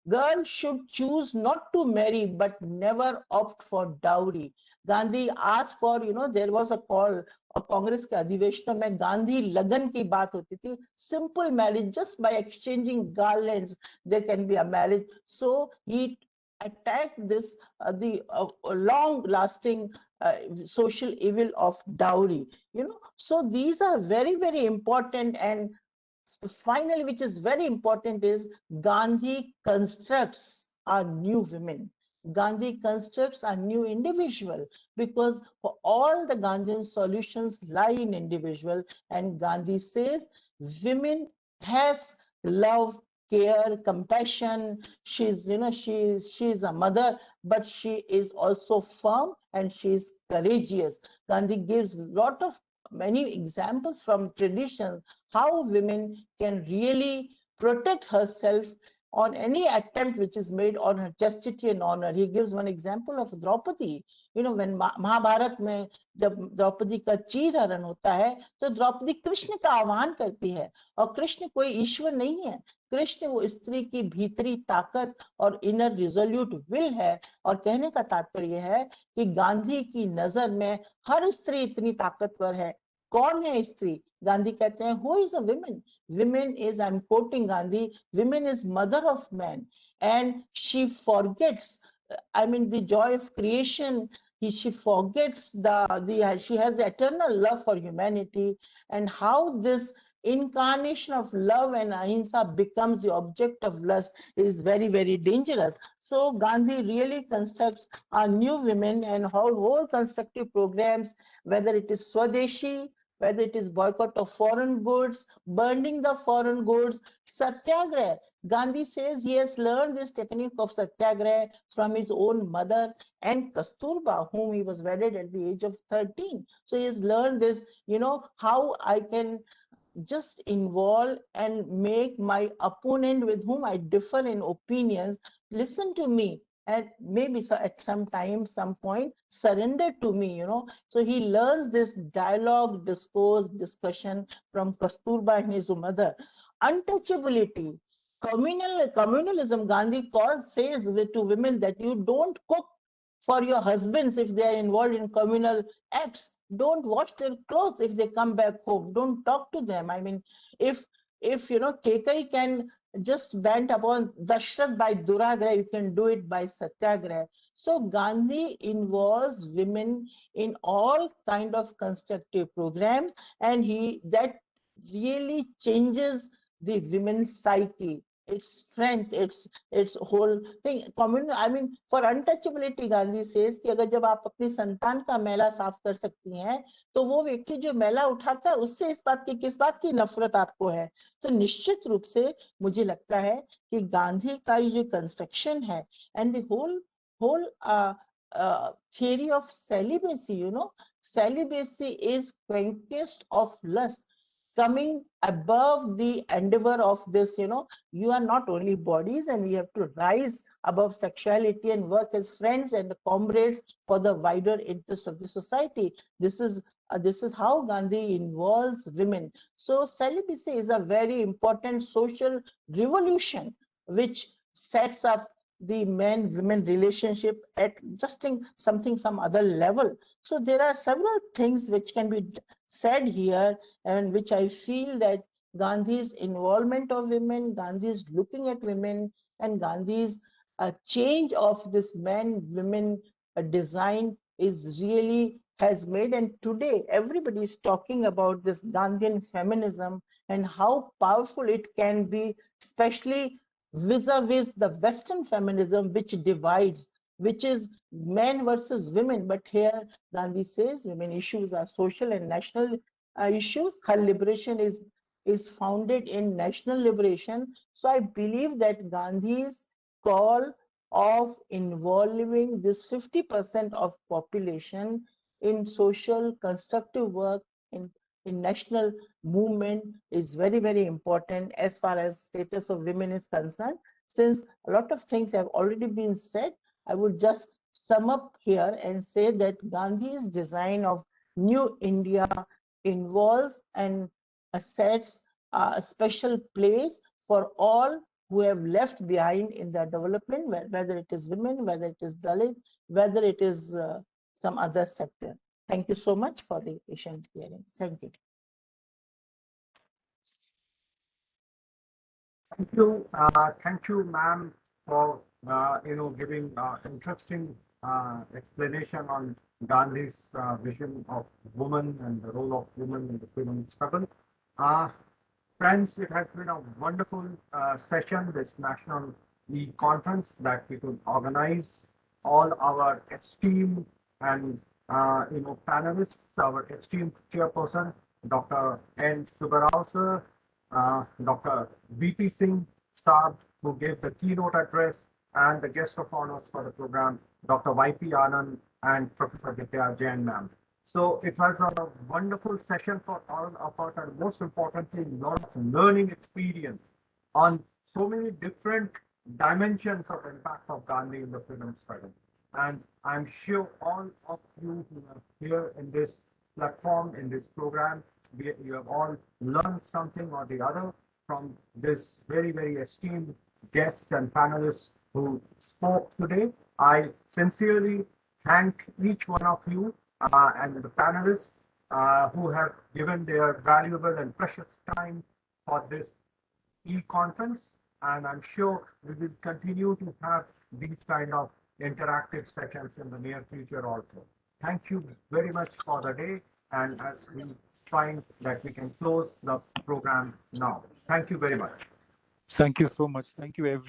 girls should choose not to marry, but never opt for dowry. Gandhi asked for, there was a call, Congress के अधिवेशनों में गांधी लगन की बात होती थी, simple marriage, just by exchanging garlands there can be a marriage. So he attacked this the long lasting social evil of dowry. So these are very, very important. And finally, which is very important, is Gandhi constructs a new women. Gandhi constructs a new individual, because for all the Gandhian solutions lie in individual. And Gandhi says women has love, care, compassion. She's she's a mother, but she is also firm and she is courageous. Gandhi gives lot of many examples from tradition how women can really protect herself on any attempt which is made on her chastity and honor. He gives one example of Draupadi. When Mahabharat में जब द्रौपदी का चीर हरण होता है, तो द्रौपदी कृष्ण का आह्वान करती है, और कृष्ण कोई ईश्वर नहीं है, कृष्ण वो स्त्री की भीतरी ताकत और इनर रिजोल्यूट विल है. और कहने का तात्पर्य है कि गांधी की नजर में हर स्त्री इतनी ताकतवर है. कौन है स्त्री? गांधी कहते हैं, who is a woman? Women is, I'm quoting Gandhi, women is mother of man, and she forgets, the joy of creation. She forgets she has the eternal love for humanity, and how this incarnation of love and ahimsa becomes the object of lust is very, very dangerous. So Gandhi really constructs a new women, and whole constructive programs, whether it is Swadeshi, whether it is boycott of foreign goods, burning the foreign goods, Satyagraha. Gandhi says he has learned this technique of Satyagraha from his own mother and Kasturba, whom he was wedded at the age of 13. So he has learned this, how I can just involve and make my opponent with whom I differ in opinions listen to me, and maybe at some time, some point, surrender to me, So he learns this dialogue, discourse, discussion from Kasturba and his mother. Untouchability, communalism, Gandhi says to women that you don't cook for your husbands if they are involved in communal acts. Don't wash their clothes if they come back home. Don't talk to them. If Kekai can just bent upon Dashrath by Duragraha, you can do it by Satyagraha. So Gandhi involves women in all kind of constructive programs, and that really changes the women's psyche. its strength, its whole thing. I mean, for untouchability, Gandhi says कि अगर जब आप अपनी संतान का मैला साफ कर सकती हैं, तो वो व्यक्ति जो मैला उठाता है उससे इस बात की किस बात की नफरत आपको है? तो निश्चित रूप से मुझे लगता है कि गांधी का ये जो कंस्ट्रक्शन है and the whole theory of celibacy, celibacy is conquest of lust, coming above the endeavor of this, you are not only bodies, and we have to rise above sexuality and work as friends and comrades for the wider interest of the society. This is how Gandhi involves women. So celibacy is a very important social revolution which sets up the men-women relationship at just some other level. So there are several things which can be said here, and which I feel that Gandhi's involvement of women, Gandhi's looking at women, and Gandhi's change of this man-women design is really has made. And today everybody is talking about this Gandhian feminism and how powerful it can be, especially vis-a-vis the Western feminism, which divides, which is men versus women. But here Gandhi says women issues are social and national issues. Her liberation is founded in national liberation. So I believe that Gandhi's call of involving this 50% of population in social constructive work in national movement is very, very important as far as status of women is concerned. Since a lot of things have already been said, I would just sum up here and say that Gandhi's design of New India involves and sets a special place for all who have left behind in their development, whether it is women, whether it is Dalit, whether it is some other sector. Thank you so much for the patient hearing. Thank you. Thank you, ma'am, for giving interesting explanation on Gandhi's vision of woman and the role of women in the freedom struggle. Friends, it has been a wonderful session, this National E-Conference that we could organize. All our esteemed and panelists, our esteemed chairperson, Dr. N. Subbarao sir, Dr. VP Singh Saab, who gave the keynote address, and the guest of honors for the program, Dr. YP Anand and Professor Vidya Jain ma'am. So it was a wonderful session for all of us, and most importantly, a lot of learning experience on so many different dimensions of impact of Gandhi in the freedom struggle. And I'm sure all of you who are here in this platform, in this program, you have all learned something or the other from this very, very esteemed guests and panelists who spoke today. I sincerely thank each one of you and the panelists who have given their valuable and precious time for this e-conference. And I'm sure we will continue to have these kind of interactive sessions in the near future also. Thank you very much for the day, and we find that we can close the program now. Thank you very much. Thank you so much. Thank you, everyone.